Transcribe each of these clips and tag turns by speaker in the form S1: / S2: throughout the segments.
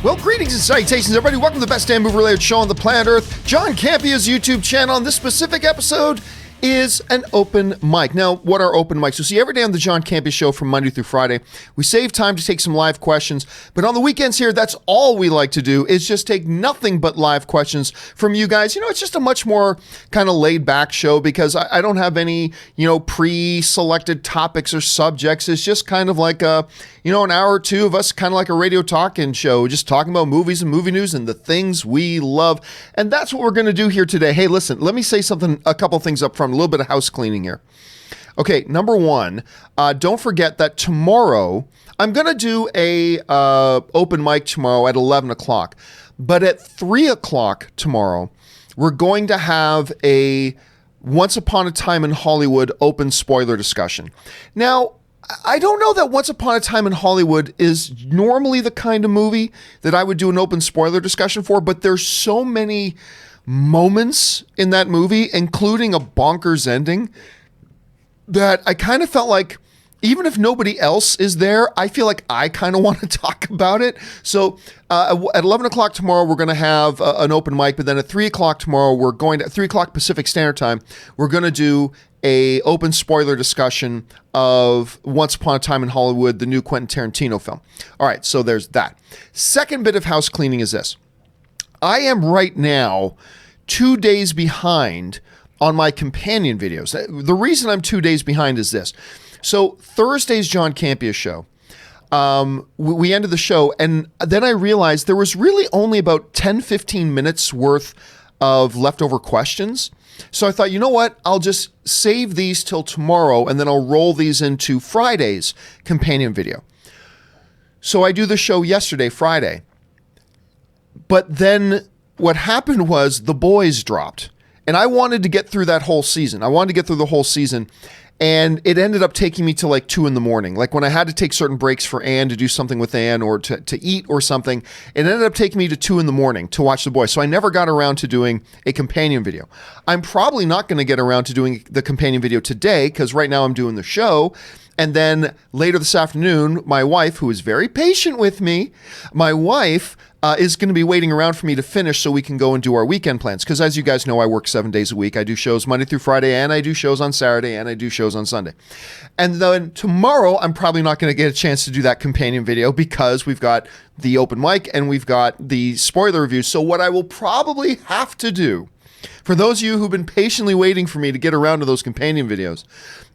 S1: Well, greetings and salutations, everybody. Welcome to the best damn movie-related show on the planet Earth, John Campea's YouTube channel. On this specific episode is an open mic. Now, what are open mics? You'll see every day on the John Campea Show from Monday through Friday. We save time to take some live questions, but on the weekends here, that's all we like to do is just take nothing but live questions from you guys. You know, it's just a much more kind of laid-back show because I don't have any, pre-selected topics or subjects. It's just kind of like an hour or two of us, kind of like a radio talk-in show, just talking about movies and movie news and the things we love. And that's what we're going to do here today. Hey, listen, let me say a couple things up front, a little bit of house cleaning here. Okay, number one, don't forget that tomorrow, I'm going to do a open mic tomorrow at 11 o'clock. But at 3 o'clock tomorrow, we're going to have a Once Upon a Time in Hollywood open spoiler discussion. Now, I don't know that Once Upon a Time in Hollywood is normally the kind of movie that I would do an open spoiler discussion for, but there's so many moments in that movie, including a bonkers ending, that I kind of felt like even if nobody else is there, I feel like I kind of want to talk about it. So at 11 o'clock tomorrow, we're going to have an open mic, but then at 3 o'clock tomorrow, 3 o'clock Pacific Standard Time, we're going to do a open spoiler discussion of Once Upon a Time in Hollywood, the new Quentin Tarantino film. All right, so there's that. Second bit of house cleaning is this. I am right now 2 days behind on my companion videos. The reason I'm 2 days behind is this. So Thursday's John Campea Show, we ended the show, and then I realized there was really only about 10, 15 minutes worth of leftover questions. So I thought, you know what? I'll just save these till tomorrow, and then I'll roll these into Friday's companion video. So I do the show yesterday, Friday. But then what happened was The Boys dropped. And I wanted to get through that whole season. I wanted to get through the whole season. And it ended up taking me to like 2 a.m. Like when I had to take certain breaks for Anne to do something with Anne or to eat or something, it ended up taking me to 2 a.m. to watch The Boys. So I never got around to doing a companion video. I'm probably not going to get around to doing the companion video today because right now I'm doing the show. And then later this afternoon, my wife, who is very patient with me, is going to be waiting around for me to finish so we can go and do our weekend plans. Because as you guys know, I work 7 days a week. I do shows Monday through Friday, and I do shows on Saturday, and I do shows on Sunday. And then tomorrow, I'm probably not going to get a chance to do that companion video because we've got the open mic and we've got the spoiler review. So what I will probably have to do, for those of you who've been patiently waiting for me to get around to those companion videos,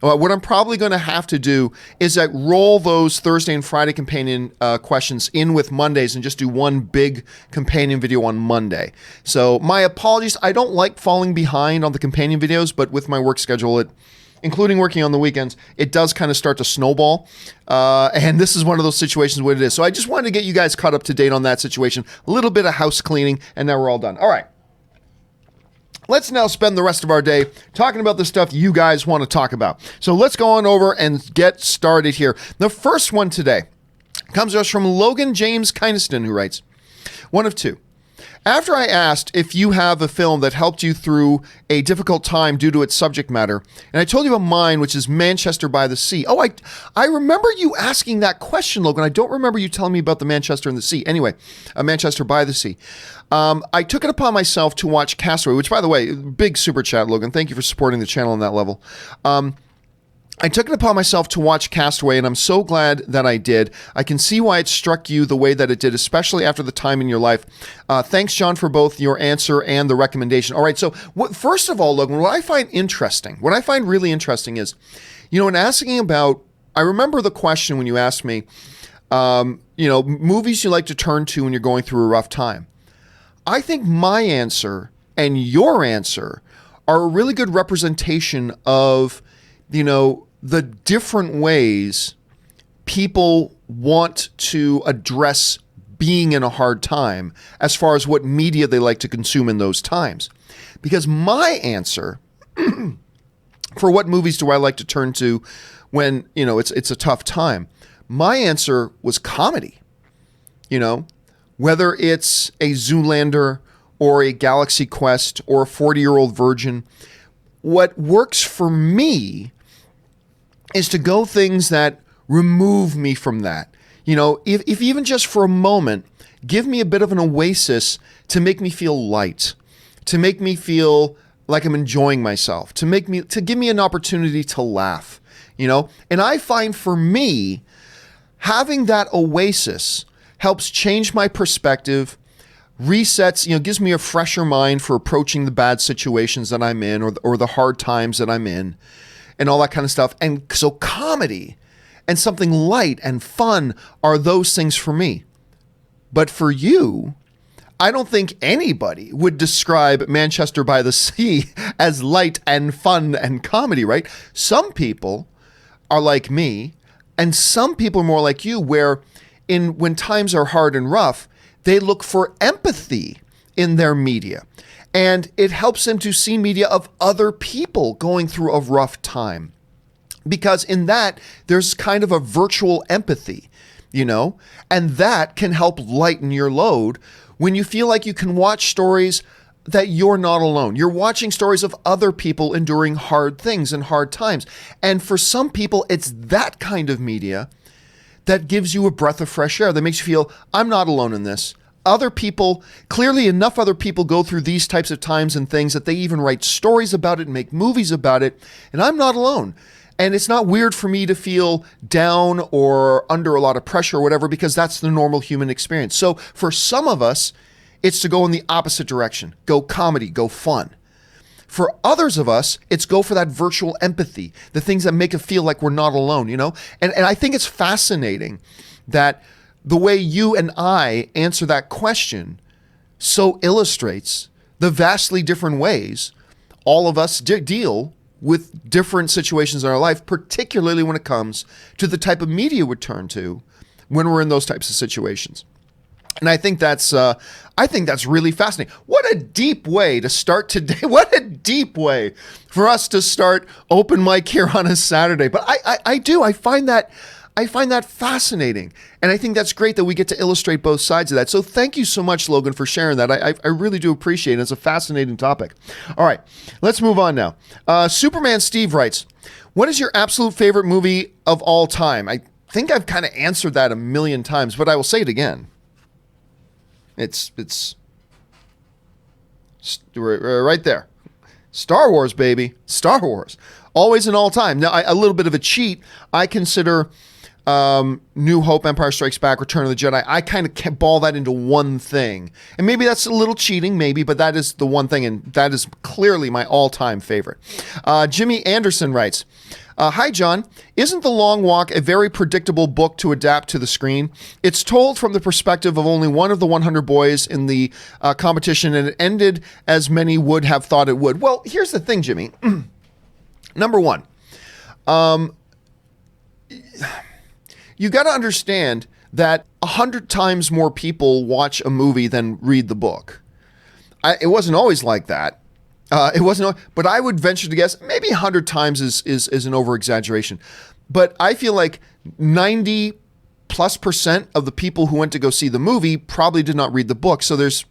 S1: what I'm probably going to have to do is roll those Thursday and Friday companion questions in with Mondays and just do one big companion video on Monday. So my apologies. I don't like falling behind on the companion videos, but with my work schedule, including working on the weekends, it does kind of start to snowball. And this is one of those situations where it is. So I just wanted to get you guys caught up to date on that situation. A little bit of house cleaning, and now we're all done. All right. Let's now spend the rest of our day talking about the stuff you guys want to talk about. So let's go on over and get started here. The first one today comes to us from Logan James Kynaston, who writes, one of two. After I asked if you have a film that helped you through a difficult time due to its subject matter, and I told you about mine, which is Manchester by the Sea. Oh, I remember you asking that question, Logan. I don't remember you telling me about the Manchester and the Sea. Anyway, Manchester by the Sea. I took it upon myself to watch Castaway, which, by the way, big super chat, Logan. Thank you for supporting the channel on that level. I took it upon myself to watch Castaway, and I'm so glad that I did. I can see why it struck you the way that it did, especially after the time in your life. Thanks, John, for both your answer and the recommendation. All right, so first of all, Logan, what I find really interesting is, in asking about, I remember the question when you asked me, movies you like to turn to when you're going through a rough time. I think my answer and your answer are a really good representation of, the different ways people want to address being in a hard time as far as what media they like to consume in those times. Because my answer for what movies do I like to turn to when, it's a tough time, my answer was comedy. Whether it's a Zoolander or a Galaxy Quest or a 40-Year-Old Virgin, what works for me is to go things that remove me from that. if even just for a moment, give me a bit of an oasis to make me feel light, to make me feel like I'm enjoying myself, to give me an opportunity to laugh, And I find for me, having that oasis helps change my perspective, resets, gives me a fresher mind for approaching the bad situations that I'm in or the hard times that I'm in and all that kind of stuff. And so comedy and something light and fun are those things for me. But for you, I don't think anybody would describe Manchester by the Sea as light and fun and comedy, right? Some people are like me, and some people are more like you, where when times are hard and rough, they look for empathy in their media. And it helps them to see media of other people going through a rough time. Because in that, there's kind of a virtual empathy, and that can help lighten your load when you feel like you can watch stories that you're not alone. You're watching stories of other people enduring hard things and hard times. And for some people, it's that kind of media that gives you a breath of fresh air, that makes you feel, I'm not alone in this. Other people, clearly enough other people go through these types of times and things that they even write stories about it and make movies about it, and I'm not alone. And it's not weird for me to feel down or under a lot of pressure or whatever, because that's the normal human experience. So for some of us, it's to go in the opposite direction. Go comedy, go fun. For others of us, it's go for that virtual empathy, the things that make it feel like we're not alone, And I think it's fascinating that the way you and I answer that question so illustrates the vastly different ways all of us deal with different situations in our life, particularly when it comes to the type of media we turn to when we're in those types of situations. And I think that's really fascinating. What a deep way to start today. What a deep way for us to start open mic here on a Saturday. But I find that fascinating. And I think that's great that we get to illustrate both sides of that. So thank you so much, Logan, for sharing that. I really do appreciate it. It's a fascinating topic. All right, let's move on now. Superman Steve writes, what is your absolute favorite movie of all time? I think I've kind of answered that a million times, but I will say it again. It's right there. Star Wars, baby. Star Wars. Always and all time. Now, a little bit of a cheat. I consider New Hope, Empire Strikes Back, Return of the Jedi. I kind of ball that into one thing. And maybe that's a little cheating, maybe, but that is the one thing, and that is clearly my all-time favorite. Jimmy Anderson writes, hi, John. Isn't The Long Walk a very predictable book to adapt to the screen? It's told from the perspective of only one of the 100 boys in the competition, and it ended as many would have thought it would. Well, here's the thing, Jimmy. Number one, you got to understand that 100 times more people watch a movie than read the book. It wasn't always like that. But I would venture to guess maybe 100 times is an over-exaggeration. But I feel like 90+% of the people who went to go see the movie probably did not read the book. So there's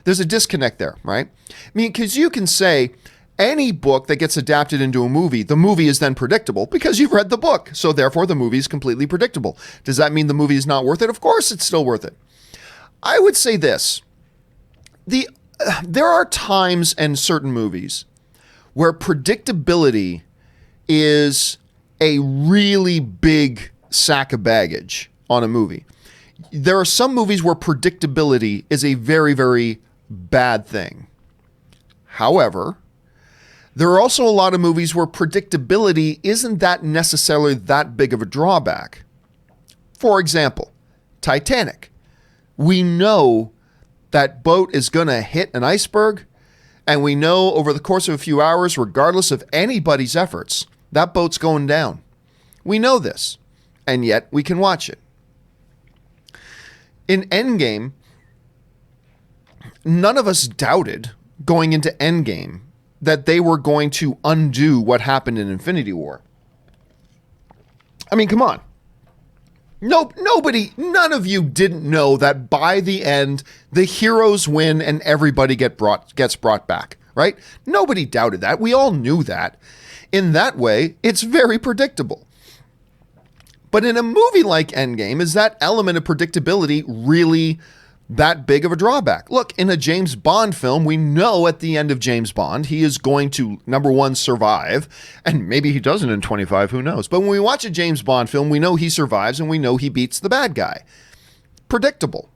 S1: a disconnect there, right? I mean, because you can say any book that gets adapted into a movie, the movie is then predictable because you've read the book. So therefore, the movie is completely predictable. Does that mean the movie is not worth it? Of course, it's still worth it. I would say this. There are times in certain movies where predictability is a really big sack of baggage on a movie. There are some movies where predictability is a very, very bad thing. However, there are also a lot of movies where predictability isn't that necessarily that big of a drawback. For example, Titanic. We know that boat is going to hit an iceberg, and we know over the course of a few hours, regardless of anybody's efforts, that boat's going down. We know this, and yet we can watch it. In Endgame, none of us doubted going into Endgame that they were going to undo what happened in Infinity War. I mean, come on. None of you didn't know that by the end, the heroes win and everybody gets brought back, right? Nobody doubted that. We all knew that. In that way, it's very predictable. But in a movie like Endgame, is that element of predictability really that big of a drawback? Look, in a James Bond film, we know at the end of James Bond, he is going to, number one, survive, and maybe he doesn't in 25, who knows? But when we watch a James Bond film, we know he survives and we know he beats the bad guy. Predictable.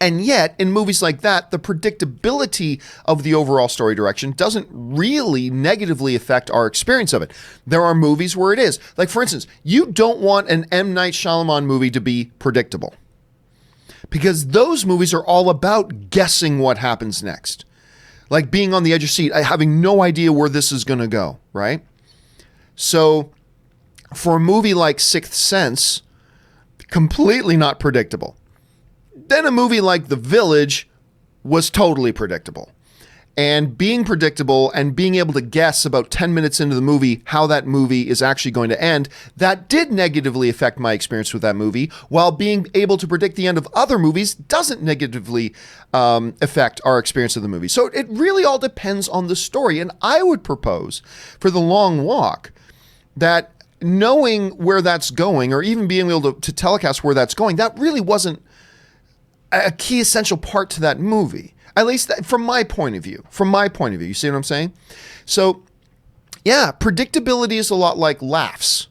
S1: And yet, in movies like that, the predictability of the overall story direction doesn't really negatively affect our experience of it. There are movies where it is. Like, for instance, you don't want an M. Night Shyamalan movie to be predictable, because those movies are all about guessing what happens next. Like being on the edge of your seat, having no idea where this is going to go, right? So, for a movie like Sixth Sense, completely not predictable. Then a movie like The Village was totally predictable. And being predictable and being able to guess about 10 minutes into the movie how that movie is actually going to end, that did negatively affect my experience with that movie, while being able to predict the end of other movies doesn't negatively affect our experience of the movie. So it really all depends on the story. And I would propose for The Long Walk that knowing where that's going, or even being able to telecast where that's going, that really wasn't a key essential part to that movie. At least from my point of view. You see what I'm saying? So, yeah, predictability is a lot like laughs.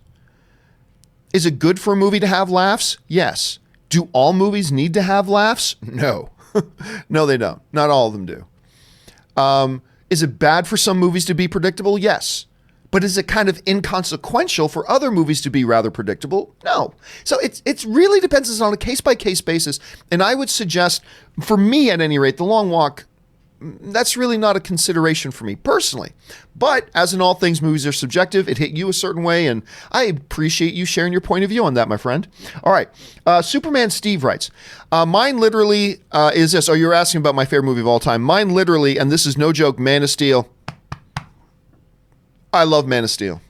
S1: Is it good for a movie to have laughs? Yes. Do all movies need to have laughs? No. No, they don't. Not all of them do. Is it bad for some movies to be predictable? Yes. But is it kind of inconsequential for other movies to be rather predictable? No. So it really depends. It's on a case-by-case basis. And I would suggest, for me at any rate, The Long Walk, that's really not a consideration for me personally. But as in all things, movies are subjective. It hit you a certain way, and I appreciate you sharing your point of view on that, my friend. All right. Superman Steve writes, mine literally is this. Oh, you're asking about my favorite movie of all time. Mine literally, and this is no joke, Man of Steel. I love Man of Steel.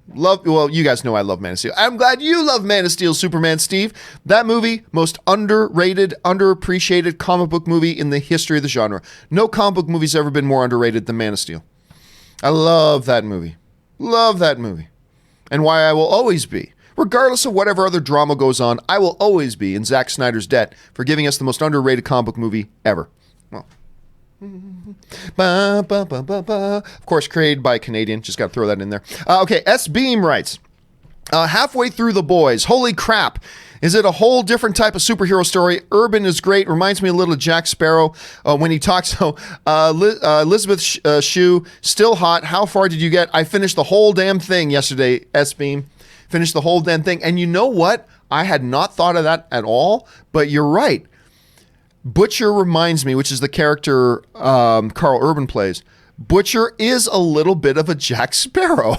S1: Well, you guys know I love Man of Steel. I'm glad you love Man of Steel, Superman Steve. That movie, most underrated, underappreciated comic book movie in the history of the genre. No comic book movie's ever been more underrated than Man of Steel. I love that movie. Love that movie. And why I will always be, regardless of whatever other drama goes on, I will always be in Zack Snyder's debt for giving us the most underrated comic book movie ever. Well, of course, created by a Canadian. Just got to throw that in there. Okay, S. Beam writes, halfway through The Boys. Holy crap. Is it a whole different type of superhero story? Urban is great. Reminds me a little of Jack Sparrow when he talks. So, Elizabeth Shue, still hot. How far did you get? I finished the whole damn thing yesterday, S. Beam. Finished the whole damn thing. And you know what? I had not thought of that at all, but you're right. Butcher reminds me, which is the character Carl Urban plays. Butcher is a little bit of a Jack Sparrow.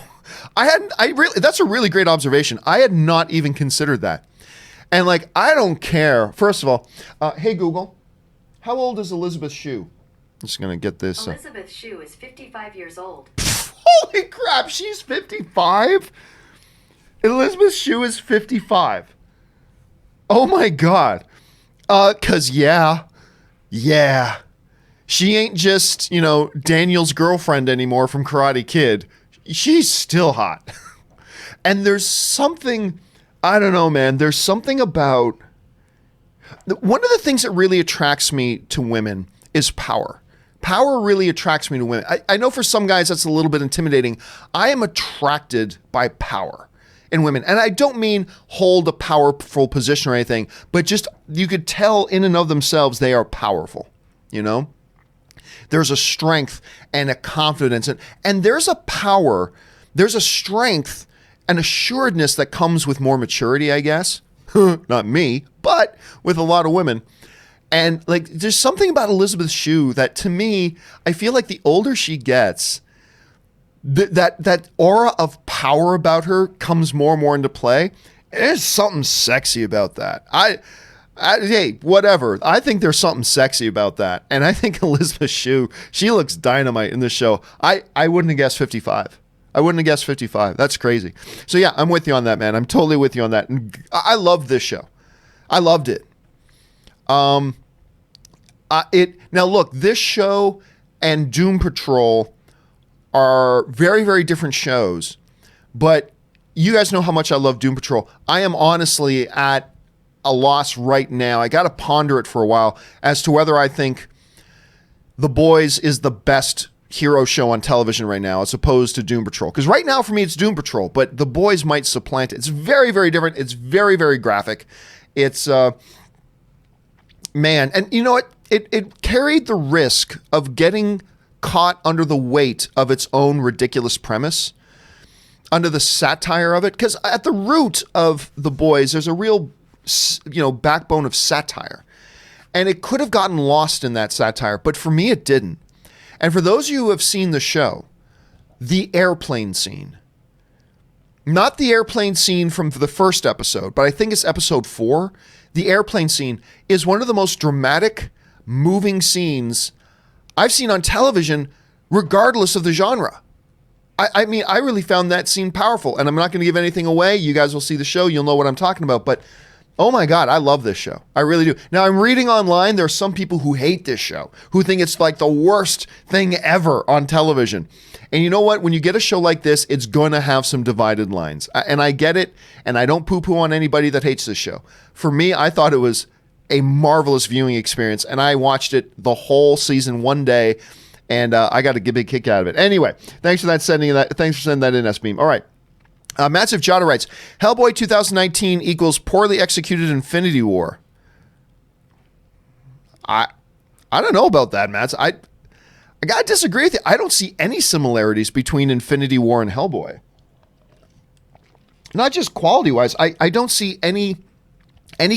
S1: That's a really great observation. I had not even considered that. And like, I don't care. First of all, hey Google, how old is Elizabeth Shue? I'm just gonna get this.
S2: Elizabeth Shue is 55 years old.
S1: Holy crap, she's 55? Elizabeth Shue is 55. Oh my God. Cause yeah, she ain't just, Daniel's girlfriend anymore from Karate Kid. She's still hot. And there's something, I don't know, man, there's something about, one of the things that really attracts me to women is power. Power really attracts me to women. I know for some guys that's a little bit intimidating. I am attracted by power in women. And I don't mean hold a powerful position or anything, but just you could tell in and of themselves they are powerful, There's a strength and a confidence and there's a power, there's a strength and assuredness that comes with more maturity, I guess. Not me, but with a lot of women. And like there's something about Elizabeth Shue that to me, I feel like the older she gets, that aura of power about her comes more and more into play. There's something sexy about that. Hey, whatever. I think there's something sexy about that. And I think Elizabeth Shue, she looks dynamite in this show. I wouldn't have guessed 55. I wouldn't have guessed 55. That's crazy. So yeah, I'm with you on that, man. I'm totally with you on that. And I loved this show. I loved it. Now look, this show and Doom Patrol are very, very different shows, but you guys know how much I love Doom Patrol. I am honestly at a loss right now. I got to ponder it for a while as to whether I think The Boys is the best hero show on television right now as opposed to Doom Patrol. Because right now for me it's Doom Patrol, but The Boys might supplant it. It's very, very different. It's very, very graphic. It's, man, and you know what? It carried the risk of getting caught under the weight of its own ridiculous premise, under the satire of it. Because at the root of The Boys, there's a real, backbone of satire. And it could have gotten lost in that satire, but for me it didn't. And for those of you who have seen the show, the airplane scene, not the airplane scene from the first episode, but I think it's episode 4, the airplane scene is one of the most dramatic, moving scenes I've seen on television, regardless of the genre. I mean, I really found that scene powerful, and I'm not going to give anything away. You guys will see the show. You'll know what I'm talking about, but oh my God, I love this show. I really do. Now, I'm reading online, there are some people who hate this show, who think it's like the worst thing ever on television. And you know what? When you get a show like this, it's going to have some divided lines. And I get it, and I don't poo-poo on anybody that hates this show. For me, I thought it was a marvelous viewing experience, and I watched it the whole season one day, and I got a big kick out of it. Anyway, thanks for sending that in, S-Beam. All right. Massive Jada writes, Hellboy 2019 equals poorly executed Infinity War. I don't know about that, Mats. I got to disagree with you. I don't see any similarities between Infinity War and Hellboy. Not just quality-wise. I don't see any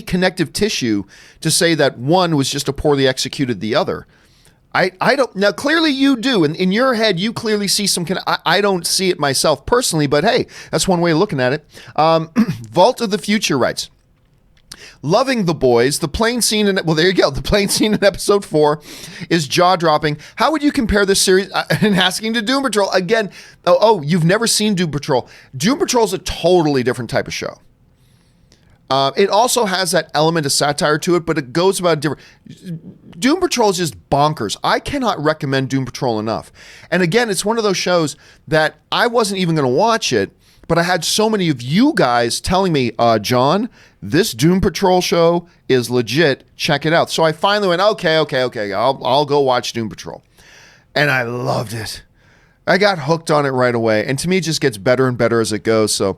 S1: connective tissue to say that one was just a poorly executed the other. I don't. Now, clearly you do. In your head, you clearly see some I don't see it myself personally, but hey, that's one way of looking at it. Vault of the Future writes, loving The Boys. The plane scene well, there you go. The plane scene in episode 4 is jaw-dropping. How would you compare this series? And asking to Doom Patrol again. You've never seen Doom Patrol. Doom Patrol is a totally different type of show. It also has that element of satire to it, but it goes about different. Doom Patrol is just bonkers. I cannot recommend Doom Patrol enough. And again, it's one of those shows that I wasn't even going to watch it, but I had so many of you guys telling me, John, this Doom Patrol show is legit. Check it out. So I finally went, okay. I'll go watch Doom Patrol. And I loved it. I got hooked on it right away. And to me, it just gets better and better as it goes. So,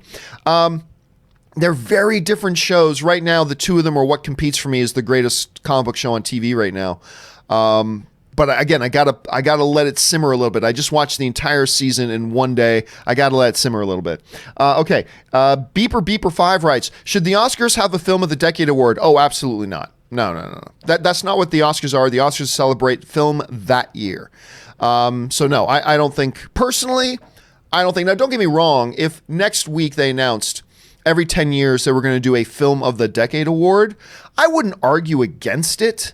S1: they're very different shows. Right now, the two of them are what competes for me as the greatest comic book show on TV right now. But again, I gotta let it simmer a little bit. I just watched the entire season in one day. I gotta let it simmer a little bit. Okay. Beeper 5 writes, should the Oscars have a Film of the Decade award? Oh, absolutely not. No. That's not what the Oscars are. The Oscars celebrate film that year. So no, I don't think, personally, now don't get me wrong, if next week they announced every 10 years they were going to do a Film of the Decade award, I wouldn't argue against it,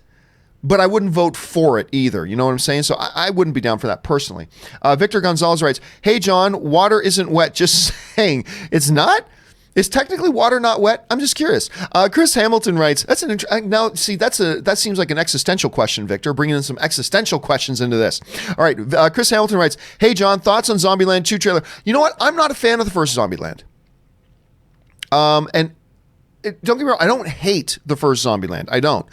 S1: but I wouldn't vote for it either. You know what I'm saying? So I wouldn't be down for that personally. Victor Gonzalez writes, hey, John, water isn't wet. Just saying. It's not? Is technically water not wet? I'm just curious. Chris Hamilton writes, that seems like an existential question, Victor, bringing in some existential questions into this. All right. Chris Hamilton writes, hey, John, thoughts on Zombieland 2 trailer? You know what? I'm not a fan of the first Zombieland. Don't get me wrong, I don't hate the first Zombieland. I don't.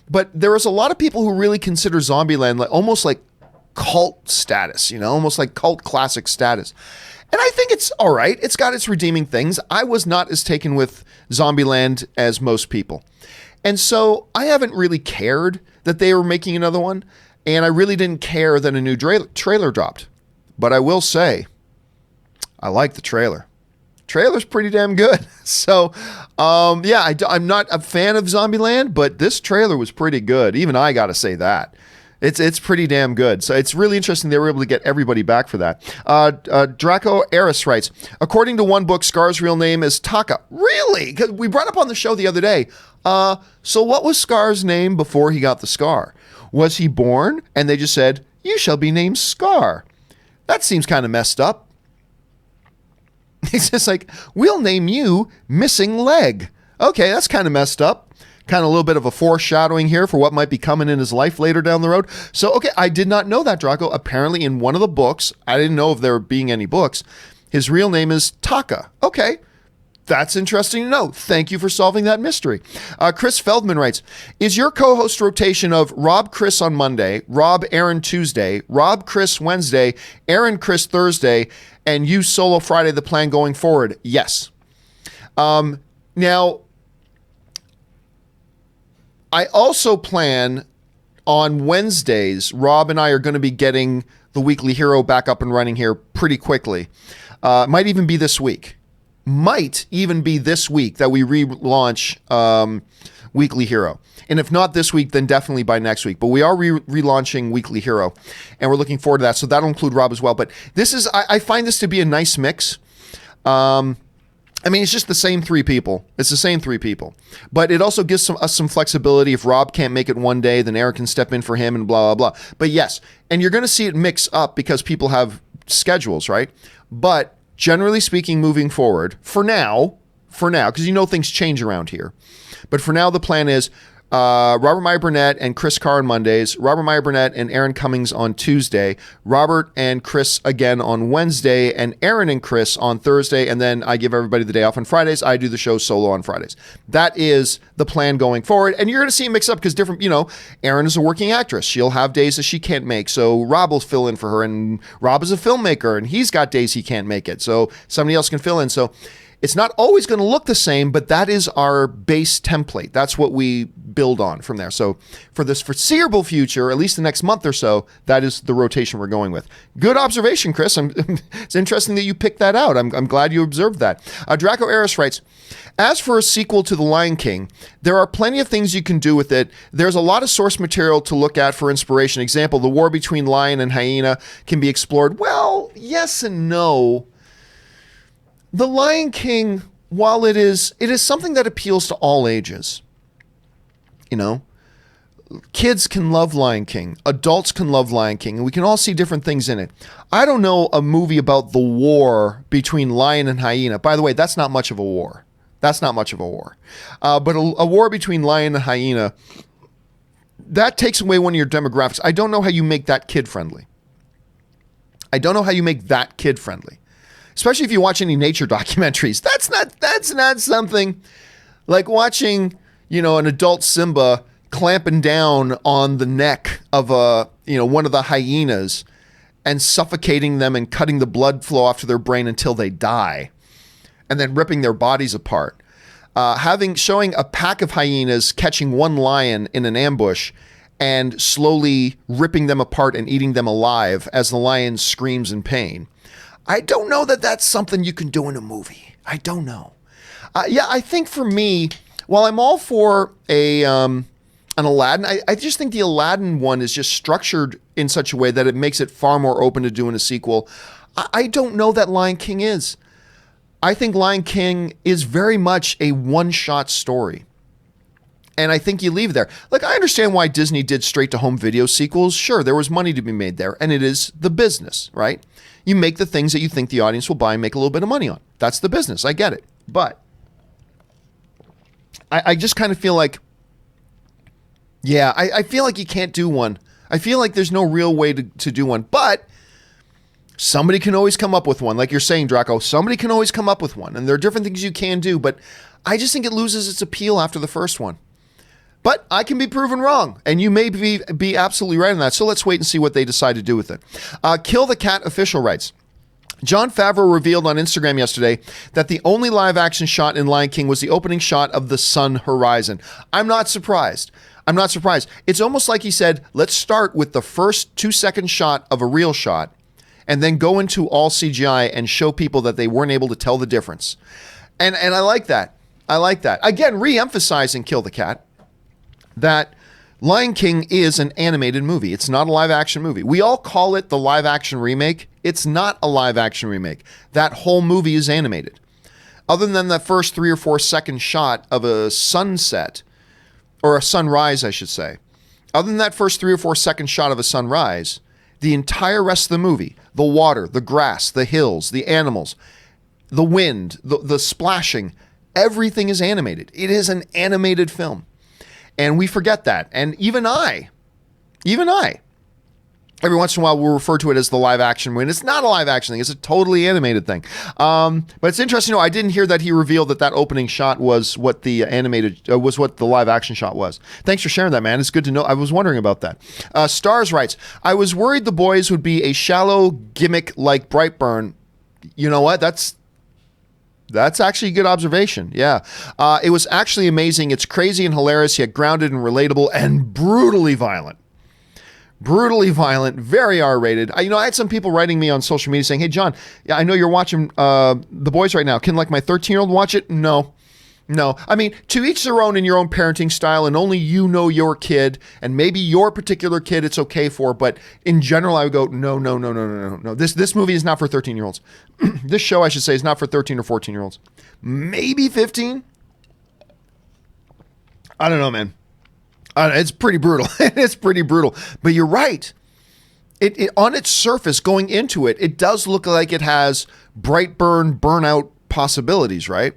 S1: But there is a lot of people who really consider Zombieland almost like cult status, almost like cult classic status. And I think it's all right. It's got its redeeming things. I was not as taken with Zombieland as most people. And so I haven't really cared that they were making another one. And I really didn't care that a new trailer dropped. But I will say, I like the trailer. Trailer's pretty damn good. So, I'm not a fan of Zombieland, but this trailer was pretty good. Even I got to say that. It's pretty damn good. So it's really interesting they were able to get everybody back for that. Draco Eris writes, according to one book, Scar's real name is Taka. Really? 'Cause we brought up on the show the other day. So what was Scar's name before he got the scar? Was he born and they just said, you shall be named Scar? That seems kind of messed up. It's just like, we'll name you Missing Leg. Okay, that's kind of messed up. Kind of a little bit of a foreshadowing here for what might be coming in his life later down the road. So, okay, I did not know that, Draco. Apparently in one of the books, I didn't know if there were being any books, His real name is Taka. Okay. That's interesting to know. Thank you for solving that mystery. Chris Feldman writes, is your co-host rotation of Rob Chris on Monday, Rob Aaron Tuesday, Rob Chris Wednesday, Aaron Chris Thursday, and you solo Friday the plan going forward? Yes. Now, I also plan on Wednesdays, Rob and I are going to be getting the Weekly Hero back up and running here pretty quickly. Might even be this week. Might even be this week that we relaunch Weekly Hero. And if not this week, then definitely by next week. But we are relaunching Weekly Hero, and we're looking forward to that. So that'll include Rob as well. But this is, I find this to be a nice mix. I mean, it's just the same three people. It's the same three people. But it also gives us some flexibility. If Rob can't make it one day, then Eric can step in for him and blah, blah, blah. But yes, and you're going to see it mix up because people have schedules, right? But generally speaking, moving forward, for now, because you know things change around here. But for now, the plan is Robert Meyer Burnett and Chris Carr on Mondays, Robert Meyer Burnett and Aaron Cummings on Tuesday, Robert and Chris again on Wednesday, and Aaron and Chris on Thursday, and then I give everybody the day off on Fridays. I do the show solo on Fridays. That is the plan going forward, and you're going to see it mix up because different, Aaron is a working actress. She'll have days that she can't make, so Rob will fill in for her, and Rob is a filmmaker, and he's got days he can't make it, so somebody else can fill in, so it's not always going to look the same, but that is our base template. That's what we build on from there. So for this foreseeable future, at least the next month or so, that is the rotation we're going with. Good observation, Chris. It's interesting that you picked that out. I'm glad you observed that. Draco Eris writes, as for a sequel to The Lion King, there are plenty of things you can do with it. There's a lot of source material to look at for inspiration. Example, the war between lion and hyena can be explored. Well, yes and no. The Lion King, while it is something that appeals to all ages. Kids can love Lion King. Adults can love Lion King. And we can all see different things in it. I don't know a movie about the war between lion and hyena. By the way, that's not much of a war. But a war between lion and hyena, that takes away one of your demographics. I don't know how you make that kid-friendly. Especially if you watch any nature documentaries. That's not something like watching, an adult Simba clamping down on the neck of one of the hyenas and suffocating them and cutting the blood flow off to their brain until they die and then ripping their bodies apart. Showing a pack of hyenas catching one lion in an ambush and slowly ripping them apart and eating them alive as the lion screams in pain. I don't know that that's something you can do in a movie. I don't know. I think for me, while I'm all for an Aladdin, I just think the Aladdin one is just structured in such a way that it makes it far more open to doing a sequel. I don't know that Lion King is. I think Lion King is very much a one-shot story. And I think you leave there. Like, I understand why Disney did straight-to-home video sequels. Sure, there was money to be made there, and it is the business, right? You make the things that you think the audience will buy and make a little bit of money on. That's the business. I get it. But I just kind of feel like, I feel like you can't do one. I feel like there's no real way to do one. But somebody can always come up with one. Like you're saying, Draco, somebody can always come up with one. And there are different things you can do. But I just think it loses its appeal after the first one. But I can be proven wrong, and you may be absolutely right on that. So let's wait and see what they decide to do with it. Kill the Cat official writes, Jon Favreau revealed on Instagram yesterday that the only live-action shot in Lion King was the opening shot of the sun horizon. I'm not surprised. It's almost like he said, let's start with the first 2-second shot of a real shot, and then go into all CGI and show people that they weren't able to tell the difference. And I like that. Again, re-emphasizing Kill the Cat, that Lion King is an animated movie. It's not a live-action movie. We all call it the live-action remake. It's not a live-action remake. That whole movie is animated. Other than the first 3 or 4 second shot of a sunset, or a sunrise, I should say. Other than that first 3 or 4 second shot of a sunrise, the entire rest of the movie, the water, the grass, the hills, the animals, the wind, the splashing, everything is animated. It is an animated film. And we forget that. And even I Every once in a while, we'll refer to it as the live action when it's not a live action thing. It's a totally animated thing. But it's interesting. I didn't hear that he revealed that opening shot was what the what the live action shot was. Thanks for sharing that, man. It's good to know. I was wondering about that. Stars writes, I was worried the boys would be a shallow gimmick like Brightburn. You know what? That's actually a good observation. Yeah. It was actually amazing. It's crazy and hilarious, yet grounded and relatable and brutally violent. Brutally violent, very R-rated. I had some people writing me on social media saying, hey, John, I know you're watching The Boys right now. Can my 13-year-old watch it? No. I mean, to each their own in your own parenting style, and only you know your kid, and maybe your particular kid it's okay for, but in general, I would go, no. This movie is not for 13-year-olds. This show, I should say, is not for 13 or 14-year-olds. Maybe 15? I don't know, man. It's pretty brutal. It's pretty brutal. But you're right. It on its surface, going into it, it does look like it has Brightburn burnout possibilities, right?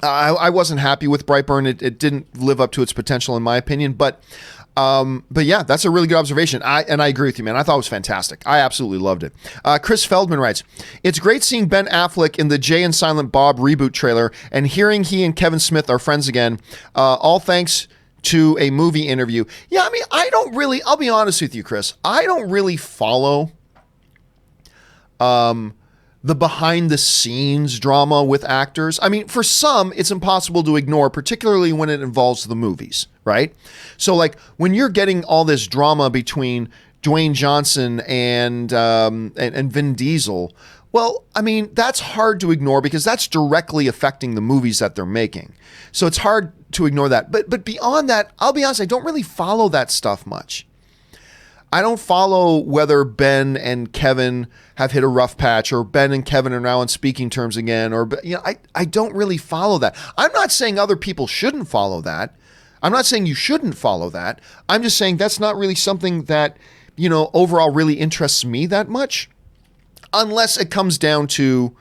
S1: I wasn't happy with Brightburn. It didn't live up to its potential, in my opinion. But yeah, that's a really good observation. I agree with you, man. I thought it was fantastic. I absolutely loved it. Chris Feldman writes, it's great seeing Ben Affleck in the Jay and Silent Bob reboot trailer and hearing he and Kevin Smith are friends again. All thanks to a movie interview. Yeah, I mean, I'll be honest with you, Chris. I don't really follow the behind the scenes drama with actors. I mean, for some, it's impossible to ignore, particularly when it involves the movies, right? So when you're getting all this drama between Dwayne Johnson and Vin Diesel, well, I mean, that's hard to ignore because that's directly affecting the movies that they're making. So it's hard to ignore that. But beyond that, I'll be honest, I don't really follow that stuff much. I don't follow whether Ben and Kevin have hit a rough patch or Ben and Kevin are now on speaking terms again, or I don't really follow that. I'm not saying other people shouldn't follow that. I'm not saying you shouldn't follow that. I'm just saying that's not really something that, overall really interests me that much. Unless it comes down to,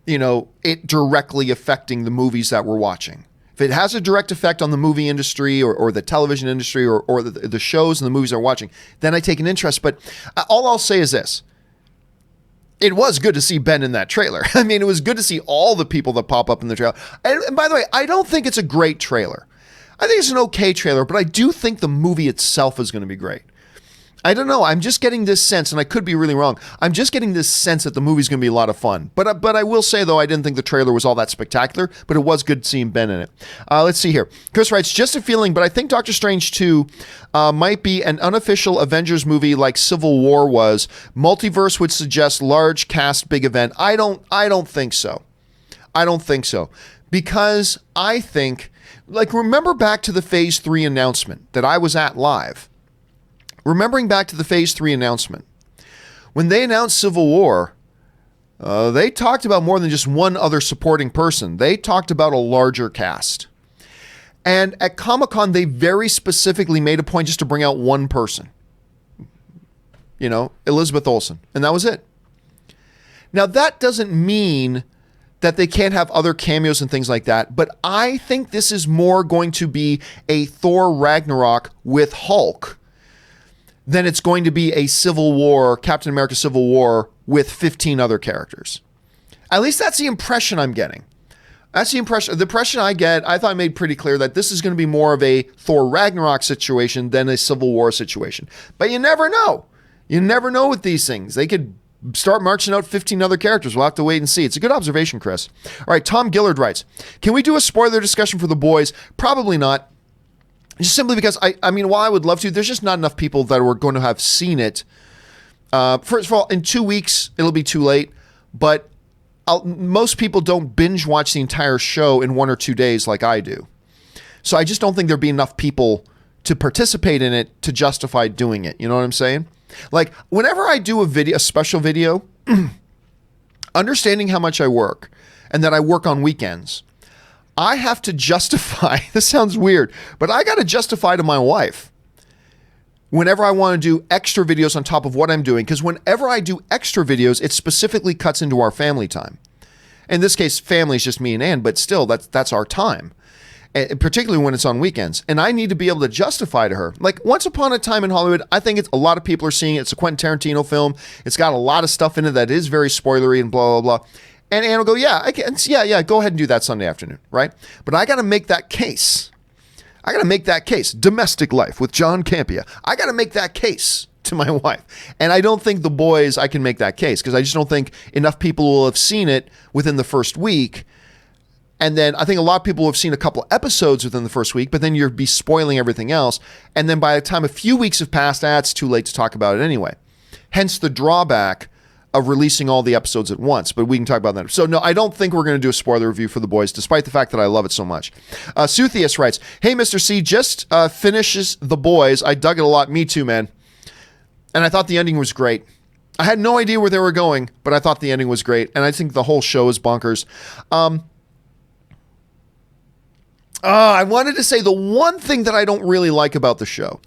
S1: it directly affecting the movies that we're watching. If it has a direct effect on the movie industry or the television industry or the shows and the movies they're watching, then I take an interest. But all I'll say is this. It was good to see Ben in that trailer. I mean, it was good to see all the people that pop up in the trailer. And by the way, I don't think it's a great trailer. I think it's an okay trailer, but I do think the movie itself is going to be great. I don't know. I'm just getting this sense, and I could be really wrong. I'm just getting this sense that the movie's going to be a lot of fun. But I will say, though, I didn't think the trailer was all that spectacular, but it was good seeing Ben in it. Let's see here. Chris writes, just a feeling, but I think Doctor Strange 2 might be an unofficial Avengers movie like Civil War was. Multiverse would suggest large cast, big event. I don't think so. I don't think so. Because I think, remember back to the Phase 3 announcement that I was at live. Remembering back to the Phase 3 announcement, when they announced Civil War, they talked about more than just one other supporting person. They talked about a larger cast. And at Comic-Con, they very specifically made a point just to bring out one person. Elizabeth Olsen. And that was it. Now, that doesn't mean that they can't have other cameos and things like that, but I think this is more going to be a Thor Ragnarok with Hulk then it's going to be a Civil War, Captain America Civil War with 15 other characters. At least that's the impression I'm getting. That's the impression. The impression I get, I thought I made pretty clear that this is going to be more of a Thor Ragnarok situation than a Civil War situation. But you never know. You never know with these things. They could start marching out 15 other characters. We'll have to wait and see. It's a good observation, Chris. All right, Tom Gillard writes, can we do a spoiler discussion for The Boys? Probably not. Just simply because, I mean, while I would love to, there's just not enough people that are going to have seen it. First of all, in 2 weeks, it'll be too late. But most people don't binge watch the entire show in 1 or 2 days like I do. So I just don't think there'd be enough people to participate in it to justify doing it. You know what I'm saying? Like, whenever I do a special video, understanding how much I work and that I work on weekends, I have to justify, this sounds weird, but I got to justify to my wife whenever I want to do extra videos on top of what I'm doing, because whenever I do extra videos, it specifically cuts into our family time. In this case, family is just me and Ann, but still, that's our time. and particularly when it's on weekends. And I need to be able to justify to her. Like Once Upon a Time in Hollywood, I think it's a lot of people are seeing it. It's a Quentin Tarantino film. It's got a lot of stuff in it that is very spoilery and blah, blah, blah. And Ann will go, yeah, I can, yeah, go ahead and do that Sunday afternoon, right? But I got to make that case. Domestic Life with John Campea. I got to make that case to my wife. And I don't think The Boys, I can make that case because I just don't think enough people will have seen it within the first week. And then I think a lot of people have seen a couple episodes within the first week, but then you'd be spoiling everything else. And then by the time a few weeks have passed, it's too late to talk about it anyway. Hence the drawback of releasing all the episodes at once, but we can talk about that. So no, I don't think we're going to do a spoiler review for The Boys, despite the fact that I love it so much. Suthius writes, hey, Mr. C, just finishes The Boys. I dug it a lot. Me too, man. And I thought the ending was great. I had no idea where they were going, but I thought the ending was great. And I think the whole show is bonkers. I wanted to say the one thing that I don't really like about the show,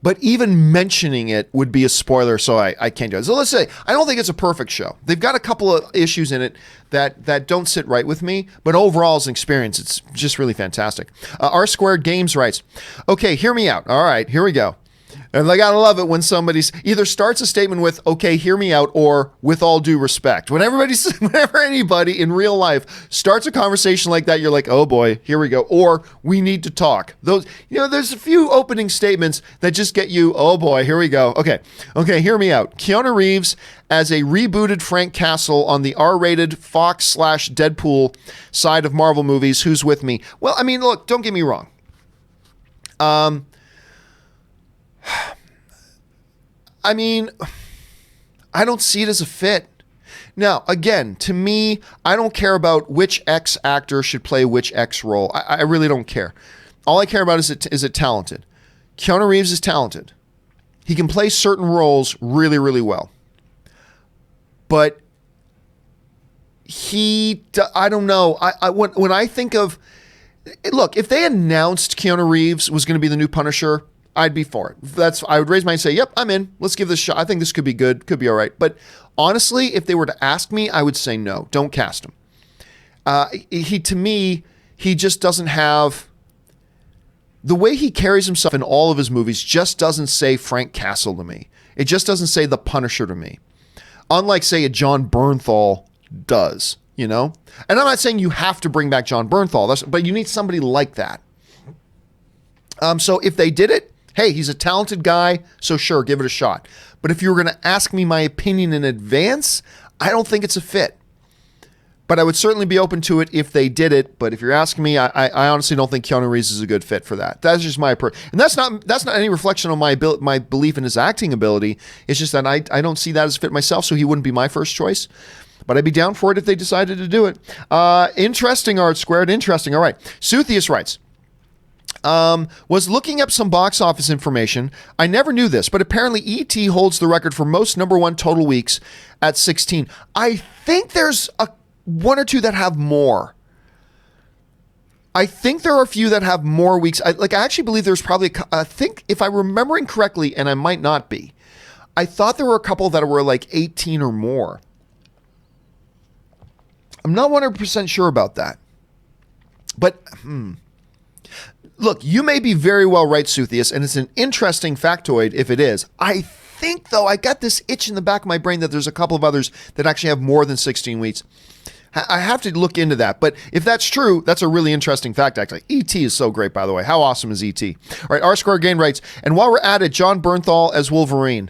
S1: but even mentioning it would be a spoiler, so I can't do it. So let's say, I don't think it's a perfect show. They've got a couple of issues in it that don't sit right with me, but overall as an experience, it's just really fantastic. R Squared Games writes, okay, hear me out. All right, here we go. And I gotta love it when somebody either starts a statement with, okay, hear me out, or with all due respect. Whenever anybody in real life starts a conversation like that, you're like, oh boy, here we go. Or we need to talk. Those, there's a few opening statements that just get you, oh boy, here we go. Okay, hear me out. Keanu Reeves as a rebooted Frank Castle on the R-rated Fox/Deadpool side of Marvel movies. Who's with me? Well, I mean, look, don't get me wrong. I mean, I don't see it as a fit. Now, again, to me, I don't care about which X actor should play which X role. I really don't care. All I care about is it talented. Keanu Reeves is talented. He can play certain roles really, really well. But I don't know. When I think of, look, if they announced Keanu Reeves was going to be the new Punisher, I'd be for it. I would raise my hand and say, yep, I'm in. Let's give this a shot. I think this could be good. Could be all right. But honestly, if they were to ask me, I would say no. Don't cast him. To me, he just doesn't have... The way he carries himself in all of his movies just doesn't say Frank Castle to me. It just doesn't say the Punisher to me. Unlike, say, a John Bernthal does, And I'm not saying you have to bring back John Bernthal, but you need somebody like that. So if they did it, hey, he's a talented guy, so sure, give it a shot. But if you were going to ask me my opinion in advance, I don't think it's a fit. But I would certainly be open to it if they did it. But if you're asking me, I honestly don't think Keanu Reeves is a good fit for that. That's just my approach. And that's not any reflection on my belief in his acting ability. It's just that I don't see that as a fit myself, so he wouldn't be my first choice. But I'd be down for it if they decided to do it. Interesting, R Squared. Interesting. All right. Suthius writes, was looking up some box office information. I never knew this, but apparently E.T. holds the record for most #1 total weeks at 16. I think there's one or two that have more. I think there are a few that have more weeks. I actually believe there's probably, I think if I'm remembering correctly, and I might not be, I thought there were a couple that were like 18 or more. I'm not 100% sure about that. But, Look, you may be very well right, Suthius, and it's an interesting factoid if it is. I think, though, I got this itch in the back of my brain that there's a couple of others that actually have more than 16 weeks. I have to look into that. But if that's true, that's a really interesting fact, actually. E.T. is so great, by the way. How awesome is E.T.? All right, R Square Gain writes, and while we're at it, John Bernthal as Wolverine.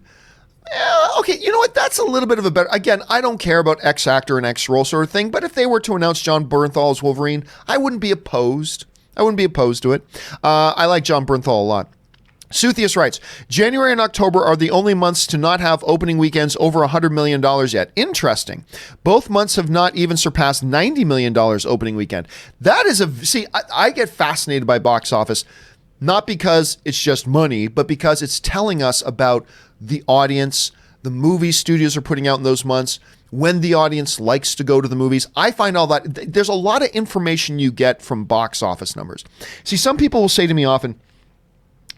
S1: Okay, you know what? That's a little bit of a better... Again, I don't care about X actor and X role sort of thing, but if they were to announce John Bernthal as Wolverine, I wouldn't be opposed. To it. I like John Bernthal a lot. Suthius writes, January and October are the only months to not have opening weekends over $100 million yet. Interesting. Both months have not even surpassed $90 million opening weekend. That is I get fascinated by box office, not because it's just money, but because it's telling us about the audience, the movie studios are putting out in those months, when the audience likes to go to the movies. I find all that, there's a lot of information you get from box office numbers. See, some people will say to me often,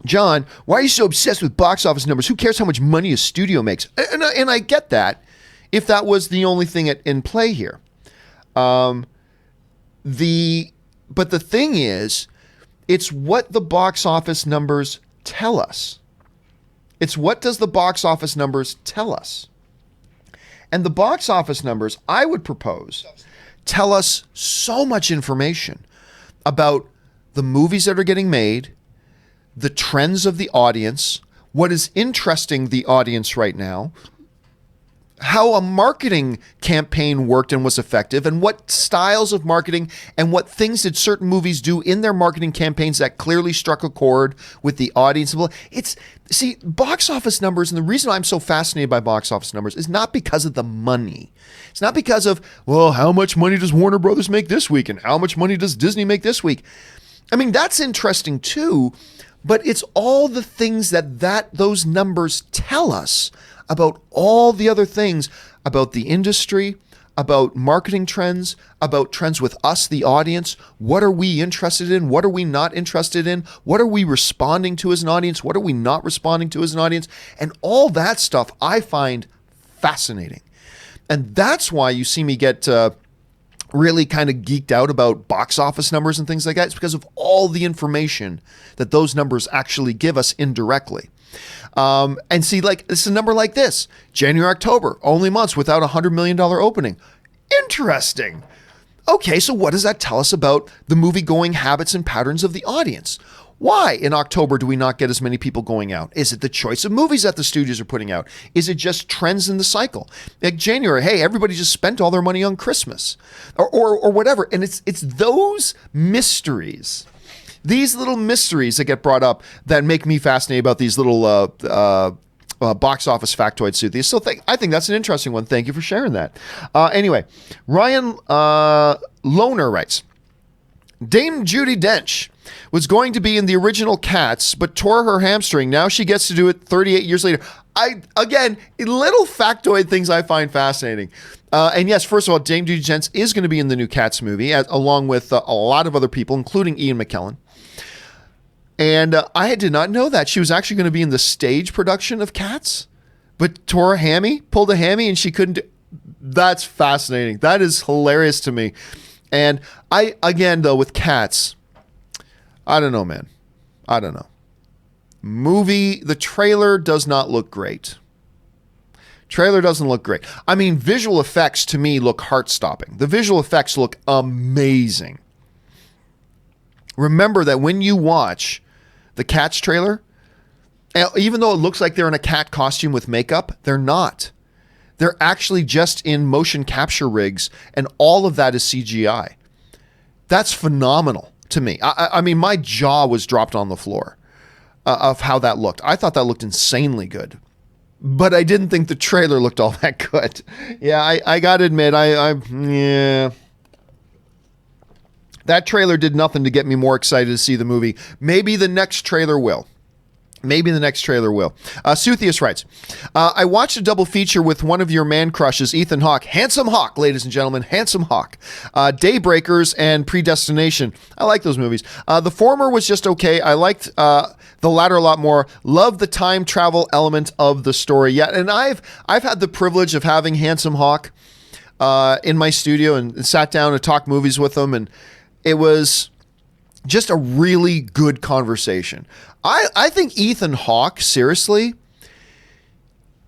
S1: John, why are you so obsessed with box office numbers? Who cares how much money a studio makes? And I get that if that was the only thing in play here. But the thing is It's what the box office numbers tell us. It's what does the box office numbers tell us? And the box office numbers, I would propose, tell us so much information about the movies that are getting made, the trends of the audience, what is interesting the audience right now, how a marketing campaign worked and was effective, and what styles of marketing and what things did certain movies do in their marketing campaigns that clearly struck a chord with the audience. See, box office numbers, and the reason I'm so fascinated by box office numbers is not because of the money. It's not because of, well, how much money does Warner Brothers make this week and how much money does Disney make this week? I mean, that's interesting too, but it's all the things that those numbers tell us about all the other things about the industry, about marketing trends, about trends with us, the audience. What are we interested in? What are we not interested in? What are we responding to as an audience? What are we not responding to as an audience? And all that stuff I find fascinating. And that's why you see me get really kind of geeked out about box office numbers and things like that. It's because of all the information that those numbers actually give us indirectly. And see, like, it's a number like this: January, October, only months without $100 million opening. Interesting. Okay, so what does that tell us about the movie-going habits and patterns of the audience? Why in October do we not get as many people going out? Is it the choice of movies that the studios are putting out? Is it just trends in the cycle? Like January, hey, everybody just spent all their money on Christmas or whatever. And it's those mysteries, these little mysteries that get brought up that make me fascinated about these little box office factoids, Suthi. So I think that's an interesting one. Thank you for sharing that. Anyway, Ryan Lohner writes, Dame Judi Dench was going to be in the original Cats, but tore her hamstring. Now she gets to do it 38 years later. Again, little factoid things I find fascinating. And yes, first of all, Dame Judi Dench is going to be in the new Cats movie, along with a lot of other people, including Ian McKellen. And I did not know that. She was actually going to be in the stage production of Cats, but tore a hammy, pulled a hammy, and she couldn't do. That's fascinating. That is hilarious to me. And again, though, with Cats, I don't know, man. I don't know. The trailer does not look great. Trailer doesn't look great. I mean, visual effects to me look heart-stopping. The visual effects look amazing. Remember that when you watch the Cats trailer, even though it looks like they're in a cat costume with makeup, they're not. They're actually just in motion capture rigs, and all of that is CGI. That's phenomenal to me. I mean, my jaw was dropped on the floor of how that looked. I thought that looked insanely good, but I didn't think the trailer looked all that good. Yeah, I got to admit, yeah. That trailer did nothing to get me more excited to see the movie. Maybe the next trailer will. Suthius writes, I watched a double feature with one of your man crushes, Ethan Hawke. Handsome Hawk, ladies and gentlemen. Handsome Hawk. Daybreakers and Predestination. I like those movies. The former was just okay. I liked the latter a lot more. Love the time travel element of the story. Yeah, and I've had the privilege of having Handsome Hawk in my studio and sat down to talk movies with him, and it was just a really good conversation. I think Ethan Hawke, seriously,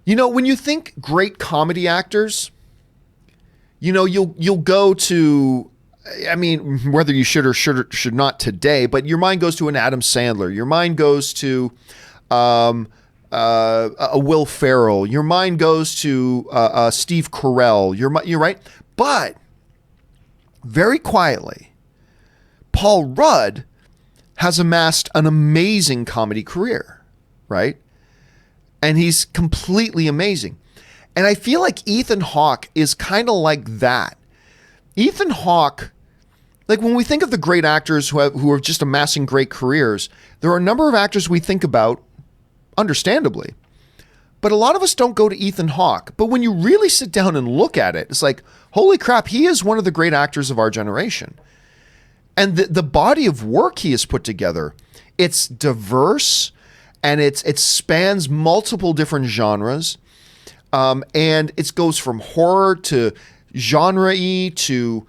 S1: you know, when you think great comedy actors, you know, you'll go to, I mean, whether you should or should not today, but your mind goes to an Adam Sandler. Your mind goes to a Will Ferrell. Your mind goes to Steve Carell. You're right. But very quietly, Paul Rudd has amassed an amazing comedy career, right? And he's completely amazing. And I feel like Ethan Hawke is kind of like that. Ethan Hawke, like when we think of the great actors who are just amassing great careers, there are a number of actors we think about, understandably. But a lot of us don't go to Ethan Hawke. But when you really sit down and look at it, it's like, holy crap, he is one of the great actors of our generation. And the body of work he has put together, it's diverse and it spans multiple different genres. And it goes from horror to genre-y to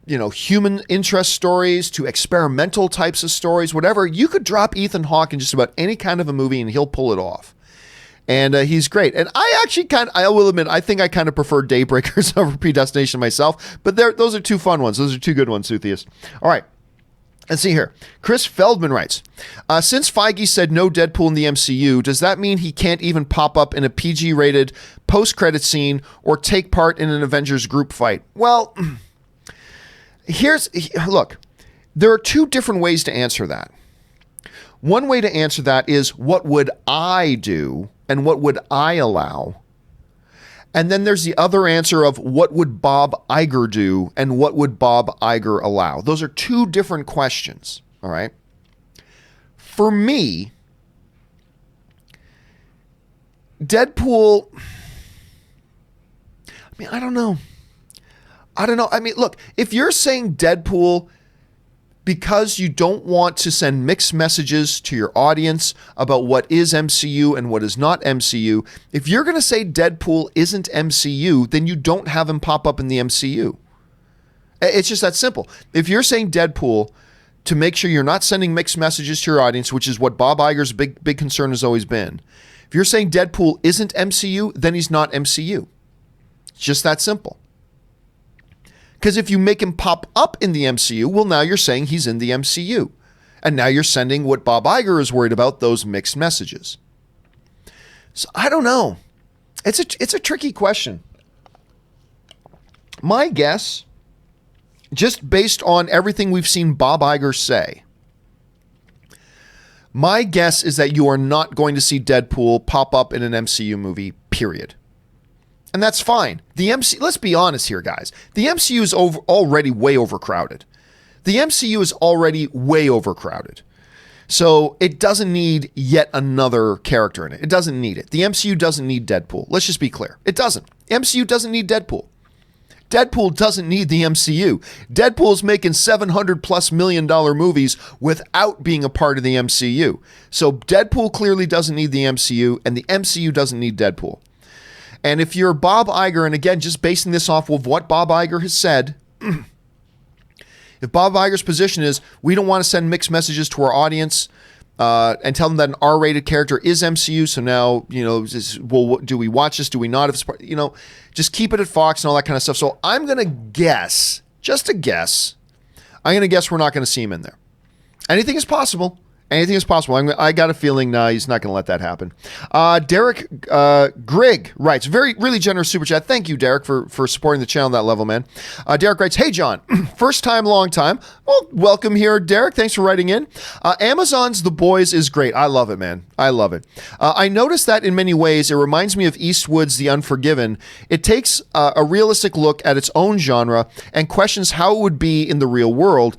S1: human interest stories to experimental types of stories, whatever. You could drop Ethan Hawke in just about any kind of a movie and he'll pull it off. And he's great. And I will admit, I think I kind of prefer Daybreakers over Predestination myself, but those are two fun ones. Those are two good ones, Suthius. All right. Let's see here. Chris Feldman writes, since Feige said no Deadpool in the MCU, does that mean he can't even pop up in a PG-rated post-credit scene or take part in an Avengers group fight? Well, look, there are two different ways to answer that. One way to answer that is, what would I do and what would I allow? And then there's the other answer of, what would Bob Iger do and what would Bob Iger allow? Those are two different questions, all right? For me, Deadpool, I don't know. I mean, look, if you're saying Deadpool because you don't want to send mixed messages to your audience about what is MCU and what is not MCU, if you're going to say Deadpool isn't MCU, then you don't have him pop up in the MCU. It's just that simple. If you're saying Deadpool to make sure you're not sending mixed messages to your audience, which is what Bob Iger's big concern has always been, if you're saying Deadpool isn't MCU, then he's not MCU. It's just that simple. Because if you make him pop up in the MCU, well, now you're saying he's in the MCU. And now you're sending what Bob Iger is worried about, those mixed messages. So I don't know. It's a tricky question. My guess, just based on everything we've seen Bob Iger say, my guess is that you are not going to see Deadpool pop up in an MCU movie, period. And that's fine. Let's be honest here, guys. The MCU is already way overcrowded. The MCU is already way overcrowded. So it doesn't need yet another character in it. It doesn't need it. The MCU doesn't need Deadpool. Let's just be clear. It doesn't. MCU doesn't need Deadpool. Deadpool doesn't need the MCU. Deadpool is making $700+ million movies without being a part of the MCU. So Deadpool clearly doesn't need the MCU, and the MCU doesn't need Deadpool. And if you're Bob Iger, and again, just basing this off of what Bob Iger has said, if Bob Iger's position is, we don't want to send mixed messages to our audience and tell them that an R-rated character is MCU, so now, do we watch this? Do we not? If it's part, just keep it at Fox and all that kind of stuff. So I'm going to guess, just a guess, we're not going to see him in there. Anything is possible. Anything is possible. I got a feeling he's not going to let that happen. Derek Grigg writes, really generous super chat. Thank you, Derek, for supporting the channel on that level, man. Derek writes, hey, John, first time, long time. Well, welcome here, Derek. Thanks for writing in. Amazon's The Boys is great. I love it, man. I love it. I noticed that in many ways, it reminds me of Eastwood's The Unforgiven. It takes a realistic look at its own genre and questions how it would be in the real world.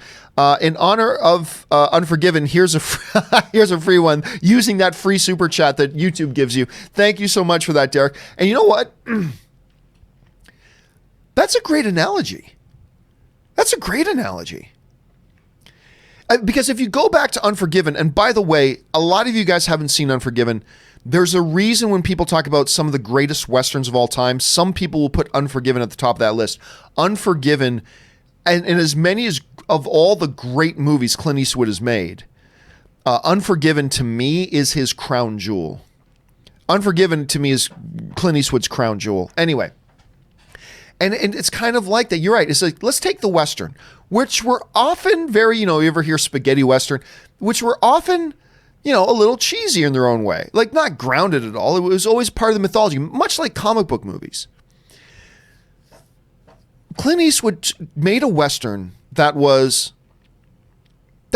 S1: In honor of Unforgiven, here's a free one using that free super chat that YouTube gives you. Thank you so much for that, Derek. And you know what? That's a great analogy. Because if you go back to Unforgiven, and by the way, a lot of you guys haven't seen Unforgiven. There's a reason when people talk about some of the greatest Westerns of all time, some people will put Unforgiven at the top of that list. Unforgiven, and as many as of all the great movies Clint Eastwood has made, Unforgiven to me is his crown jewel. Unforgiven to me is Clint Eastwood's crown jewel. Anyway, and it's kind of like that. You're right. It's like, let's take the Western, which were often very, you ever hear spaghetti Western, which were often, a little cheesy in their own way. Like, not grounded at all. It was always part of the mythology, much like comic book movies. Clint Eastwood made a Western that was,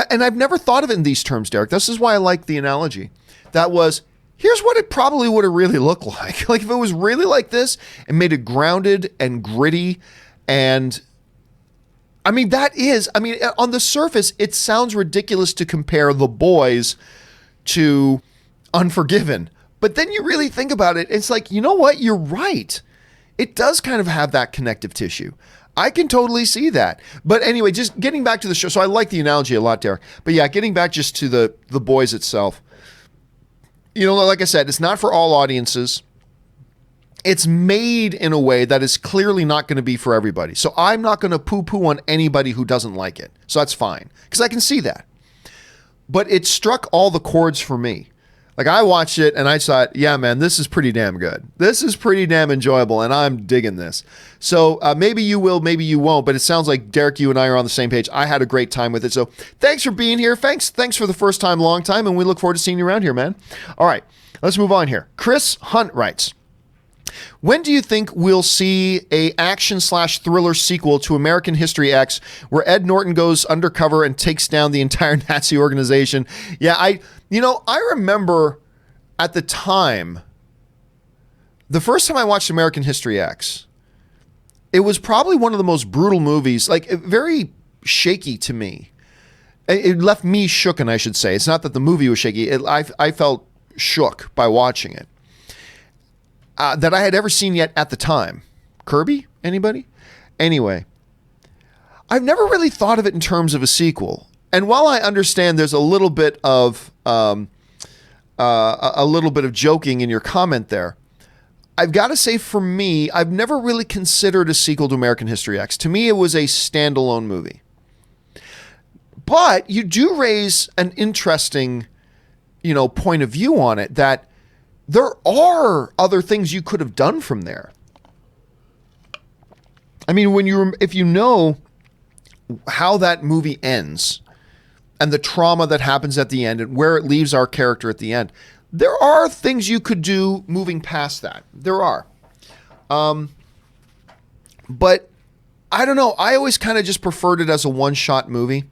S1: and I've never thought of it in these terms, Derek. This is why I like the analogy. That was, here's what it probably would have really looked like. Like if it was really like this and made it grounded and gritty and, on the surface, it sounds ridiculous to compare The Boys to Unforgiven. But then you really think about it, it's like, you know what? You're right. It does kind of have that connective tissue. I can totally see that. But anyway, just getting back to the show. So I like the analogy a lot, Derek. But yeah, getting back just to the Boys itself. Like I said, it's not for all audiences. it's made in a way that is clearly not going to be for everybody. So I'm not going to poo-poo on anybody who doesn't like it. So that's fine, because I can see that. But it struck all the chords for me. Like, I watched it and I thought, yeah, man, this is pretty damn good. This is pretty damn enjoyable, and I'm digging this. So maybe you will, maybe you won't, but it sounds like, Derek, you and I are on the same page. I had a great time with it. So thanks for being here. Thanks for the first time, long time, and we look forward to seeing you around here, man. All right, let's move on here. Chris Hunt writes, when do you think we'll see a action/thriller sequel to American History X where Ed Norton goes undercover and takes down the entire Nazi organization? Yeah, I remember at the time, the first time I watched American History X, it was probably one of the most brutal movies, like very shaky to me. It left me shooken, I should say. It's not that the movie was shaky. I felt shook by watching it. That I had ever seen yet at the time. Kirby? Anybody? Anyway, I've never really thought of it in terms of a sequel. And while I understand there's a little bit of joking in your comment there, I've got to say, for me, I've never really considered a sequel to American History X. To me, it was a standalone movie. But you do raise an interesting, point of view on it, that there are other things you could have done from there. I mean, if you know how that movie ends and the trauma that happens at the end and where it leaves our character at the end, there are things you could do moving past that. There are. But I don't know. I always kind of just preferred it as a one-shot movie.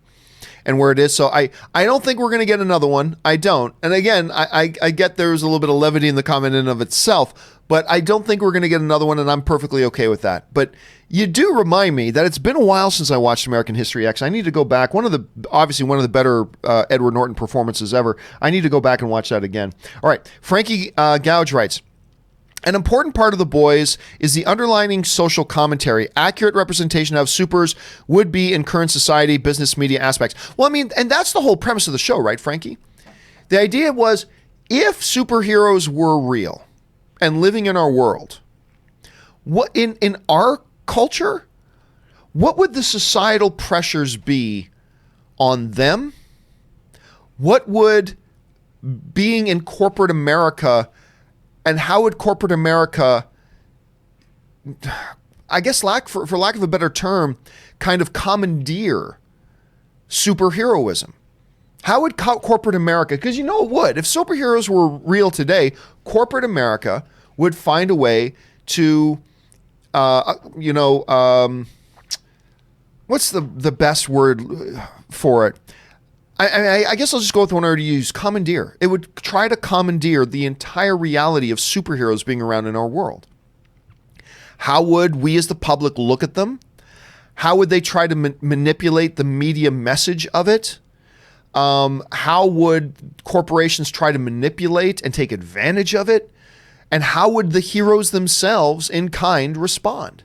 S1: And where it is. So I don't think we're going to get another one. I don't. And again, I get there's a little bit of levity in the comment in of itself, but I don't think we're going to get another one, and I'm perfectly okay with that. But you do remind me that it's been a while since I watched American History X. I need to go back. Obviously one of the better Edward Norton performances ever. I need to go back and watch that again. All right. Frankie Gouge writes, an important part of The Boys is the underlining social commentary, accurate representation of supers would be in current society, business, media aspects. Well, I mean, and that's the whole premise of the show, right, Frankie? The idea was, if superheroes were real and living in our world, what in our culture, what would the societal pressures be on them? What would being in corporate America, and how would corporate America, I guess for lack of a better term, kind of commandeer superheroism? How would corporate America, because it would, if superheroes were real today, corporate America would find a way to, what's the best word for it? I guess I'll just go with the one I already used, commandeer. It would try to commandeer the entire reality of superheroes being around in our world. How would we as the public look at them? How would they try to manipulate the media message of it? How would corporations try to manipulate and take advantage of it? And how would the heroes themselves in kind respond?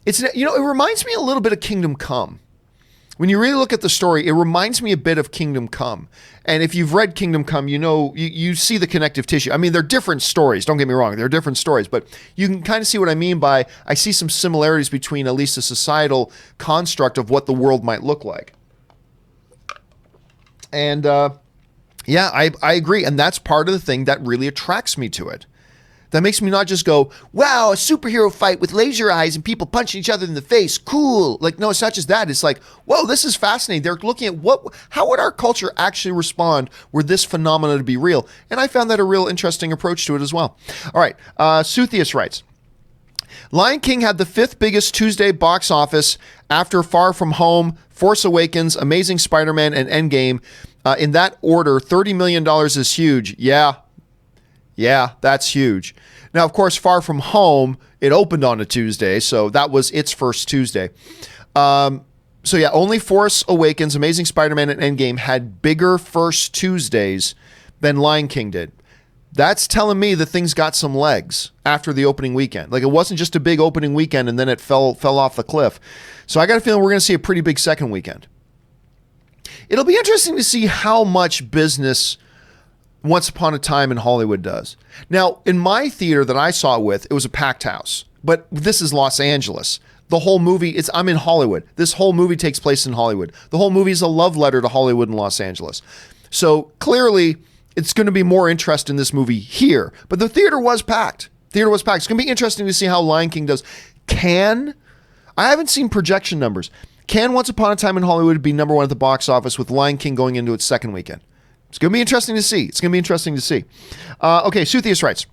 S1: It reminds me a little bit of Kingdom Come. When you really look at the story, it reminds me a bit of Kingdom Come. And if you've read Kingdom Come, you see the connective tissue. I mean, they're different stories. Don't get me wrong. They're different stories. But you can kind of see what I mean by, I see some similarities between at least a societal construct of what the world might look like. And yeah, I agree. And that's part of the thing that really attracts me to it. That makes me not just go, wow, a superhero fight with laser eyes and people punching each other in the face. Cool. Like, no, it's not just that. It's like, whoa, this is fascinating. They're looking at how would our culture actually respond were this phenomena to be real? And I found that a real interesting approach to it as well. All right. Suthius writes, Lion King had the 5th biggest Tuesday box office after Far From Home, Force Awakens, Amazing Spider-Man, and Endgame. In that order, $30 million is huge. Yeah, that's huge. Now, of course, Far From Home, it opened on a Tuesday, so that was its first Tuesday. So yeah, only Force Awakens, Amazing Spider-Man, and Endgame had bigger first Tuesdays than Lion King did. That's telling me that things got some legs after the opening weekend. Like, it wasn't just a big opening weekend and then it fell off the cliff. So I got a feeling we're going to see a pretty big second weekend. It'll be interesting to see how much business Once Upon a Time in Hollywood does. Now, in my theater that I saw it with, it was a packed house. But this is Los Angeles. The whole movie, I'm in Hollywood. This whole movie takes place in Hollywood. The whole movie is a love letter to Hollywood and Los Angeles. So clearly, it's going to be more interest in this movie here. But the theater was packed. Theater was packed. It's going to be interesting to see how Lion King does. I haven't seen projection numbers. Can Once Upon a Time in Hollywood be number one at the box office with Lion King going into its second weekend? It's going to be interesting to see. Okay, Suthius writes,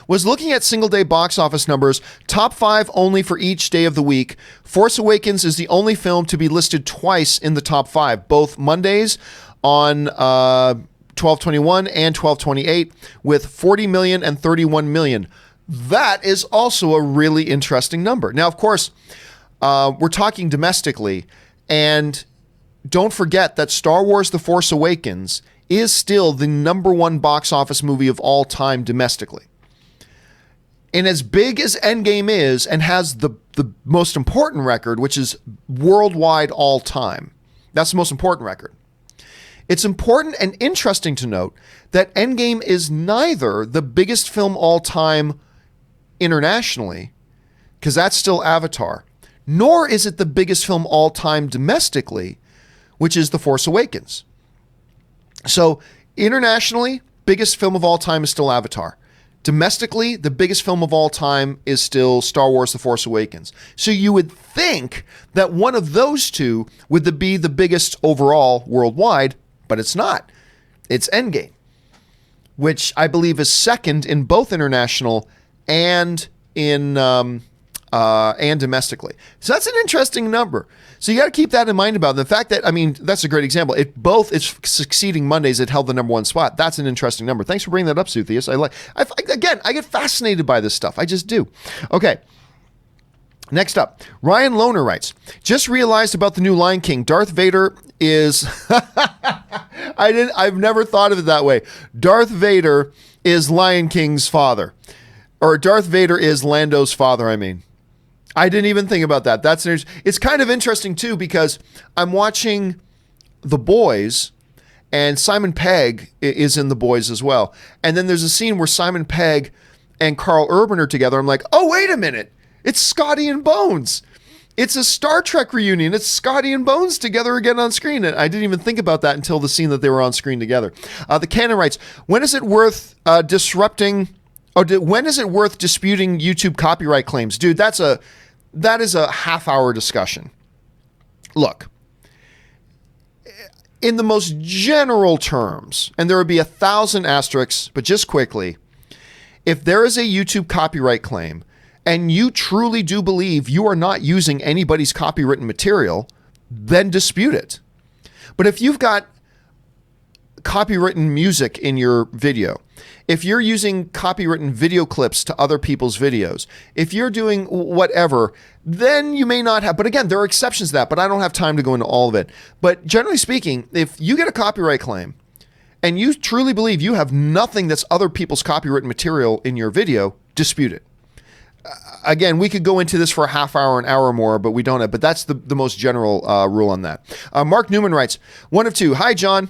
S1: was looking at single day box office numbers, top 5 only for each day of the week. Force Awakens is the only film to be listed twice in the top 5, both Mondays on 12/21 and 12/28 with 40 million and 31 million. That is also a really interesting number. Now, of course, we're talking domestically, and don't forget that Star Wars The Force Awakens is still the number 1 box office movie of all time domestically. And as big as Endgame is and has the most important record, which is worldwide all time, that's the most important record. It's important and interesting to note that Endgame is neither the biggest film all time internationally, because that's still Avatar, nor is it the biggest film all time domestically, which is The Force Awakens. So internationally, biggest film of all time is still Avatar. Domestically, the biggest film of all time is still Star Wars The Force Awakens. So you would think that one of those two would be the biggest overall worldwide, but it's not. It's Endgame, which I believe is second in both international and and domestically. So that's an interesting number. So you got to keep that in mind about the fact that, I mean, that's a great example. It's succeeding Mondays. It held the number 1 spot. That's an interesting number. Thanks for bringing that up, Suthius. I get fascinated by this stuff. I just do. Okay. Next up, Ryan Lohner writes, just realized about the new Lion King. Darth Vader is, I've never thought of it that way. Darth Vader is Lion King's father. Or Darth Vader is Lando's father, I mean. I didn't even think about that. It's kind of interesting too, because I'm watching The Boys, and Simon Pegg is in The Boys as well. And then there's a scene where Simon Pegg and Carl Urban are together. I'm like, oh, wait a minute. It's Scotty and Bones. It's a Star Trek reunion. It's Scotty and Bones together again on screen. And I didn't even think about that until the scene that they were on screen together. The Canon writes, when is it worth disputing YouTube copyright claims? Dude, that is a half-hour discussion. Look, in the most general terms, and there would be 1,000 asterisks, but just quickly, if there is a YouTube copyright claim and you truly do believe you are not using anybody's copywritten material, then dispute it. But if you've got copywritten music in your video, if you're using copywritten video clips to other people's videos, if you're doing whatever, then you may not have, but again, there are exceptions to that, but I don't have time to go into all of it. But generally speaking, if you get a copyright claim and you truly believe you have nothing that's other people's copywritten material in your video, dispute it. Again, we could go into this for a half hour, an hour or more, but we don't have, but that's the most general rule on that. Mark Newman writes, one of two. Hi, John.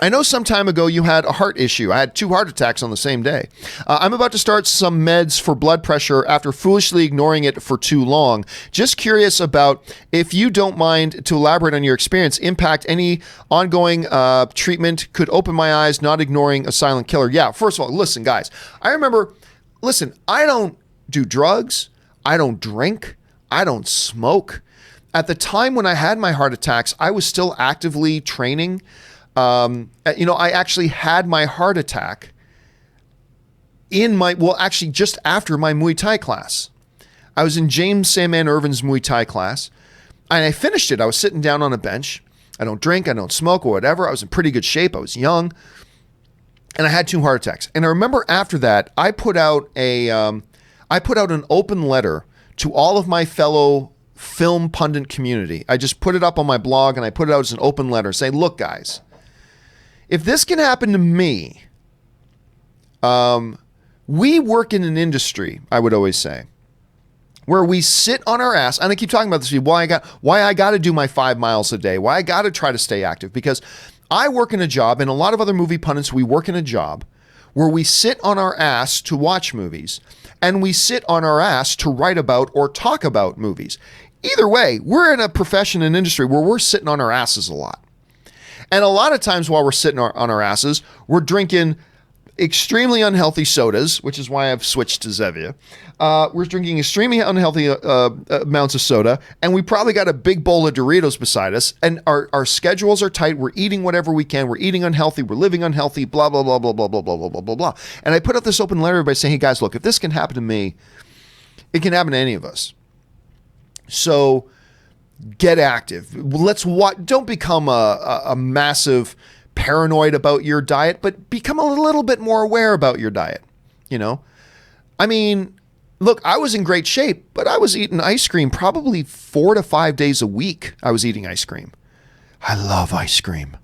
S1: I know some time ago you had a heart issue. I had 2 heart attacks on the same day. I'm about to start some meds for blood pressure after foolishly ignoring it for too long. Just curious about, if you don't mind to elaborate on your experience, impact any ongoing treatment could open my eyes, not ignoring a silent killer. Yeah, first of all, listen, guys. I don't do drugs. I don't drink. I don't smoke. At the time when I had my heart attacks, I was still actively training. I actually had my heart attack just after my Muay Thai class. I was in James Sandman Irvin's Muay Thai class, and I finished it. I was sitting down on a bench. I don't drink, I don't smoke or whatever. I was in pretty good shape. I was young, and I had 2 heart attacks. And I remember after that, I put out an open letter to all of my fellow film pundit community. I just put it up on my blog, and I put it out as an open letter saying, look, guys, if this can happen to me, we work in an industry, I would always say, where we sit on our ass, and I keep talking about this, why I got to do my 5 miles a day, why I got to try to stay active, because I work in a job, and a lot of other movie pundits, we work in a job where we sit on our ass to watch movies, and we sit on our ass to write about or talk about movies. Either way, we're in a profession and industry where we're sitting on our asses a lot. And a lot of times while we're sitting on our asses, we're drinking extremely unhealthy sodas, which is why I've switched to Zevia. We're drinking extremely unhealthy amounts of soda, and we probably got a big bowl of Doritos beside us, and our schedules are tight. We're eating whatever we can. We're eating unhealthy. We're living unhealthy, blah, blah, blah, blah, blah, blah, blah, blah, blah, blah, blah. And I put up this open letter by saying, hey, guys, look, if this can happen to me, it can happen to any of us. So get active. Let's watch. Don't become a massive paranoid about your diet, but become a little bit more aware about your diet. You know, I mean, look, I was in great shape, but I was eating ice cream probably 4 to 5 days a week. I was eating ice cream. I love ice cream.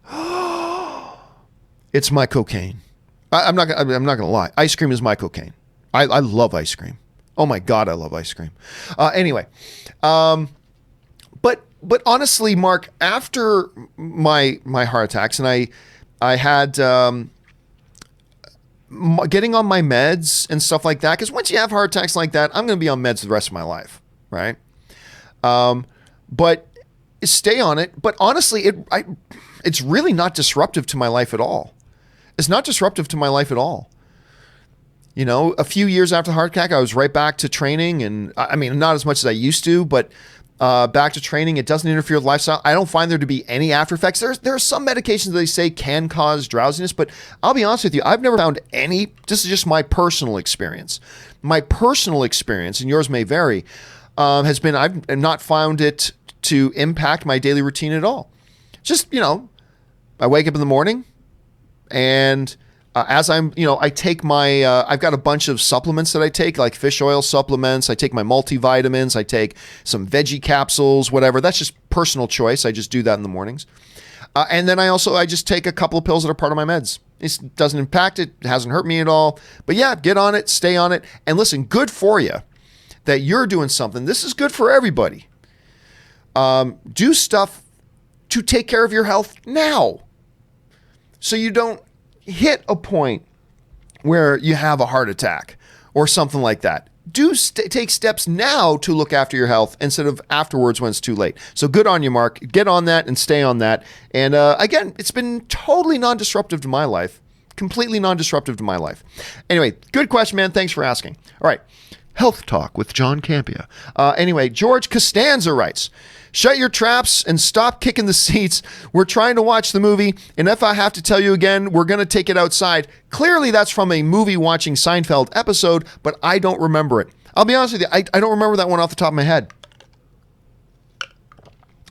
S1: It's my cocaine. I'm not gonna lie. Ice cream is my cocaine. I love ice cream. Oh my God, I love ice cream. Anyway, but honestly, Mark, after my heart attacks, and I had getting on my meds and stuff like that, because once you have heart attacks like that, I'm going to be on meds the rest of my life, right? But stay on it. But honestly, it's really not disruptive to my life at all. It's not disruptive to my life at all. You know, a few years after the heart attack, I was right back to training, and I mean, not as much as I used to, but back to training. It doesn't interfere with lifestyle. I don't find there to be any after effects. There are some medications that they say can cause drowsiness, but I'll be honest with you, I've never found any. This is just my personal experience. My personal experience, and yours may vary, has been I've not found it to impact my daily routine at all. Just, you know, I wake up in the morning, and as I'm, you know, I take my, I've got a bunch of supplements that I take, like fish oil supplements. I take my multivitamins. I take some veggie capsules, whatever. That's just personal choice. I just do that in the mornings. And then I just take a couple of pills that are part of my meds. It doesn't impact it. It hasn't hurt me at all. But yeah, get on it, stay on it. And listen, good for you that you're doing something. This is good for everybody. Do stuff to take care of your health now, so you don't hit a point where you have a heart attack or something like that. Take steps now to look after your health instead of afterwards when it's too late. So good on you, Mark. Get on that and stay on that. And again, it's been totally non-disruptive to my life. Completely non-disruptive to my life. Anyway, good question, man. Thanks for asking. All right. Health Talk with John Campea. Anyway, George Costanza writes, shut your traps and stop kicking the seats. We're trying to watch the movie, and if I have to tell you again, we're going to take it outside. Clearly, that's from a movie watching Seinfeld episode, but I don't remember it. I'll be honest with you, I don't remember that one off the top of my head.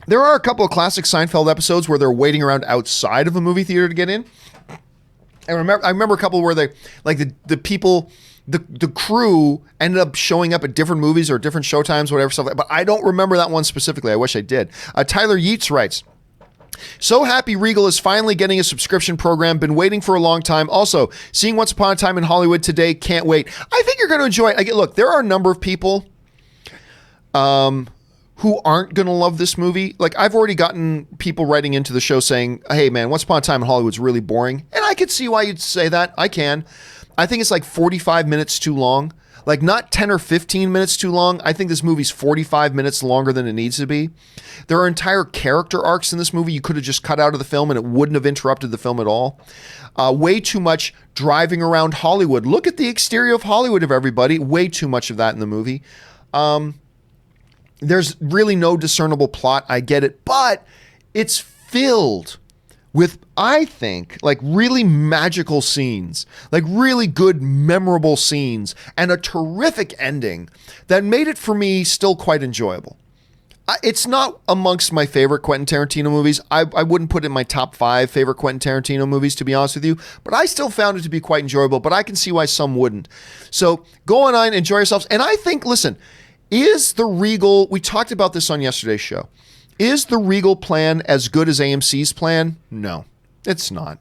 S1: There are a couple of classic Seinfeld episodes where they're waiting around outside of a movie theater to get in. I remember a couple where they, like the people, the crew ended up showing up at different movies or different showtimes, whatever stuff. But I don't remember that one specifically. I wish I did. Tyler Yeats writes, so happy Regal is finally getting a subscription program. Been waiting for a long time. Also, seeing Once Upon a Time in Hollywood today. Can't wait. I think you're going to enjoy it. Look, there are a number of people who aren't going to love this movie. Like, I've already gotten people writing into the show saying, hey, man, Once Upon a Time in Hollywood's really boring. And I could see why you'd say that. I can. I think it's like 45 minutes too long. Like, not 10 or 15 minutes too long. I think this movie's 45 minutes longer than it needs to be. There are entire character arcs in this movie you could have just cut out of the film and it wouldn't have interrupted the film at all. Way too much driving around Hollywood. Look at the exterior of Hollywood of everybody. Way too much of that in the movie. There's really no discernible plot. I get it. But it's filled with, I think, like really magical scenes, like really good, memorable scenes, and a terrific ending that made it for me still quite enjoyable. It's not amongst my favorite Quentin Tarantino movies. I wouldn't put it in my top 5 favorite Quentin Tarantino movies, to be honest with you, but I still found it to be quite enjoyable, but I can see why some wouldn't. So go on, enjoy yourselves. And I think, listen, is the Regal, we talked about this on yesterday's show, is the Regal plan as good as AMC's plan? No, it's not.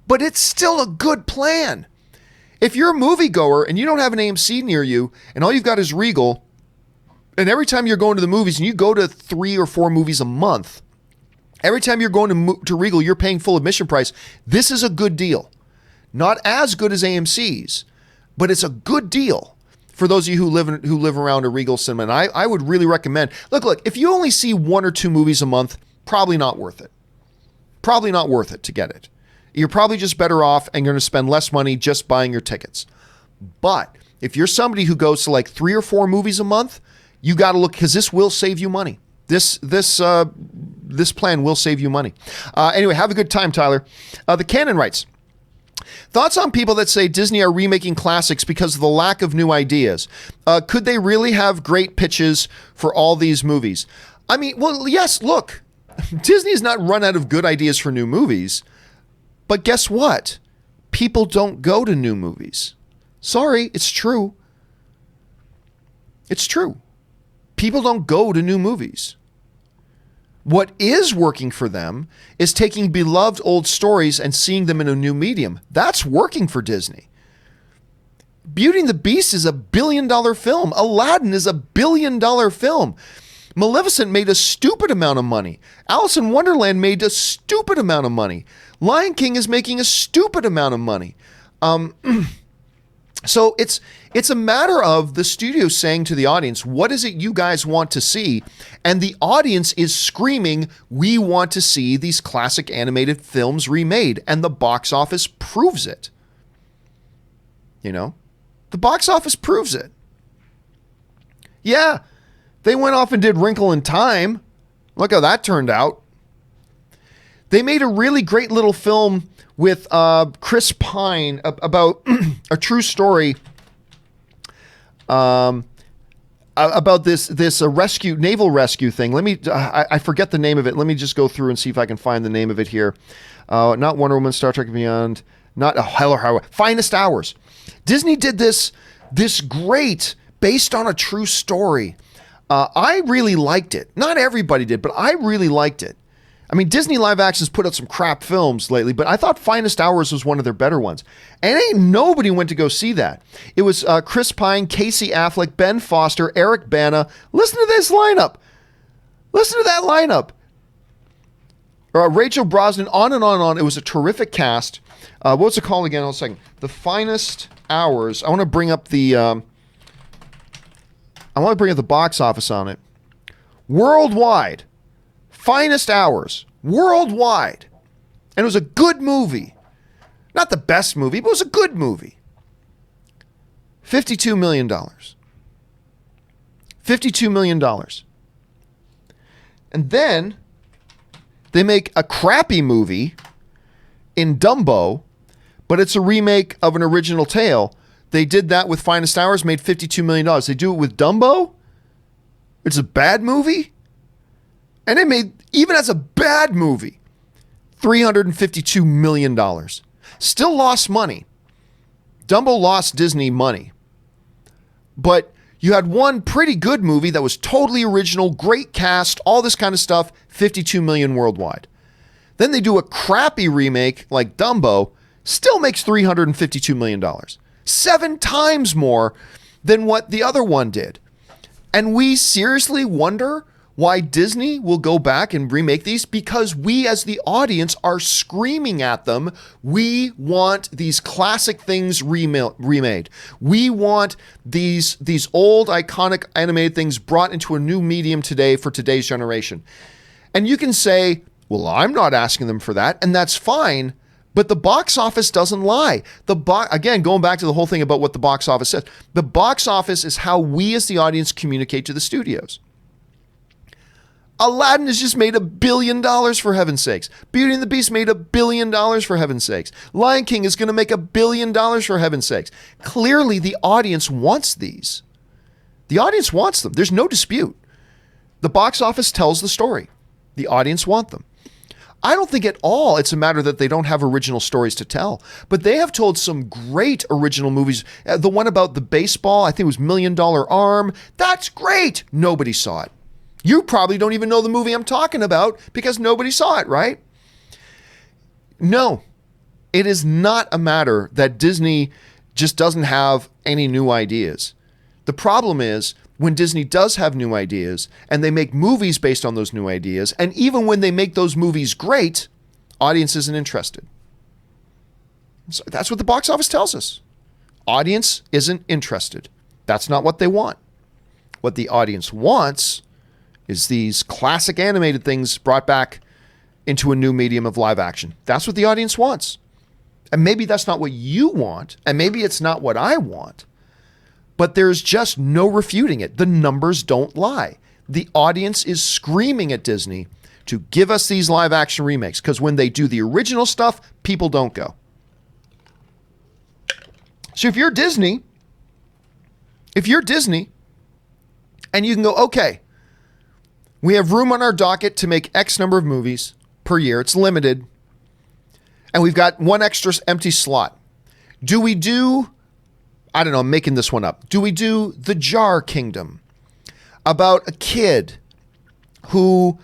S1: But it's still a good plan. If you're a moviegoer and you don't have an AMC near you and all you've got is Regal, and every time you're going to the movies and you go to 3 or 4 movies a month, Every time you're going to Regal, you're paying full admission price. This is a good deal. Not as good as AMC's, but it's a good deal for those of you who live around a Regal cinema. And I would really recommend, look, if you only see 1 or 2 movies a month, probably not worth it. Probably not worth it to get it. You're probably just better off and you're going to spend less money just buying your tickets. But if you're somebody who goes to like 3 or 4 movies a month, you got to look, because this will save you money. This plan will save you money. Anyway, have a good time, Tyler. The Canon writes, thoughts on people that say Disney are remaking classics because of the lack of new ideas? Could they really have great pitches for all these movies? I mean, well, yes, look, Disney's not run out of good ideas for new movies, but guess what? People don't go to new movies. Sorry, it's true. It's true. People don't go to new movies. What is working for them is taking beloved old stories and seeing them in a new medium. That's working for Disney. Beauty and the Beast is $1 billion film. Aladdin is $1 billion film. Maleficent made a stupid amount of money. Alice in Wonderland made a stupid amount of money. Lion King is making a stupid amount of money. So it's a matter of the studio saying to the audience, what is it you guys want to see? And the audience is screaming, we want to see these classic animated films remade. And the box office proves it. You know, the box office proves it. Yeah, they went off and did Wrinkle in Time. Look how that turned out. They made a really great little film with Chris Pine about a true story about this naval rescue thing. Let me I forget the name of it. Let me just go through and see if I can find the name of it here. Not Wonder Woman, Star Trek Beyond, not Hell or High Water. Finest Hours. Disney did this great based on a true story. I really liked it. Not everybody did, but I really liked it. I mean, Disney Live Action's put out some crap films lately, but I thought Finest Hours was one of their better ones. And ain't nobody went to go see that. It was Chris Pine, Casey Affleck, Ben Foster, Eric Bana. Listen to this lineup. Listen to that lineup. Rachel Brosnan, on and on and on. It was a terrific cast. What's it called again? Hold on a second. The Finest Hours. I want to bring up the box office on it. Worldwide. Finest Hours, worldwide. And it was a good movie. Not the best movie, but it was a good movie. $52 million. $52 million. And then they make a crappy movie in Dumbo, but it's a remake of an original tale. They did that with Finest Hours, made $52 million. They do it with Dumbo? It's a bad movie? And they made, even as a bad movie, $352 million. Still lost money. Dumbo lost Disney money. But you had one pretty good movie that was totally original, great cast, all this kind of stuff, $52 million worldwide. Then they do a crappy remake like Dumbo, still makes $352 million. 7 times more than what the other one did. And we seriously wonder why Disney will go back and remake these? Because we as the audience are screaming at them. We want these classic things remade. We want these old iconic animated things brought into a new medium today for today's generation. And you can say, well, I'm not asking them for that, and that's fine. But the box office doesn't lie. Again, going back to the whole thing about what the box office says, the box office is how we as the audience communicate to the studios. Aladdin has just made $1 billion, for heaven's sakes. Beauty and the Beast made $1 billion, for heaven's sakes. Lion King is going to make $1 billion, for heaven's sakes. Clearly, the audience wants these. The audience wants them. There's no dispute. The box office tells the story. The audience want them. I don't think at all it's a matter that they don't have original stories to tell, but they have told some great original movies. The one about the baseball, I think it was $1 Million Arm. That's great. Nobody saw it. You probably don't even know the movie I'm talking about because nobody saw it, right? No, it is not a matter that Disney just doesn't have any new ideas. The problem is when Disney does have new ideas and they make movies based on those new ideas, and even when they make those movies great, audience isn't interested. So that's what the box office tells us. Audience isn't interested. That's not what they want. What the audience wants is these classic animated things brought back into a new medium of live action. That's what the audience wants. And maybe that's not what you want, and maybe it's not what I want, but there's just no refuting it. The numbers don't lie. The audience is screaming at Disney to give us these live action remakes, because when they do the original stuff, people don't go. So if you're Disney, and you can go, okay, we have room on our docket to make X number of movies per year. It's limited. And we've got one extra empty slot. Do we do, I don't know, I'm making this one up. Do we do The Jar Kingdom, about a kid who,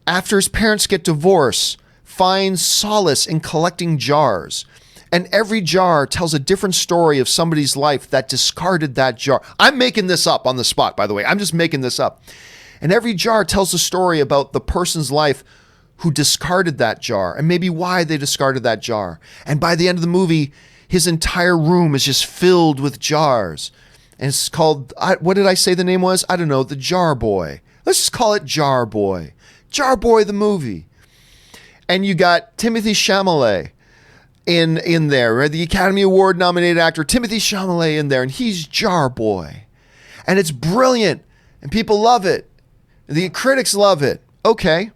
S1: after his parents get divorced, finds solace in collecting jars? And every jar tells a different story of somebody's life that discarded that jar. I'm making this up on the spot, by the way. I'm just making this up. And every jar tells a story about the person's life who discarded that jar and maybe why they discarded that jar. And by the end of the movie, his entire room is just filled with jars. And it's called, what did I say the name was? I don't know, The Jar Boy. Let's just call it Jar Boy. Jar Boy the movie. And you got Timothée Chalamet in there, right? The Academy Award nominated actor Timothée Chalamet in there, and he's Jar Boy. And it's brilliant, and people love it. The critics love it. Okay,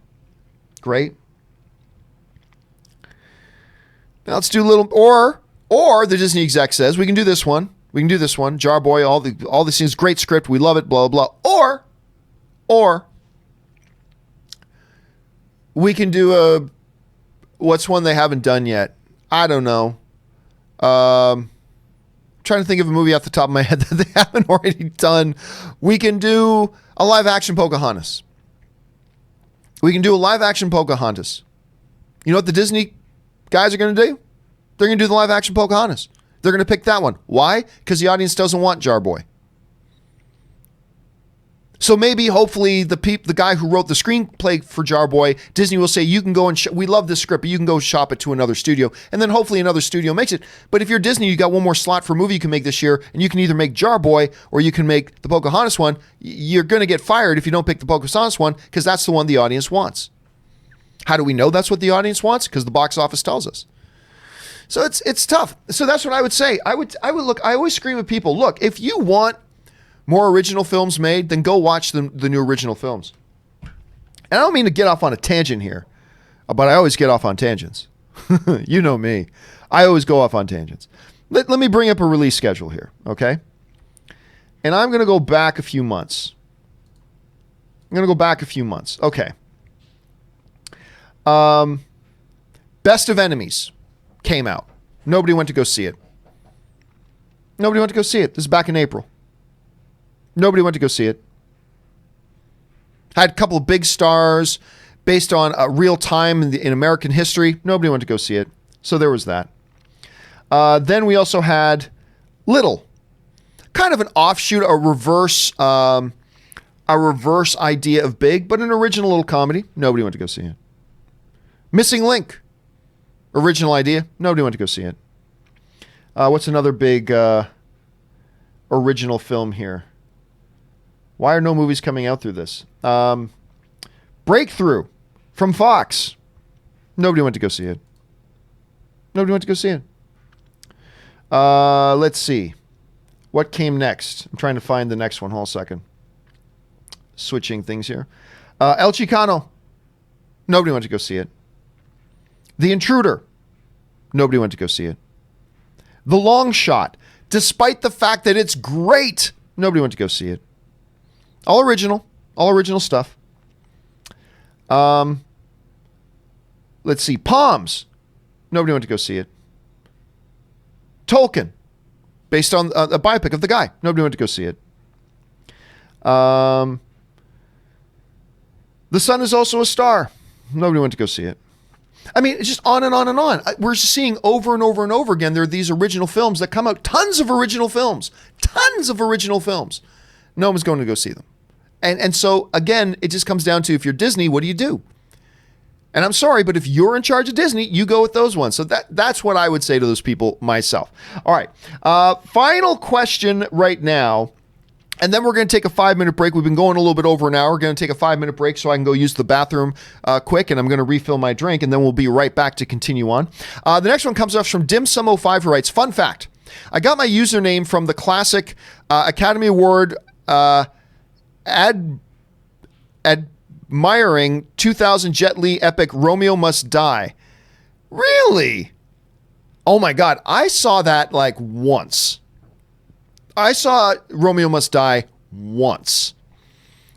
S1: great. Now let's do a little, or the Disney exec says, we can do this one. We can do this one. Jar Boy, all the scenes, great script, we love it, blah, blah, blah. Or we can do what's one they haven't done yet? I don't know. Trying to think of a movie off the top of my head that they haven't already done. We can do a live action Pocahontas. We can do a live action Pocahontas. You know what the Disney guys are going to do? They're going to do the live action Pocahontas. They're going to pick that one. Why? Because the audience doesn't want Jar Boy. So maybe, hopefully, the guy who wrote the screenplay for Jar Boy, Disney will say, you can go and we love this script, but you can go shop it to another studio. And then hopefully another studio makes it. But if you're Disney, you got one more slot for a movie you can make this year, and you can either make Jar Boy or you can make the Pocahontas one. You're going to get fired if you don't pick the Pocahontas one, because that's the one the audience wants. How do we know that's what the audience wants? Because the box office tells us. So it's tough. So that's what I would say. I would look. I always scream at people, look, if you want more original films made, then go watch the new original films. And I don't mean to get off on a tangent here, but I always get off on tangents. You know me. I always go off on tangents. Let me bring up a release schedule here, okay? And I'm going to go back a few months. Okay. Best of Enemies came out. Nobody went to go see it. This is back in April. Nobody went to go see it. Had a couple of big stars based on real time in American history. Nobody went to go see it. So there was that. Then we also had Little. Kind of an offshoot, a reverse idea of Big, but an original little comedy. Nobody went to go see it. Missing Link. Original idea. Nobody went to go see it. What's another big original film here? Why are no movies coming out through this? Breakthrough from Fox. Nobody went to go see it. Let's see. What came next? I'm trying to find the next one. Hold on a second. Switching things here. El Chicano. Nobody went to go see it. The Intruder. Nobody went to go see it. The Long Shot. Despite the fact that it's great, nobody went to go see it. All original stuff. Let's see. Palms. Nobody went to go see it. Tolkien, based on a biopic of the guy. Nobody went to go see it. The Sun is Also a Star. Nobody went to go see it. I mean, it's just on and on and on. We're seeing over and over and over again, there are these original films that come out, tons of original films. No one's going to go see them. And so, again, it just comes down to, if you're Disney, what do you do? And I'm sorry, but if you're in charge of Disney, you go with those ones. So that's what I would say to those people myself. All right. Final question right now. And then we're going to take a 5-minute break. We've been going a little bit over an hour. We're going to take a 5-minute break so I can go use the bathroom quick, and I'm going to refill my drink, and then we'll be right back to continue on. The next one comes up from Dim-Sum05, who writes, fun fact, I got my username from the classic Academy Award admiring 2000 Jet Li epic Romeo Must Die. Really? Oh my God. I saw that like once. I saw Romeo Must Die once.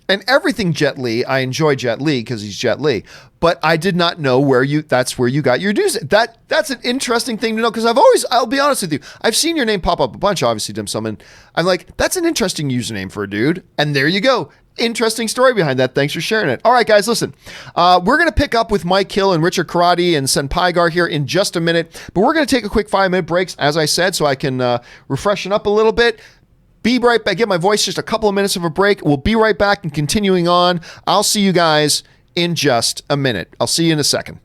S1: And everything Jet Li, I enjoy Jet Li because he's Jet Li, but I did not know that's where you got your news. That's an interesting thing to know, because I'll be honest with you, I've seen your name pop up a bunch, obviously, Dim Sum, and I'm like, that's an interesting username for a dude. And there you go. Interesting story behind that. Thanks for sharing it. All right, guys, listen. We're going to pick up with Mike Hill and Richard Karate and Senpai here in just a minute, but we're going to take a quick 5-minute break, as I said, so I can refreshen up a little bit. Be right back. Give my voice just a couple of minutes of a break. We'll be right back and continuing on. I'll see you guys in just a minute. I'll see you in a second.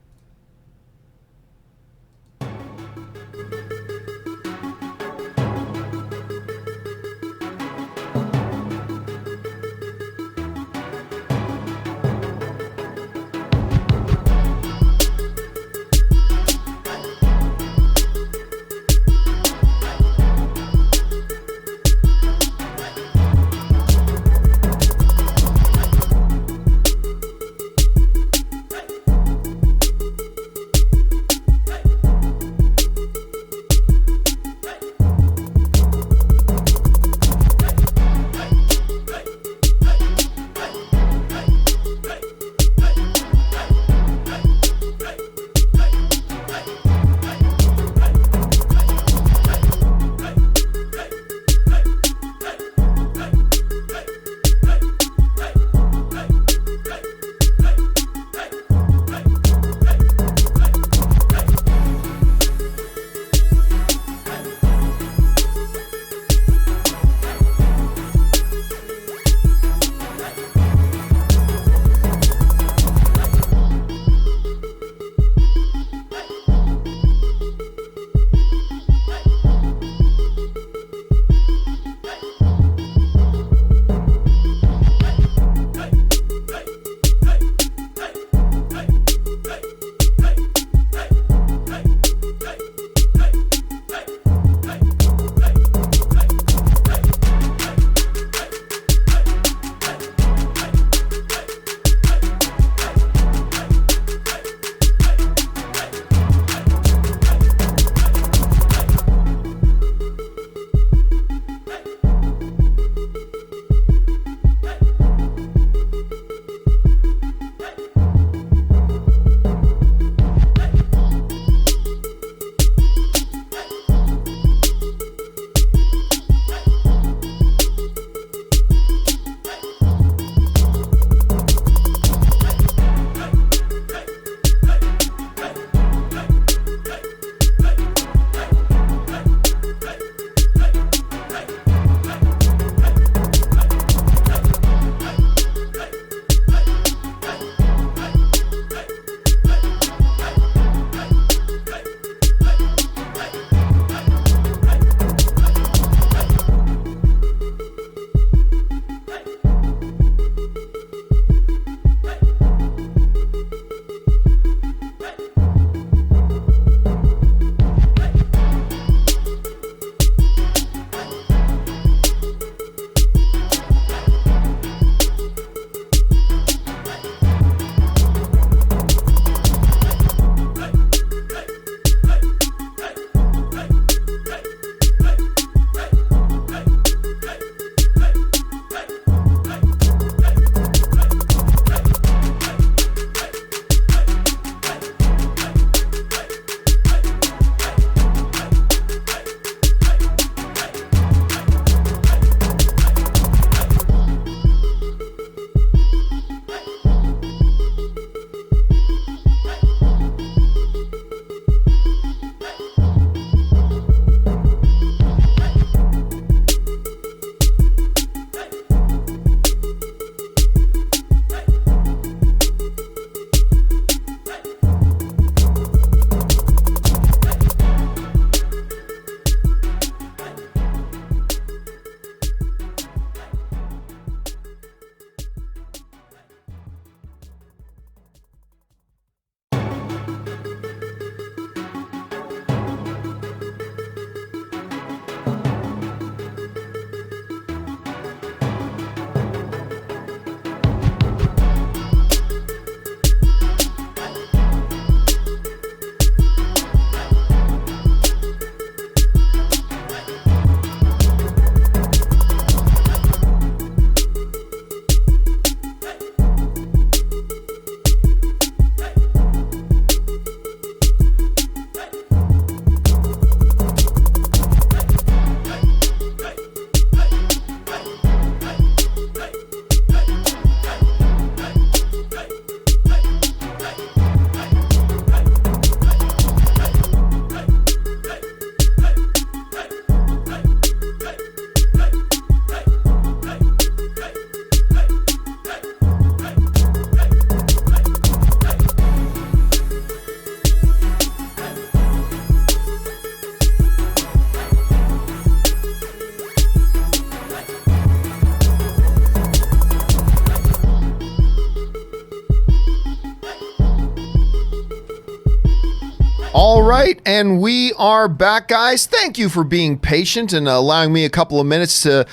S1: right, and we are back, guys. Thank you for being patient and allowing me a couple of minutes to,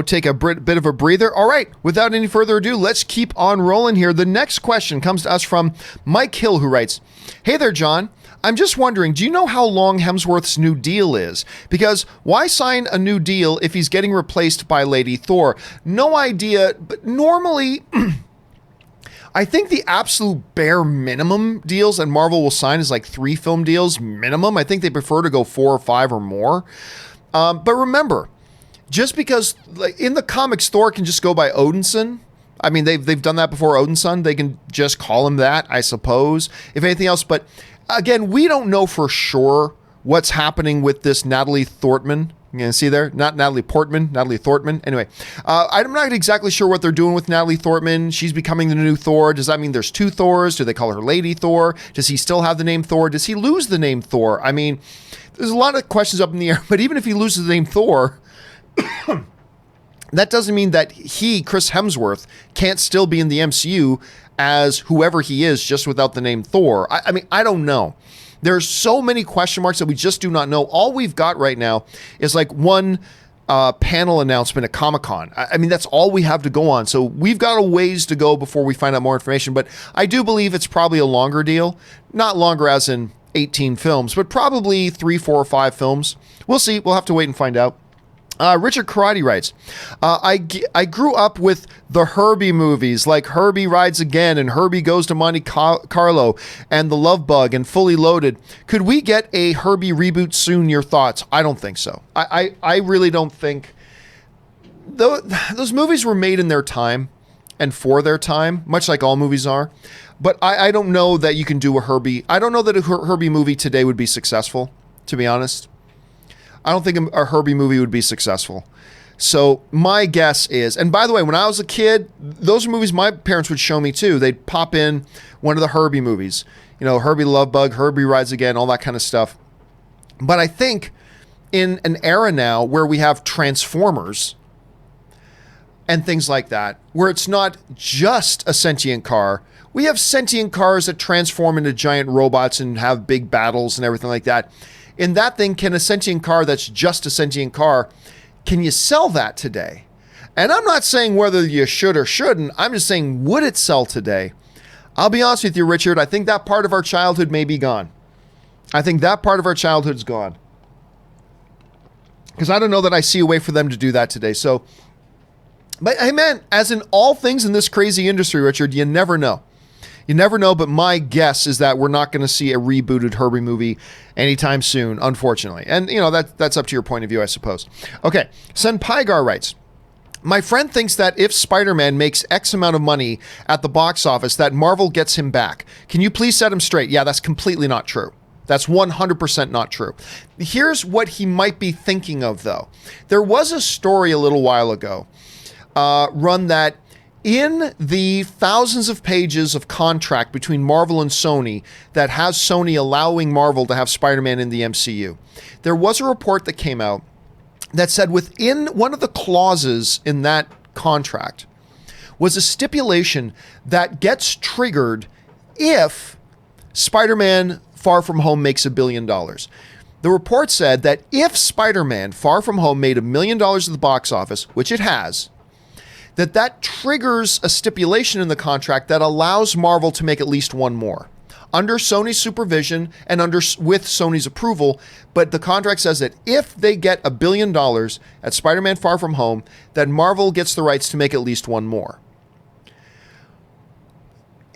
S1: take a bit of a breather. All right, without any further ado, let's keep on rolling here. The next question comes to us from Mike Hill, who writes, "Hey there, John. I'm just wondering, do you know how long Hemsworth's new deal is? Because why sign a new deal if he's getting replaced by Lady Thor? No idea, but normally..." I think the absolute bare minimum deals that Marvel will sign is like 3 film deals minimum. I think they prefer to go 4 or 5 or more. But remember, just because in the comics, Thor can just go by Odinson. I mean, they've done that before, Odinson. They can just call him that, I suppose, if anything else. But again, we don't know for sure what's happening with this Natalie Thortman. You can see there, not Natalie Portman, Natalie Thortman. Anyway, I'm not exactly sure what they're doing with Natalie Thortman. She's becoming the new Thor. Does that mean there's 2 Thors? Do they call her Lady Thor? Does he still have the name Thor? Does he lose the name Thor? I mean, there's a lot of questions up in the air, but even if he loses the name Thor, that doesn't mean that he, Chris Hemsworth, can't still be in the MCU as whoever he is, just without the name Thor. I mean, I don't know. There's so many question marks that we just do not know. All we've got right now is like one panel announcement at Comic-Con. I mean, that's all we have to go on. So we've got a ways to go before we find out more information. But I do believe it's probably a longer deal. Not longer as in 18 films, but probably 3, 4, or 5 films. We'll see. We'll have to wait and find out. Richard Karate writes, I grew up with the Herbie movies, like Herbie Rides Again and Herbie Goes to Monte Carlo and The Love Bug and Fully Loaded. Could we get a Herbie reboot soon? Your thoughts? I don't think so. I really don't think. Those movies were made in their time and for their time, much like all movies are. But I don't know that you can do a Herbie. I don't know that a Herbie movie today would be successful, to be honest. I don't think a Herbie movie would be successful. So my guess is, and by the way, when I was a kid, those are movies my parents would show me too. They'd pop in one of the Herbie movies, Herbie the Love Bug, Herbie Rides Again, all that kind of stuff. But I think in an era now where we have Transformers and things like that, where it's not just a sentient car, we have sentient cars that transform into giant robots and have big battles and everything like that. In that thing, can a sentient car that's just a sentient car, can you sell that today? And I'm not saying whether you should or shouldn't. I'm just saying, would it sell today? I'll be honest with you, Richard. I think that part of our childhood may be gone. I think that part of our childhood's gone. Because I don't know that I see a way for them to do that today. So, but hey, man, as in all things in this crazy industry, Richard, you never know. You never know, but my guess is that we're not going to see a rebooted Herbie movie anytime soon, unfortunately. And, that's up to your point of view, I suppose. Okay, Senpaigar writes, my friend thinks that if Spider-Man makes X amount of money at the box office, that Marvel gets him back. Can you please set him straight? Yeah, that's completely not true. That's 100% not true. Here's what he might be thinking of, though. There was a story a little while ago, run that in the thousands of pages of contract between Marvel and Sony that has Sony allowing Marvel to have Spider-Man in the MCU, there was a report that came out that said within one of the clauses in that contract was a stipulation that gets triggered if Spider-Man Far From Home makes $1 billion. The report said that if Spider-Man Far From Home made $1 million at the box office, which it has, that triggers a stipulation in the contract that allows Marvel to make at least one more under Sony's supervision and with Sony's approval. But the contract says that if they get $1 billion at Spider-Man Far From Home, that Marvel gets the rights to make at least one more.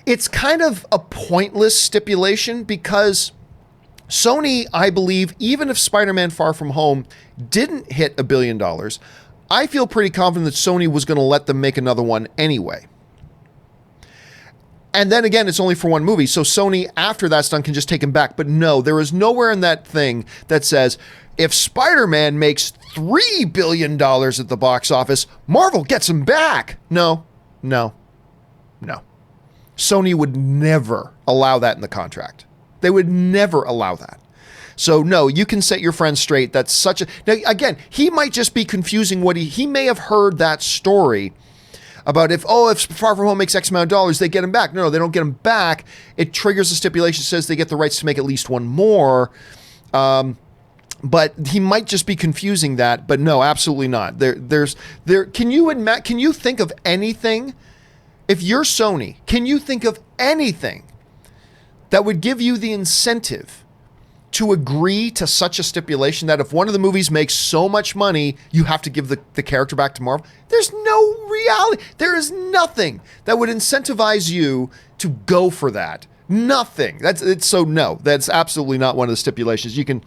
S1: It's kind of a pointless stipulation because Sony, I believe, even if Spider-Man Far From Home didn't hit $1 billion, I feel pretty confident that Sony was going to let them make another one anyway. And then again, it's only for one movie. So Sony, after that's done, can just take him back. But no, there is nowhere in that thing that says, if Spider-Man makes $3 billion at the box office, Marvel gets him back. No. Sony would never allow that in the contract. They would never allow that. So no, you can set your friend straight. That's such a... Now, again, he might just be confusing what he may have heard that story about if Far From Home makes X amount of dollars, they get him back. No, they don't get him back. It triggers a stipulation, says they get the rights to make at least one more. But he might just be confusing that. But no, absolutely not. Can you think of anything? If you're Sony, can you think of anything that would give you the incentive to agree to such a stipulation that if one of the movies makes so much money, you have to give the character back to Marvel? There's no reality. There is nothing that would incentivize you to go for that. Nothing. No, that's absolutely not one of the stipulations. You can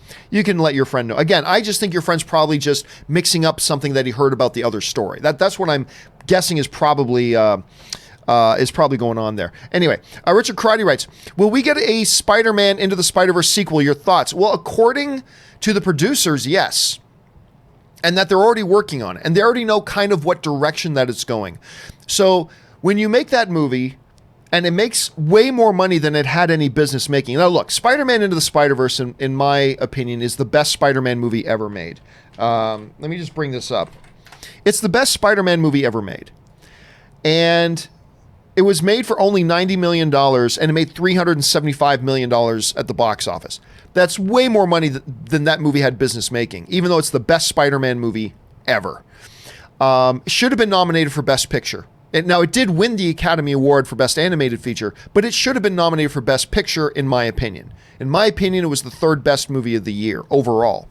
S1: let your friend know. Again, I just think your friend's probably just mixing up something that he heard about the other story. That's what I'm guessing is probably going on there. Anyway, Richard Karate writes, will we get a Spider-Man Into the Spider-Verse sequel? Your thoughts? Well, according to the producers, yes. And that they're already working on it. And they already know kind of what direction that it's going. So when you make that movie, and it makes way more money than it had any business making. Now look, Spider-Man Into the Spider-Verse, in my opinion, is the best Spider-Man movie ever made. Let me just bring this up. It's the best Spider-Man movie ever made. And it was made for only $90 million, and it made $375 million at the box office. That's way more money than that movie had business making, even though it's the best Spider-Man movie ever. Should have been nominated for Best Picture. Now, it did win the Academy Award for Best Animated Feature, but it should have been nominated for Best Picture, in my opinion. In my opinion, it was the third best movie of the year overall.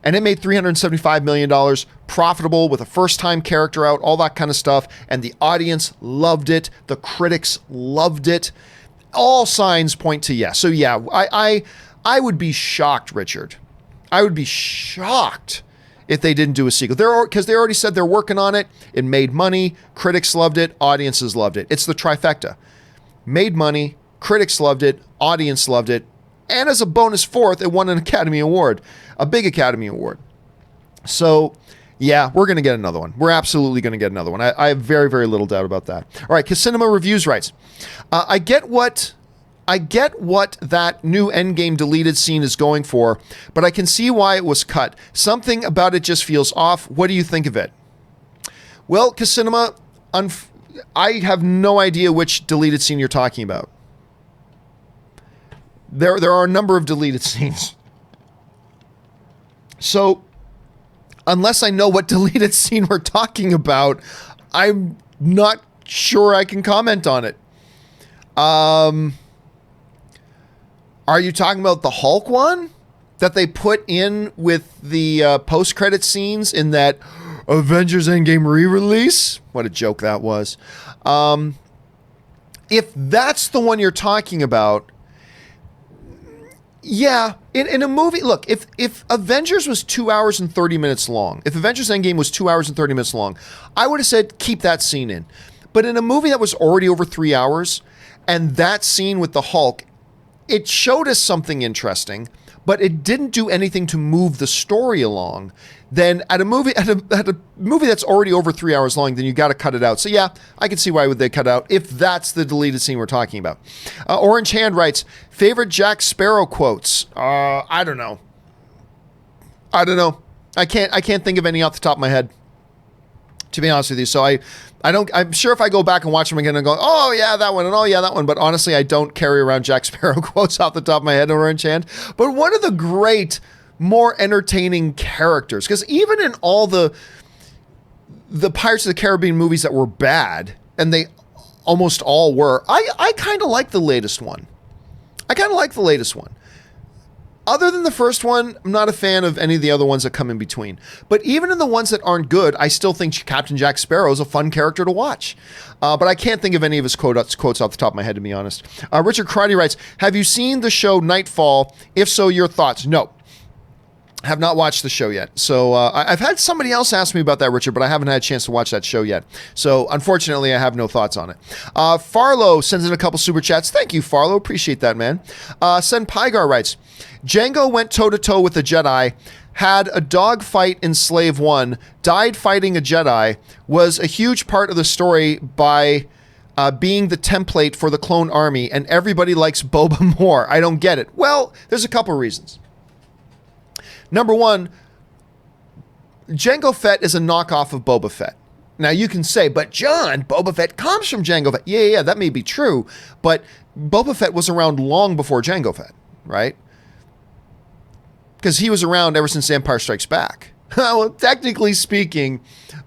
S1: And it made $375 million, profitable, with a first-time character out, all that kind of stuff. And the audience loved it. The critics loved it. All signs point to yes. So yeah, I would be shocked, Richard. I would be shocked if they didn't do a sequel. Because they already said they're working on it. It made money. Critics loved it. Audiences loved it. It's the trifecta. Made money. Critics loved it. Audience loved it. And as a bonus fourth, it won an Academy Award. A big Academy Award. So, yeah, we're going to get another one. We're absolutely going to get another one. I have very, very little doubt about that. All right, Casinema Reviews writes, I get what that new Endgame deleted scene is going for, but I can see why it was cut. Something about it just feels off. What do you think of it? Well, Casinema, I have no idea which deleted scene you're talking about. There are a number of deleted scenes. So, unless I know what deleted scene we're talking about, I'm not sure I can comment on it. Are you talking about the Hulk one that they put in with the post-credit scenes in that Avengers Endgame re-release? What a joke that was. If that's the one you're talking about, yeah, in a movie, look, if Avengers was 2 hours and 30 minutes long, if Avengers Endgame was 2 hours and 30 minutes long, I would have said keep that scene in. But in a movie that was already over 3 hours, and that scene with the Hulk, it showed us something interesting, but it didn't do anything to move the story along. Then at a movie that's already over 3 hours long, then you got to cut it out. So yeah, I can see why would they cut out if that's the deleted scene we're talking about. Orange Hand writes, favorite Jack Sparrow quotes. I don't know. I can't think of any off the top of my head, to be honest with you. So I'm sure if I go back and watch them again and go, oh yeah, that one, and oh yeah, that one. But honestly, I don't carry around Jack Sparrow quotes off the top of my head, Orange Hand. But one of the great, more entertaining characters, because even in all the Pirates of the Caribbean movies that were bad, and they almost all were, I kind of like the latest one. Other than the first one, I'm not a fan of any of the other ones that come in between. But even in the ones that aren't good, I still think Captain Jack Sparrow is a fun character to watch. But I can't think of any of his quotes off the top of my head, to be honest. Richard Karate writes, have you seen the show Nightfall? If so, your thoughts? No. Have not watched the show yet. So I've had somebody else ask me about that, Richard, but I haven't had a chance to watch that show yet. So unfortunately, I have no thoughts on it. Farlow sends in a couple super chats. Thank you, Farlow. Appreciate that, man. Sen Pygar writes, Django went toe-to-toe with a Jedi, had a dog fight in Slave 1, died fighting a Jedi, was a huge part of the story by being the template for the clone army, and everybody likes Boba more. I don't get it. Well, there's a couple reasons. Number one, Jango Fett is a knockoff of Boba Fett. Now you can say, but John, Boba Fett comes from Jango Fett. Yeah, that may be true, but Boba Fett was around long before Jango Fett, right? Because he was around ever since Empire Strikes Back. Well, technically speaking,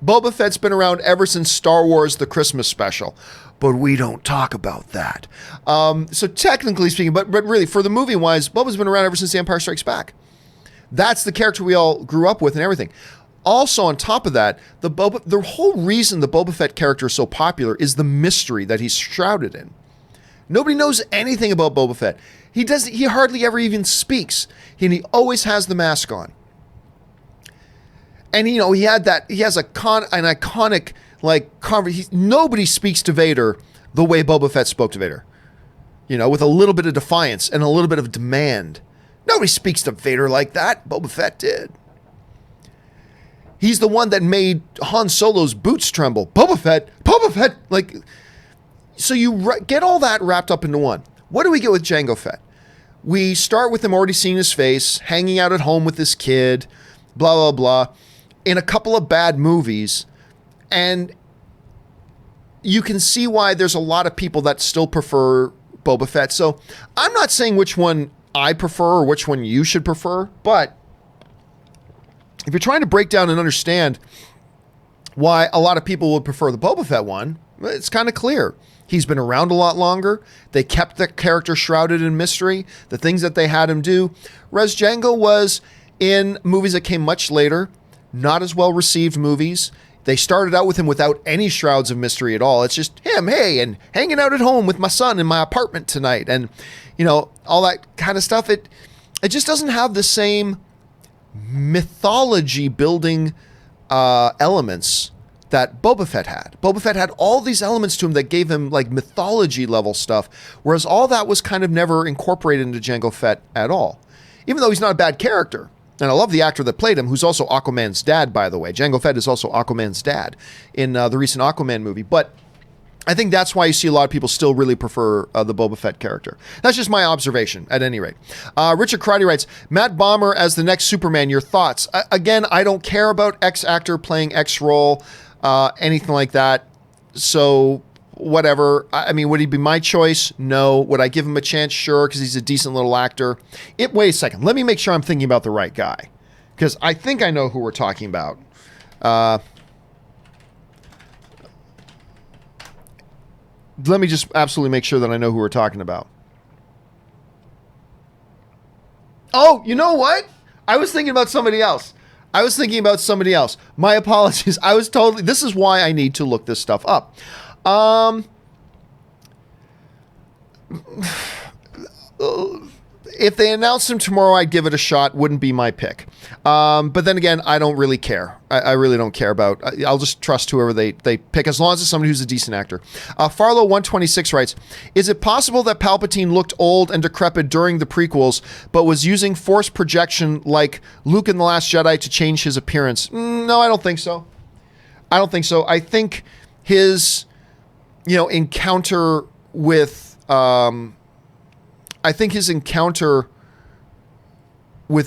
S1: Boba Fett's been around ever since Star Wars: The Christmas Special, but we don't talk about that. So technically speaking, but really for the movie-wise, Boba's been around ever since The Empire Strikes Back. That's the character we all grew up with and everything. Also, on top of that, the whole reason the Boba Fett character is so popular is the mystery that he's shrouded in. Nobody knows anything about Boba Fett. He hardly ever even speaks. He always has the mask on. And he has an iconic nobody speaks to Vader the way Boba Fett spoke to Vader. With a little bit of defiance and a little bit of demand. Nobody speaks to Vader like that. Boba Fett did. He's the one that made Han Solo's boots tremble. Boba Fett. So you get all that wrapped up into one. What do we get with Jango Fett? We start with him already seeing his face, hanging out at home with this kid, blah, blah, blah, in a couple of bad movies. And you can see why there's a lot of people that still prefer Boba Fett. So I'm not saying which one I prefer or which one you should prefer, but if you're trying to break down and understand why a lot of people would prefer the Boba Fett one, it's kind of clear. He's been around a lot longer. They kept the character shrouded in mystery, the things that they had him do. Whereas Jango was in movies that came much later, not as well received movies. They started out with him without any shrouds of mystery at all. It's just him, hey, and hanging out at home with my son in my apartment tonight. And, all that kind of stuff. It just doesn't have the same mythology building elements that Boba Fett had. Boba Fett had all these elements to him that gave him mythology level stuff, whereas all that was kind of never incorporated into Jango Fett at all. Even though he's not a bad character. And I love the actor that played him, who's also Aquaman's dad, by the way. Jango Fett is also Aquaman's dad in the recent Aquaman movie. But I think that's why you see a lot of people still really prefer the Boba Fett character. That's just my observation, at any rate. Richard Karate writes, Matt Bomber as the next Superman, your thoughts? Again, I don't care about X actor playing X role, anything like that. So, whatever. I mean, would he be my choice? No. Would I give him a chance? Sure, because he's a decent little actor. Wait a second. Let me make sure I'm thinking about the right guy. Because I think I know who we're talking about. Let me just absolutely make sure that I know who we're talking about. Oh, you know what? I was thinking about somebody else. My apologies. This is why I need to look this stuff up. If they announced him tomorrow, I'd give it a shot. Wouldn't be my pick. But then again, I don't really care. I really don't care about. I'll just trust whoever they pick, as long as it's somebody who's a decent actor. Farlow126 writes, is it possible that Palpatine looked old and decrepit during the prequels, but was using force projection like Luke in The Last Jedi to change his appearance? No, I don't think so. I think his, encounter with,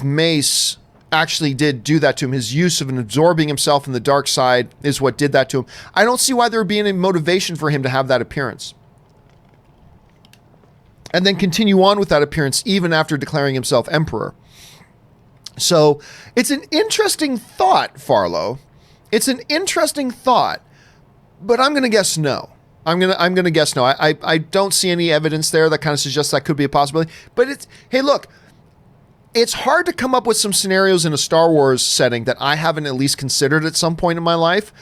S1: Mace actually did do that to him. His use of and absorbing himself in the dark side is what did that to him. I don't see why there would be any motivation for him to have that appearance. And then continue on with that appearance even after declaring himself emperor. So it's an interesting thought, Farlow. It's an interesting thought, but I'm going to guess no. I'm gonna guess no. I don't see any evidence there that kind of suggests that could be a possibility. But hey, look, it's hard to come up with some scenarios in a Star Wars setting that I haven't at least considered at some point in my life.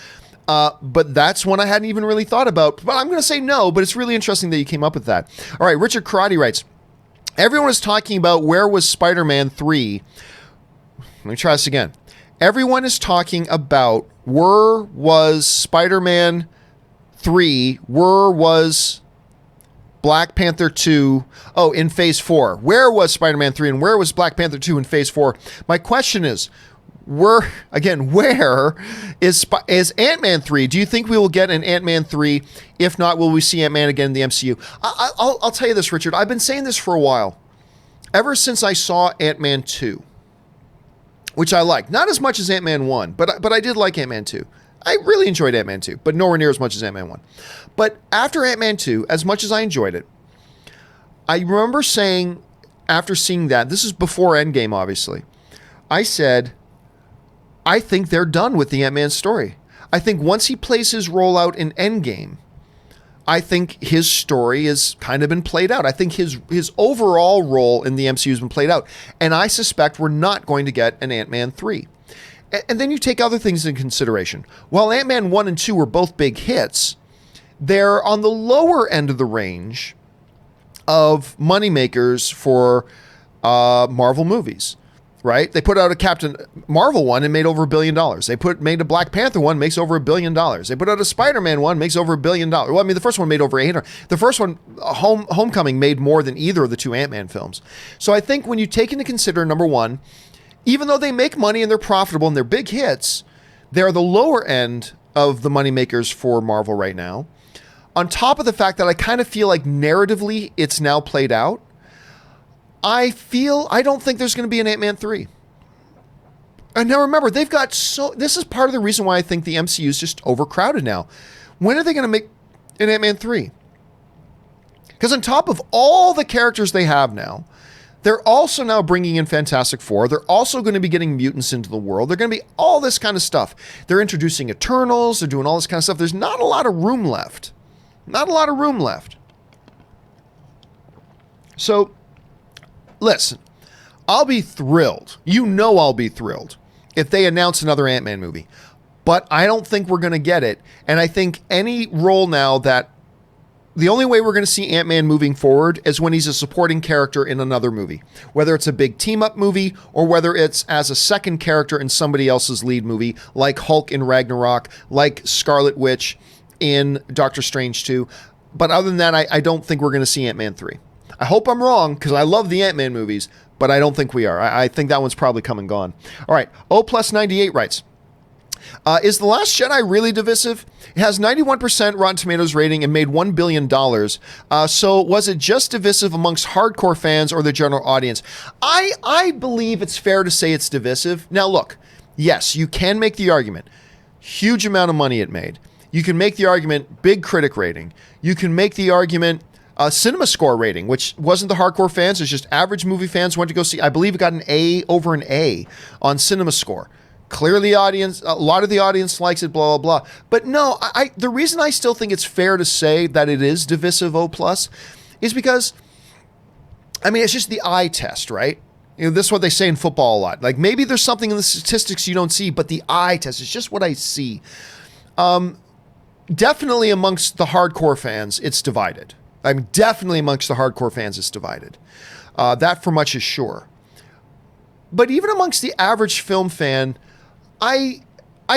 S1: But that's one I hadn't even really thought about. But I'm gonna say no. But it's really interesting that you came up with that. All right, Richard Karate writes, everyone is talking about where was Spider-Man 3. Let me try this again. Everyone is talking about where was Spider-Man 3, where was Black Panther 2, in Phase 4. Where was Spider-Man 3 and where was Black Panther 2 in Phase 4? My question is, where is Ant-Man 3? Do you think we will get an Ant-Man 3? If not, will we see Ant-Man again in the MCU? I'll tell you this, Richard. I've been saying this for a while. Ever since I saw Ant-Man 2, which I liked. Not as much as Ant-Man 1, but I did like Ant-Man 2. I really enjoyed Ant-Man 2, but nowhere near as much as Ant-Man 1. But after Ant-Man 2, as much as I enjoyed it, I remember saying, after seeing that, this is before Endgame, obviously, I said, I think they're done with the Ant-Man story. I think once he plays his role out in Endgame, I think his story has kind of been played out. I think his overall role in the MCU has been played out. And I suspect we're not going to get an Ant-Man 3. And then you take other things into consideration. While Ant-Man 1 and 2 were both big hits, they're on the lower end of the range of moneymakers for Marvel movies, right? They put out a Captain Marvel one and made over $1 billion. They made a Black Panther one, makes over $1 billion. They put out a Spider-Man one, makes over $1 billion. Well, I mean, the first one made over 800. The first one, Homecoming, made more than either of the two Ant-Man films. So I think when you take into consider, number one, even though they make money and they're profitable and they're big hits, they're the lower end of the moneymakers for Marvel right now. On top of the fact that I kind of feel like narratively it's now played out, I don't think there's going to be an Ant-Man 3. And now remember, this is part of the reason why I think the MCU is just overcrowded now. When are they going to make an Ant-Man 3? Because on top of all the characters they have now, they're also now bringing in Fantastic Four. They're also going to be getting mutants into the world. They're going to be all this kind of stuff. They're introducing Eternals. They're doing all this kind of stuff. There's not a lot of room left. Not a lot of room left. So, listen, I'll be thrilled. You know I'll be thrilled if they announce another Ant-Man movie. But I don't think we're going to get it. And I think any role now that the only way we're going to see Ant-Man moving forward is when he's a supporting character in another movie. Whether it's a big team-up movie or whether it's as a second character in somebody else's lead movie, like Hulk in Ragnarok, like Scarlet Witch in Doctor Strange 2. But other than that, I don't think we're going to see Ant-Man 3. I hope I'm wrong, because I love the Ant-Man movies, but I don't think we are. I think that one's probably come and gone. All right, O+98 writes, is The Last Jedi really divisive? It has 91% Rotten Tomatoes rating and made $1 billion. So was it just divisive amongst hardcore fans or the general audience? I believe it's fair to say it's divisive. Now look, yes, you can make the argument. Huge amount of money it made. You can make the argument, big critic rating. You can make the argument, cinema score rating, which wasn't the hardcore fans. It's just average movie fans went to go see. I believe it got an A over an A on cinema score. Clearly, a lot of the audience likes it, blah, blah, blah. But no, the reason I still think it's fair to say that it is divisive O+, is because, I mean, it's just the eye test, right? You know, this is what they say in football a lot. Like, maybe there's something in the statistics you don't see, but the eye test is just what I see. Definitely amongst the hardcore fans, it's divided. I mean, definitely amongst the hardcore fans, it's divided. That for much is sure. But even amongst the average film fan, I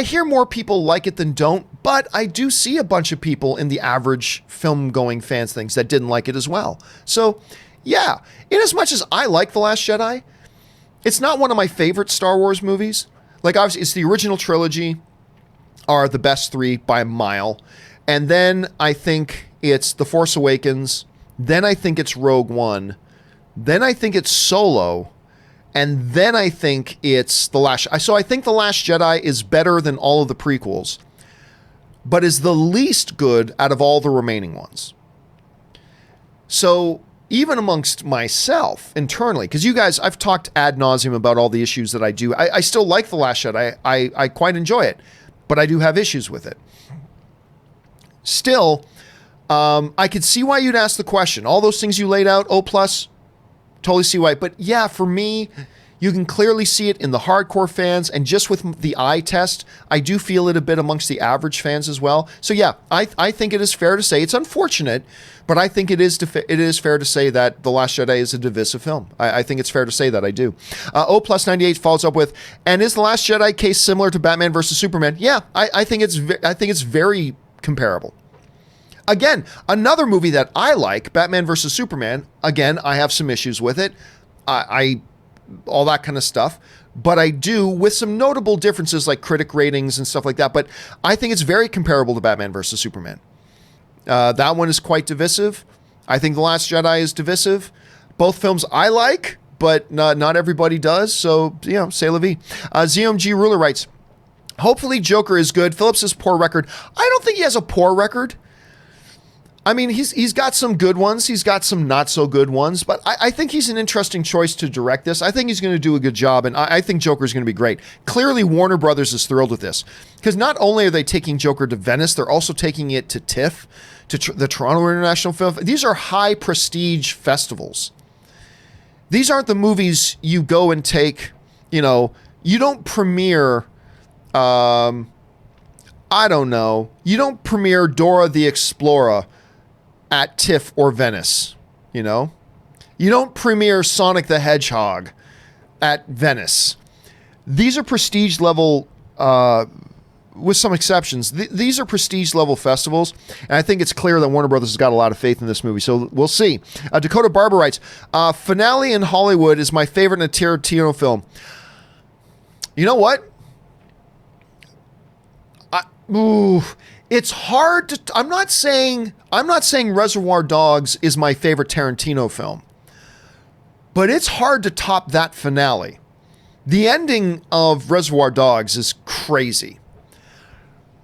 S1: hear more people like it than don't, but I do see a bunch of people in the average film-going fans things that didn't like it as well. So, yeah, in as much as I like The Last Jedi, it's not one of my favorite Star Wars movies. Like, obviously, it's the original trilogy are the best three by a mile. And then I think it's The Force Awakens. Then I think it's Rogue One. Then I think it's Solo. And then I think it's The Last... So I think The Last Jedi is better than all of the prequels, but is the least good out of all the remaining ones. So even amongst myself internally, because you guys, I've talked ad nauseum about all the issues that I do. I still like The Last Jedi. I quite enjoy it, but I do have issues with it. Still, I could see why you'd ask the question. All those things you laid out, O+, totally see why. But yeah, for me, you can clearly see it in the hardcore fans, and just with the eye test, I do feel it a bit amongst the average fans as well. So yeah, I think it is fair to say, it's unfortunate, but I think it is fair to say that The Last Jedi is a divisive film. I think it's fair to say that, I do. O+98 follows up with, and is The Last Jedi case similar to Batman versus Superman? Yeah, I think it's very comparable. Again, another movie that I like, Batman versus Superman, again, I have some issues with it. All that kind of stuff. But I do, with some notable differences like critic ratings and stuff like that. But I think it's very comparable to Batman versus Superman. That one is quite divisive. I think The Last Jedi is divisive. Both films I like, but not everybody does. So, you know, c'est la vie. ZMG Ruler writes, Hopefully Joker is good. Phillips' poor record. I don't think he has a poor record. I mean, he's got some good ones. He's got some not so good ones, but I think he's an interesting choice to direct this. I think he's going to do a good job, and I think Joker is going to be great. Clearly, Warner Brothers is thrilled with this because not only are they taking Joker to Venice, they're also taking it to TIFF, to the Toronto International Film. These are high prestige festivals. These aren't the movies you go and take, you don't premiere, I don't know, you don't premiere Dora the Explorer at TIFF or Venice, You don't premiere Sonic the Hedgehog at Venice. These are prestige level, with some exceptions. These are prestige level festivals, and I think it's clear that Warner Brothers has got a lot of faith in this movie, so we'll see. Dakota Barber writes, finale in Hollywood is my favorite in a Tarantino film. You know what? It's hard to. I'm not saying Reservoir Dogs is my favorite Tarantino film, but it's hard to top that finale. The ending of Reservoir Dogs is crazy,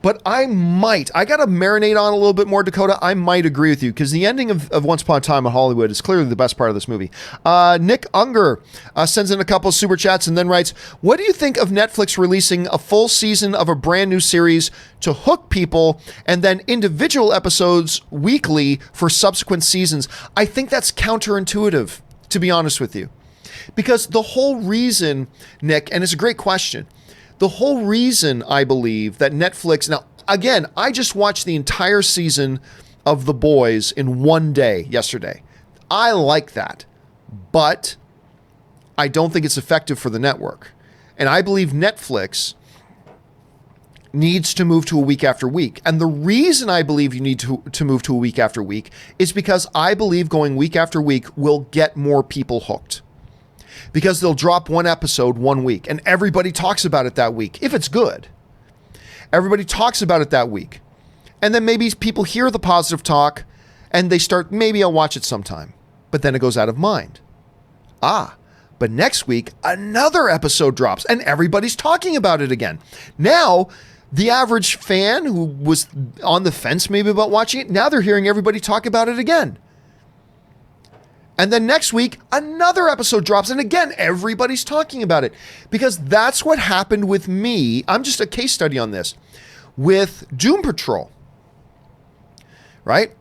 S1: but I got to marinate on a little bit more, Dakota. I might agree with you because the ending of Once Upon a Time in Hollywood is clearly the best part of this movie. Nick Unger sends in a couple of super chats and then writes, what do you think of Netflix releasing a full season of a brand new series to hook people and then individual episodes weekly for subsequent seasons? I think that's counterintuitive, to be honest with you, because the whole reason, Nick, and it's a great question, the whole reason I believe that Netflix, now, again, I just watched the entire season of The Boys in one day yesterday. I like that, but I don't think it's effective for the network. And I believe Netflix needs to move to a week after week. And the reason I believe you need to move to a week after week is because I believe going week after week will get more people hooked. Because they'll drop one episode one week and everybody talks about it that week. If it's good, everybody talks about it that week. And then maybe people hear the positive talk and they start, maybe I'll watch it sometime, but then it goes out of mind. But next week, another episode drops and everybody's talking about it again. Now, the average fan who was on the fence maybe about watching it, now they're hearing everybody talk about it again. And then next week, another episode drops. And again, everybody's talking about it. Because that's what happened with me. I'm just a case study on this. With Doom Patrol. Right?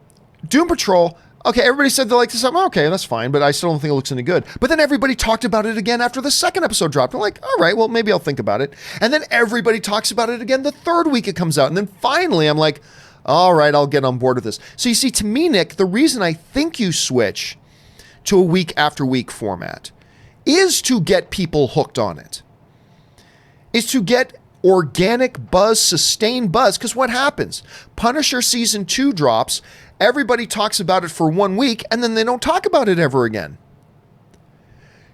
S1: Doom Patrol. Okay, everybody said they liked this. Okay, that's fine. But I still don't think it looks any good. But then everybody talked about it again after the second episode dropped. I'm like, all right, well, maybe I'll think about it. And then everybody talks about it again the third week it comes out. And then finally, I'm like, all right, I'll get on board with this. So you see, to me, Nick, the reason I think you switch to a week after week format is to get people hooked on it, is to get organic buzz, sustained buzz. Because what happens? Punisher season 2 drops, everybody talks about it for 1 week, and then they don't talk about it ever again.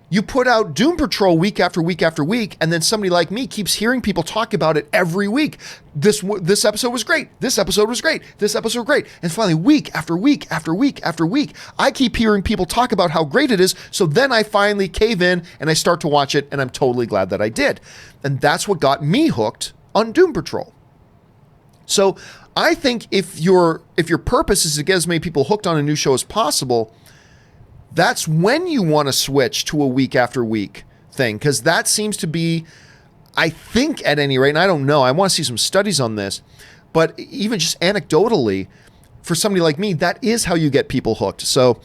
S1: You put out Doom Patrol week after week after week, and then somebody like me keeps hearing people talk about it every week. This episode was great. This episode was great. This episode was great. And finally, week after week after week after week, I keep hearing people talk about how great it is. So then I finally cave in and I start to watch it, and I'm totally glad that I did. And that's what got me hooked on Doom Patrol. So I think if your purpose is to get as many people hooked on a new show as possible, that's when you want to switch to a week after week thing, because that seems to be, I think at any rate, and I don't know, I want to see some studies on this, but even just anecdotally, for somebody like me, that is how you get people hooked. So,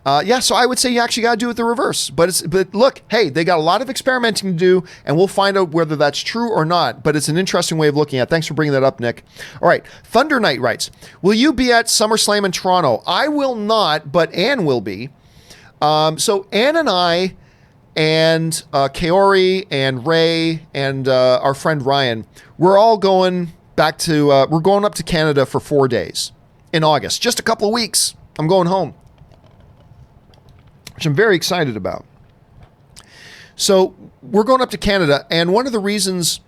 S1: so I would say you actually got to do it the reverse. But look, hey, they got a lot of experimenting to do, and we'll find out whether that's true or not. But it's an interesting way of looking at it. Thanks for bringing that up, Nick. All right, Thunder Knight writes, will you be at SummerSlam in Toronto? I will not, but Ann will be. So Ann and I and Kaori and Ray and our friend Ryan, we're all going back to, we're going up to Canada for 4 days in August. Just a couple of weeks. I'm going home, which I'm very excited about. So we're going up to Canada, and one of the reasons,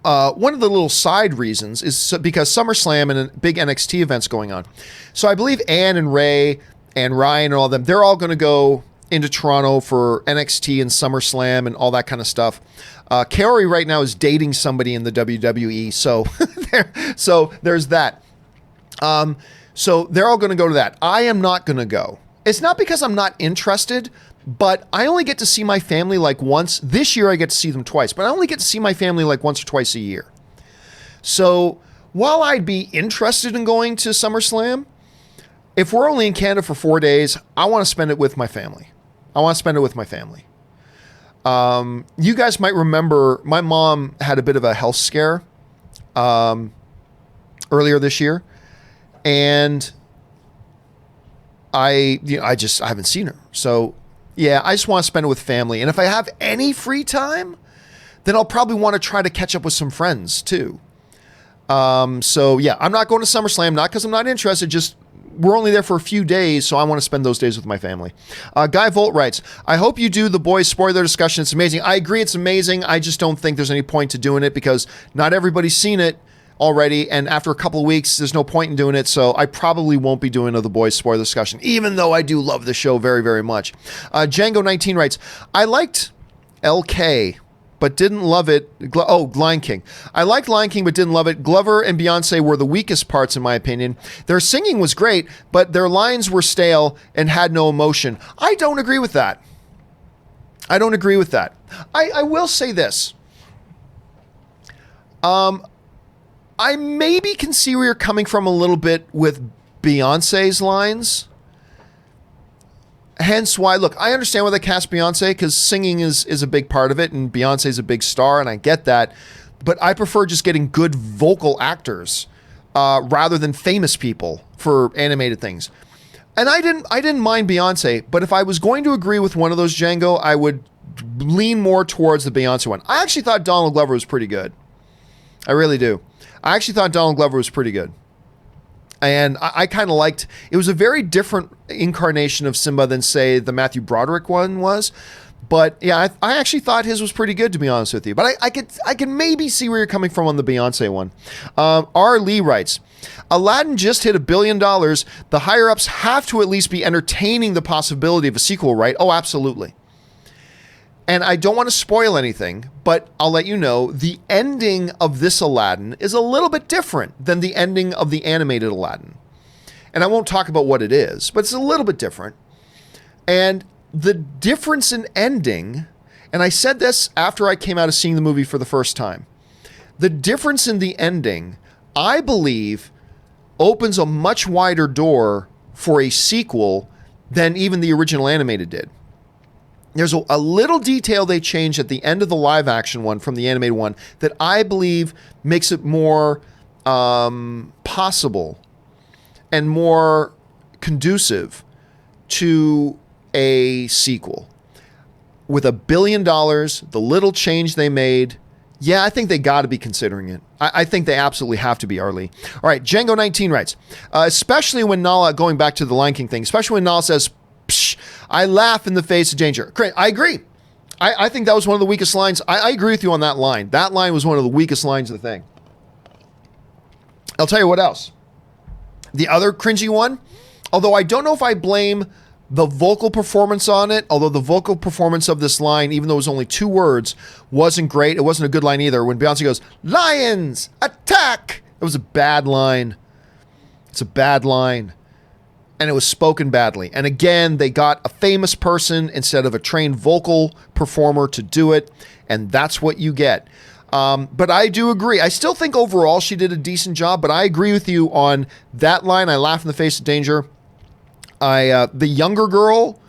S1: one of the little side reasons is because SummerSlam and a big NXT event's going on. So I believe Ann and Ray and Ryan and all of them, they're all going to go into Toronto for NXT and SummerSlam and all that kind of stuff. Kaori right now is dating somebody in the WWE, so there's that. So they're all going to go to that. I am not going to go. It's not because I'm not interested, but I only get to see my family like once. This year I get to see them twice, but I only get to see my family like once or twice a year. So while I'd be interested in going to SummerSlam, if we're only in Canada for 4 days, I want to spend it with my family. You guys might remember my mom had a bit of a health scare earlier this year, and I haven't seen her. So yeah, I just want to spend it with family. And if I have any free time, then I'll probably want to try to catch up with some friends too. So yeah, I'm not going to SummerSlam, not because I'm not interested, just we're only there for a few days, so I want to spend those days with my family. Guy Volt writes, I hope you do the boys spoiler discussion. It's amazing. I agree it's amazing. I just don't think there's any point to doing it because not everybody's seen it already, and after a couple of weeks, there's no point in doing it, so I probably won't be doing the boys spoiler discussion, even though I do love the show very, very much. Django19 writes, I liked LK, but didn't love it. Lion King. I liked Lion King, but didn't love it. Glover and Beyonce were the weakest parts, in my opinion. Their singing was great, but their lines were stale and had no emotion. I don't agree with that. I will say this. I maybe can see where you're coming from a little bit with Beyonce's lines. Hence why, look, I understand why they cast Beyonce because singing is a big part of it, and Beyonce's a big star, and I get that. But I prefer just getting good vocal actors rather than famous people for animated things. And I didn't mind Beyonce, but if I was going to agree with one of those, Django, I would lean more towards the Beyonce one. I actually thought Donald Glover was pretty good. I really do. I actually thought Donald Glover was pretty good. And I kind of liked, it was a very different incarnation of Simba than, say, the Matthew Broderick one was. But yeah, I actually thought his was pretty good, to be honest with you. But I can maybe see where you're coming from on the Beyonce one. R. Lee writes, Aladdin just hit $1 billion. The higher-ups have to at least be entertaining the possibility of a sequel, right? Oh, absolutely. And I don't want to spoil anything, but I'll let you know the ending of this Aladdin is a little bit different than the ending of the animated Aladdin. And I won't talk about what it is, but it's a little bit different. And the difference in ending, and I said this after I came out of seeing the movie for the first time, the difference in the ending, I believe, opens a much wider door for a sequel than even the original animated did. There's a little detail they changed at the end of the live action one from the animated one that I believe makes it more possible and more conducive to a sequel. With $1 billion, the little change they made, yeah, I think they got to be considering it. I think they absolutely have to be, Arlie. All right, Django19 writes, especially when Nala, going back to the Lion King thing, especially when Nala says, Psh, I laugh in the face of danger. I agree. I think that was one of the weakest lines. I agree with you on that line. That line was one of the weakest lines of the thing. I'll tell you what else. The other cringy one, although I don't know if I blame the vocal performance on it, although the vocal performance of this line, even though it was only 2 words, wasn't great. It wasn't a good line either. When Beyonce goes, "Lions, attack!" It was a bad line. It's a bad line. And it was spoken badly. And again, they got a famous person instead of a trained vocal performer to do it. And that's what you get. But I do agree. I still think overall she did a decent job, but I agree with you on that line. I laugh in the face of danger. The younger girl,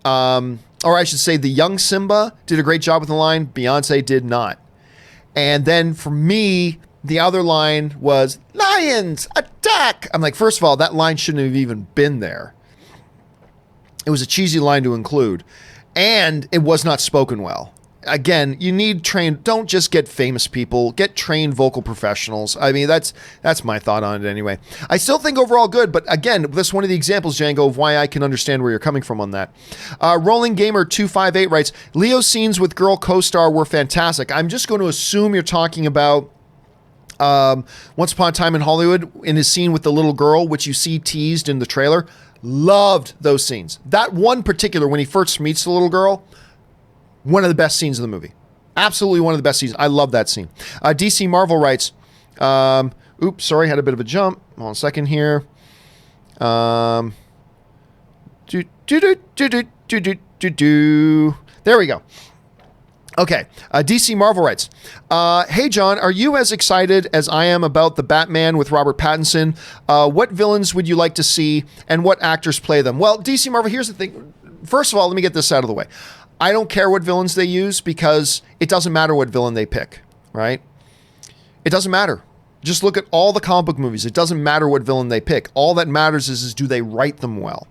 S1: or I should say the young Simba, did a great job with the line. Beyonce did not. And then for me, the other line was, "Lions, attack!" I'm like, first of all, that line shouldn't have even been there. It was a cheesy line to include. And it was not spoken well. Again, you need trained, don't just get famous people, get trained vocal professionals. I mean, that's my thought on it anyway. I still think overall good, but again, that's one of the examples, Django, of why I can understand where you're coming from on that. Rolling Gamer 258 writes, Leo's scenes with girl co-star were fantastic. I'm just going to assume you're talking about Once Upon a Time in Hollywood in his scene with the little girl, which you see teased in the trailer. Loved those scenes. That one particular, when he first meets the little girl, one of the best scenes of the movie. Absolutely one of the best scenes. I love that scene. DC Marvel writes, oops, sorry, had a bit of a jump. Hold on a second here. There we go. Okay, DC Marvel writes, hey John, are you as excited as I am about the Batman with Robert Pattinson? What villains would you like to see and what actors play them? Well, DC Marvel, here's the thing. First of all, let me get this out of the way. I don't care what villains they use because it doesn't matter what villain they pick, right? It doesn't matter. Just look at all the comic book movies. It doesn't matter what villain they pick. All that matters is do they write them well?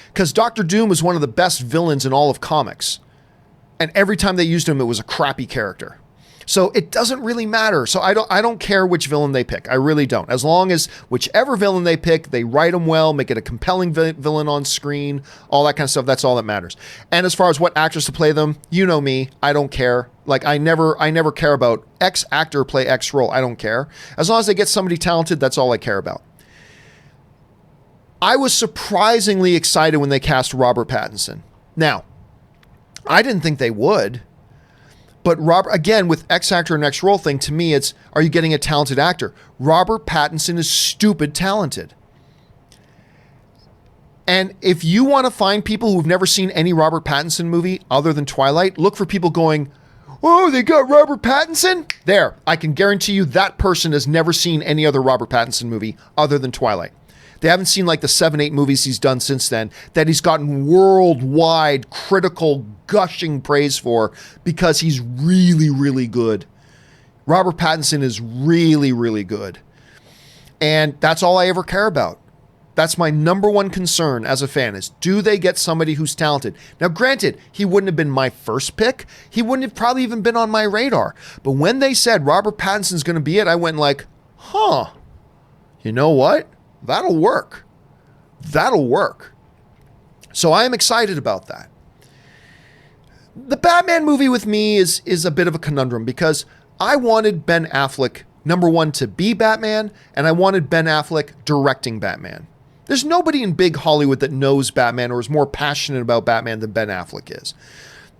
S1: Because Doctor Doom was one of the best villains in all of comics. And every time they used him, it was a crappy character. So it doesn't really matter. So I don't care which villain they pick. I really don't. As long as whichever villain they pick, they write them well, make it a compelling villain on screen, all that kind of stuff. That's all that matters. And as far as what actors to play them, you know me, I don't care. Like I never care about X actor play X role. I don't care. As long as they get somebody talented, that's all I care about. I was surprisingly excited when they cast Robert Pattinson. Now, I didn't think they would, but Robert, again, with X actor and X role thing, to me, it's, are you getting a talented actor? Robert Pattinson is stupid talented. And if you want to find people who've never seen any Robert Pattinson movie other than Twilight, look for people going, oh, they got Robert Pattinson? There, I can guarantee you that person has never seen any other Robert Pattinson movie other than Twilight. They haven't seen like the 7-8 movies he's done since then that he's gotten worldwide critical gushing praise for because he's really, really good. Robert Pattinson is really, really good. And that's all I ever care about. That's my number one concern as a fan is, do they get somebody who's talented? Now, granted, he wouldn't have been my first pick. He wouldn't have probably even been on my radar. But when they said Robert Pattinson's going to be it, I went like, huh, you know what? That'll work. That'll work. So I am excited about that. The Batman movie with me is a bit of a conundrum because I wanted Ben Affleck, number one, to be Batman, and I wanted Ben Affleck directing Batman. There's nobody in big Hollywood that knows Batman or is more passionate about Batman than Ben Affleck is.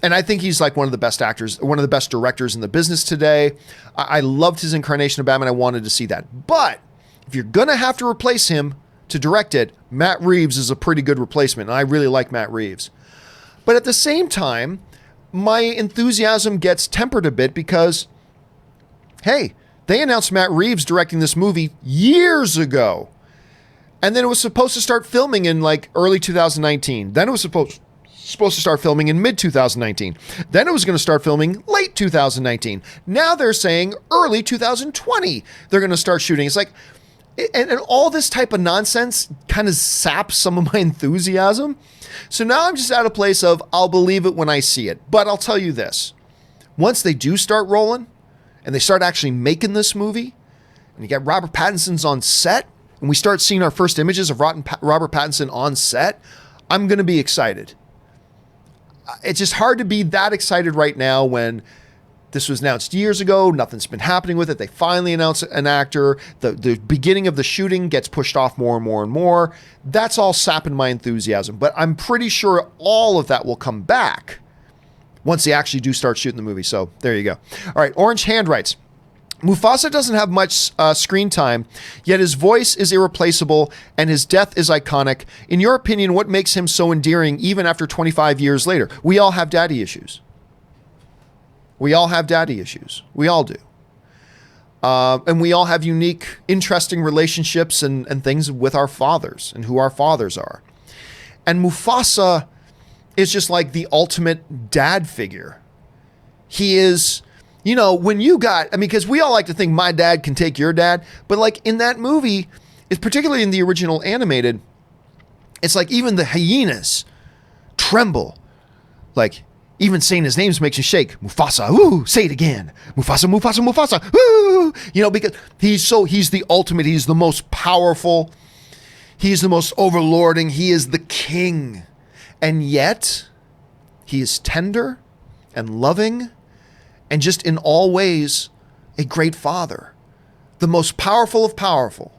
S1: And I think he's like one of the best actors, one of the best directors in the business today. I loved his incarnation of Batman. I wanted to see that. But if you're going to have to replace him to direct it, Matt Reeves is a pretty good replacement. And I really like Matt Reeves. But at the same time, my enthusiasm gets tempered a bit because, hey, they announced Matt Reeves directing this movie years ago. And then it was supposed to start filming in like early 2019. Then it was supposed to start filming in mid 2019. Then it was going to start filming late 2019. Now they're saying early 2020 they're going to start shooting. It's like, and all this type of nonsense kind of saps some of my enthusiasm. So now I'm just at a place of, I'll believe it when I see it. But I'll tell you this, once they do start rolling and they start actually making this movie and you get Robert Pattinson's on set and we start seeing our first images of Robert Pattinson on set, I'm going to be excited. It's just hard to be that excited right now when this was announced years ago. Nothing's been happening with it. They finally announced an actor. The beginning of the shooting gets pushed off more and more and more. That's all sapping my enthusiasm. But I'm pretty sure all of that will come back once they actually do start shooting the movie. So there you go. All right. Orange Hand writes, Mufasa doesn't have much screen time, yet his voice is irreplaceable and his death is iconic. In your opinion, what makes him so endearing even after 25 years later? We all have daddy issues. We all have daddy issues. We all do. And we all have unique, interesting relationships and things with our fathers and who our fathers are. And Mufasa is just like the ultimate dad figure. He is, you know, when you got, I mean, because we all like to think my dad can take your dad, but like in that movie, it's particularly in the original animated, it's like even the hyenas tremble. Like, even saying his name makes you shake. Mufasa, ooh, say it again. Mufasa, Mufasa, Mufasa, ooh. You know, because he's the ultimate, he's the most powerful, he's the most overlording, he is the king. And yet, he is tender and loving and just in all ways a great father. The most powerful of powerful.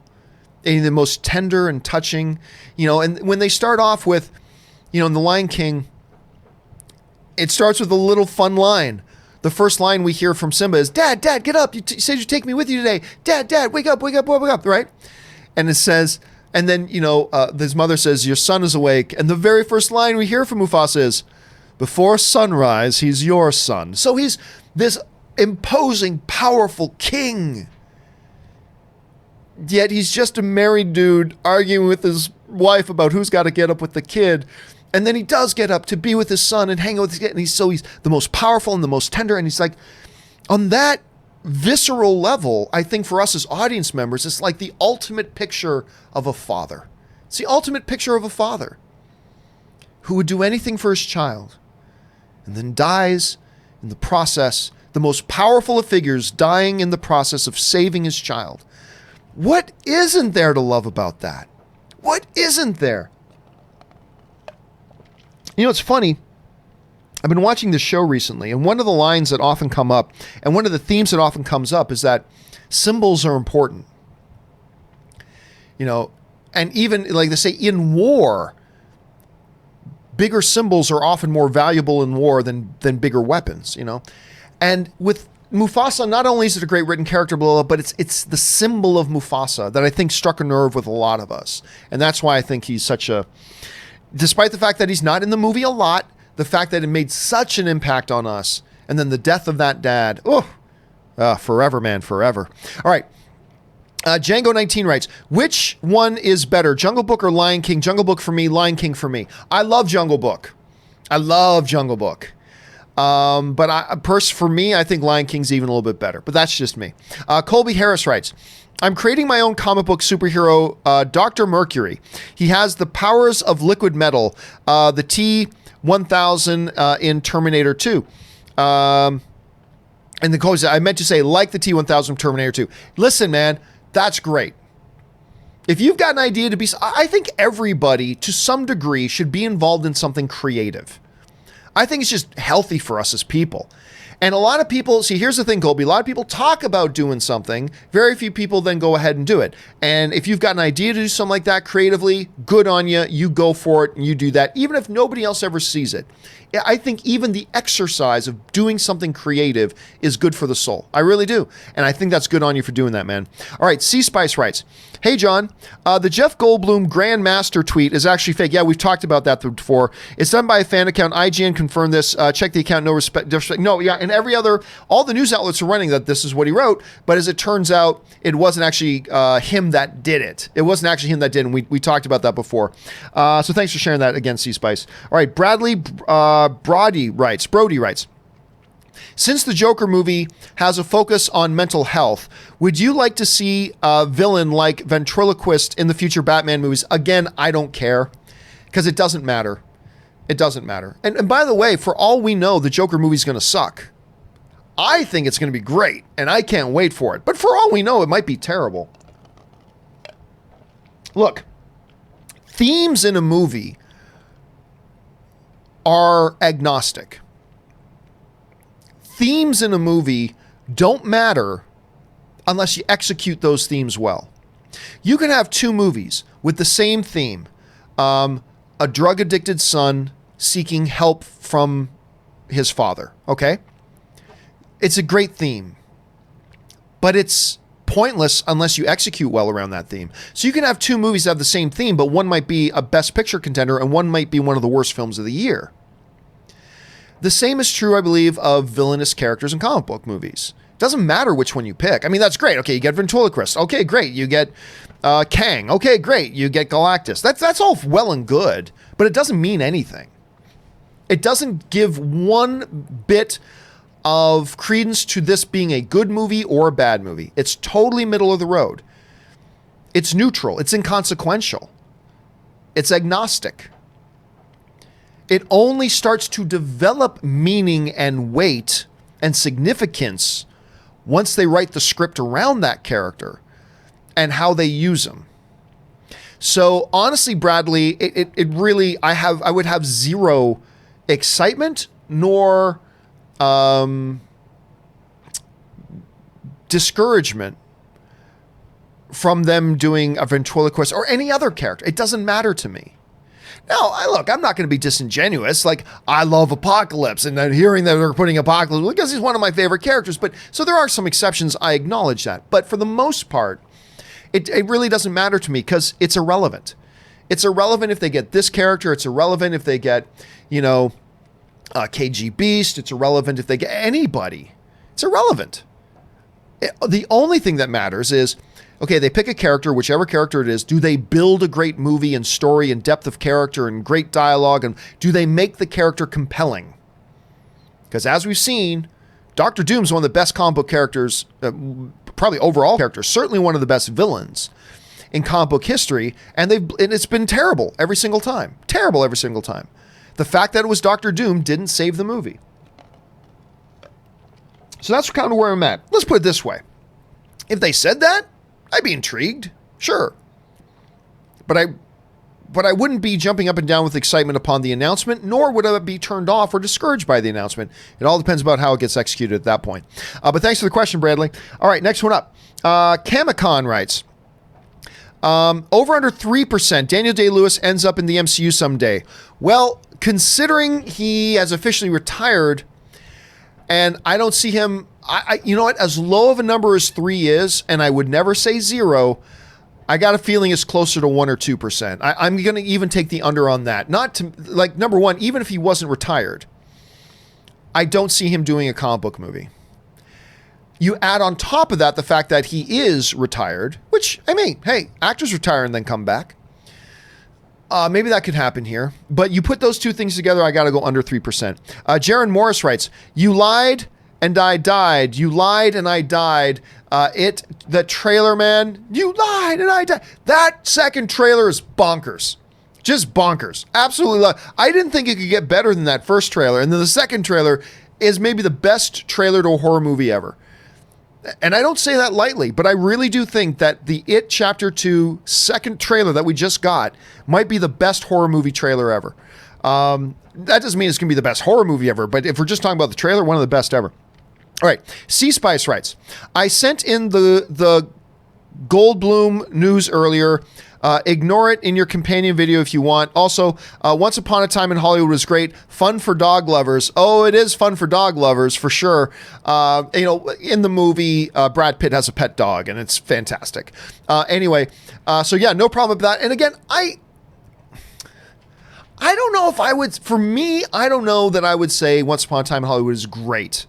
S1: and the most tender and touching, and when they start off with, in The Lion King, it starts with a little fun line. The first line we hear from Simba is, Dad, get up. You said you'd take me with you today. Dad, wake up, right? And it says, and then, his mother says, your son is awake. And the very first line we hear from Mufasa is, before sunrise, he's your son. So he's this imposing, powerful king. Yet he's just a married dude arguing with his wife about who's got to get up with the kid. And then he does get up to be with his son and hang out with his kid. And he's the most powerful and the most tender. And he's like, on that visceral level, I think for us as audience members, it's like the ultimate picture of a father. It's the ultimate picture of a father who would do anything for his child and then dies in the process, the most powerful of figures dying in the process of saving his child. What isn't there to love about that? What isn't there? It's funny. I've been watching this show recently, and one of the lines that often come up, and one of the themes that often comes up is that symbols are important. And even like they say in war, bigger symbols are often more valuable in war than bigger weapons, And with Mufasa, not only is it a great written character, but it's the symbol of Mufasa that I think struck a nerve with a lot of us. And that's why I think he's despite the fact that he's not in the movie a lot, the fact that it made such an impact on us, and then the death of that dad, forever, man, forever. All right. Django 19 writes, which one is better, Jungle Book or Lion King? Jungle Book for me, Lion King for me. I love Jungle Book. But for me, I think Lion King's even a little bit better, but that's just me. Colby Harris writes, I'm creating my own comic book superhero, Dr. Mercury. He has the powers of liquid metal, the T-1000 in Terminator 2. And the Colby said, I meant to say like the T-1000 from Terminator 2. Listen, man, that's great. If you've got an idea I think everybody to some degree should be involved in something creative. I think it's just healthy for us as people. And a lot of people, here's the thing, Colby, a lot of people talk about doing something. Very few people then go ahead and do it. And if you've got an idea to do something like that creatively, good on you. You go for it and you do that, even if nobody else ever sees it. I think even the exercise of doing something creative is good for the soul. I really do. And I think that's good on you for doing that, man. All right, C-Spice writes, hey, John, the Jeff Goldblum Grandmaster tweet is actually fake. Yeah, we've talked about that before. It's done by a fan account. IGN confirmed this. Check the account. No respect. Disrespect. No, yeah, and all the news outlets are running that this is what he wrote. But as it turns out, it wasn't actually him that did it. It wasn't actually him that did, and we talked about that before. So thanks for sharing that again, C-Spice. All right, Brody writes, since the Joker movie has a focus on mental health, would you like to see a villain like ventriloquist in the future Batman movies? Again, I don't care, because it doesn't matter. It doesn't matter. And by the way, for all we know, the Joker movie's going to suck. I think it's going to be great, and I can't wait for it. But for all we know, it might be terrible. Look, themes in a movie are agnostic. Themes in a movie don't matter unless you execute those themes well. You can have two movies with the same theme. A drug-addicted son seeking help from his father, okay? It's a great theme, but it's pointless unless you execute well around that theme. So you can have two movies that have the same theme, but one might be a Best Picture contender and one might be one of the worst films of the year. The same is true, I believe, of villainous characters in comic book movies. Doesn't matter which one you pick. I mean, that's great. Okay, you get Ventriloquist. Okay, great. You get Kang. Okay, great. You get Galactus. That's all well and good, but it doesn't mean anything. It doesn't give one bit of credence to this being a good movie or a bad movie. It's totally middle of the road. It's neutral. It's inconsequential. It's agnostic. It only starts to develop meaning and weight and significance once they write the script around that character and how they use them. So honestly, Bradley, it really, I would have zero excitement nor discouragement from them doing a ventriloquist or any other character. It doesn't matter to me. Now, I'm not going to be disingenuous. Like, I love Apocalypse, and then hearing that they're putting Apocalypse, because he's one of my favorite characters. But so there are some exceptions. I acknowledge that. But for the most part, it really doesn't matter to me because it's irrelevant. It's irrelevant if they get this character. It's irrelevant if they get, KG Beast. It's irrelevant if they get anybody. It's irrelevant. The only thing that matters is, okay, they pick a character, whichever character it is. Do they build a great movie and story and depth of character and great dialogue? And do they make the character compelling? Because as we've seen, Doctor Doom's one of the best comic book characters, probably overall characters, certainly one of the best villains in comic book history. And it's been terrible every single time. Terrible every single time. The fact that it was Doctor Doom didn't save the movie. So that's kind of where I'm at. Let's put it this way. If they said that, I'd be intrigued, sure. But I wouldn't be jumping up and down with excitement upon the announcement, nor would I be turned off or discouraged by the announcement. It all depends about how it gets executed at that point. But thanks for the question, Bradley. All right, next one up. Kamicon writes, over under 3%, Daniel Day-Lewis ends up in the MCU someday. Well, considering he has officially retired, and I don't see him, you know what, as low of a number as 3 is, and I would never say 0, I got a feeling it's closer to 1 or 2%. I'm going to even take the under on that. Not to, like, number one, even if he wasn't retired, I don't see him doing a comic book movie. You add on top of that the fact that he is retired, which, I mean, hey, actors retire and then come back. Maybe that could happen here. But you put those two things together, I got to go under 3%. Jaron Morris writes, you lied and I died. You lied and I died. The trailer, man, you lied and I died. That second trailer is bonkers. Just bonkers. Absolutely. I didn't think it could get better than that first trailer. And then the second trailer is maybe the best trailer to a horror movie ever. And I don't say that lightly, but I really do think that the It Chapter 2 second trailer that we just got might be the best horror movie trailer ever. That doesn't mean it's going to be the best horror movie ever, but if we're just talking about the trailer, one of the best ever. All right, C-Spice writes, I sent in the Goldblum news earlier. Ignore it in your companion video if you want. Also, Once Upon a Time in Hollywood was great. Fun for dog lovers. Oh, it is fun for dog lovers, for sure. In the movie, Brad Pitt has a pet dog, and it's fantastic. Anyway, so yeah, no problem with that. And again, I don't know if I would, for me, I don't know that I would say Once Upon a Time in Hollywood is great.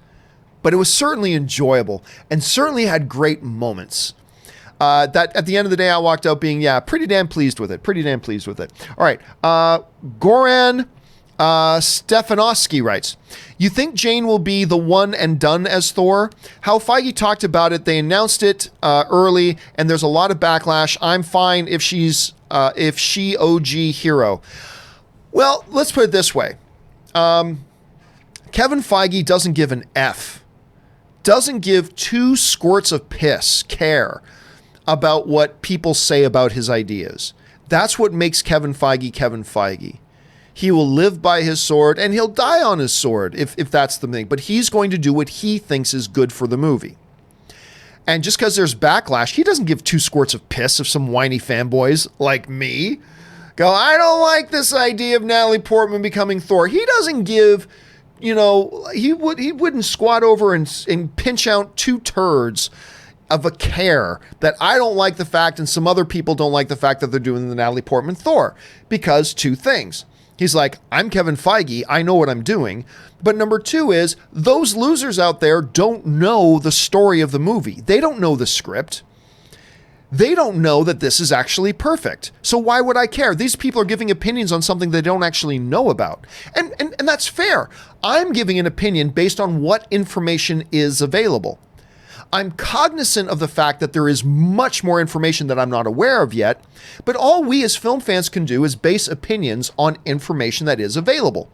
S1: But it was certainly enjoyable and certainly had great moments. That at the end of the day, I walked out being, pretty damn pleased with it. Pretty damn pleased with it. All right. Goran Stefanovsky writes, you think Jane will be the one and done as Thor? How Feige talked about it, they announced it early, and there's a lot of backlash. I'm fine if she OG hero. Well, let's put it this way. Kevin Feige doesn't give an F. Doesn't give 2 squirts of piss care about what people say about his ideas. That's what makes Kevin Feige Kevin Feige. He will live by his sword and he'll die on his sword if that's the thing. But he's going to do what he thinks is good for the movie. And just because there's backlash, he doesn't give 2 squirts of piss if some whiny fanboys like me go, I don't like this idea of Natalie Portman becoming Thor. He doesn't give, he wouldn't squat over and pinch out 2 turds of a care that I don't like the fact and some other people don't like the fact that they're doing the Natalie Portman Thor. Because 2 things. He's like, I'm Kevin Feige, I know what I'm doing. But number 2 is, those losers out there don't know the story of the movie. They don't know the script. They don't know that this is actually perfect. So why would I care? These people are giving opinions on something they don't actually know about. And that's fair. I'm giving an opinion based on what information is available. I'm cognizant of the fact that there is much more information that I'm not aware of yet, but all we as film fans can do is base opinions on information that is available.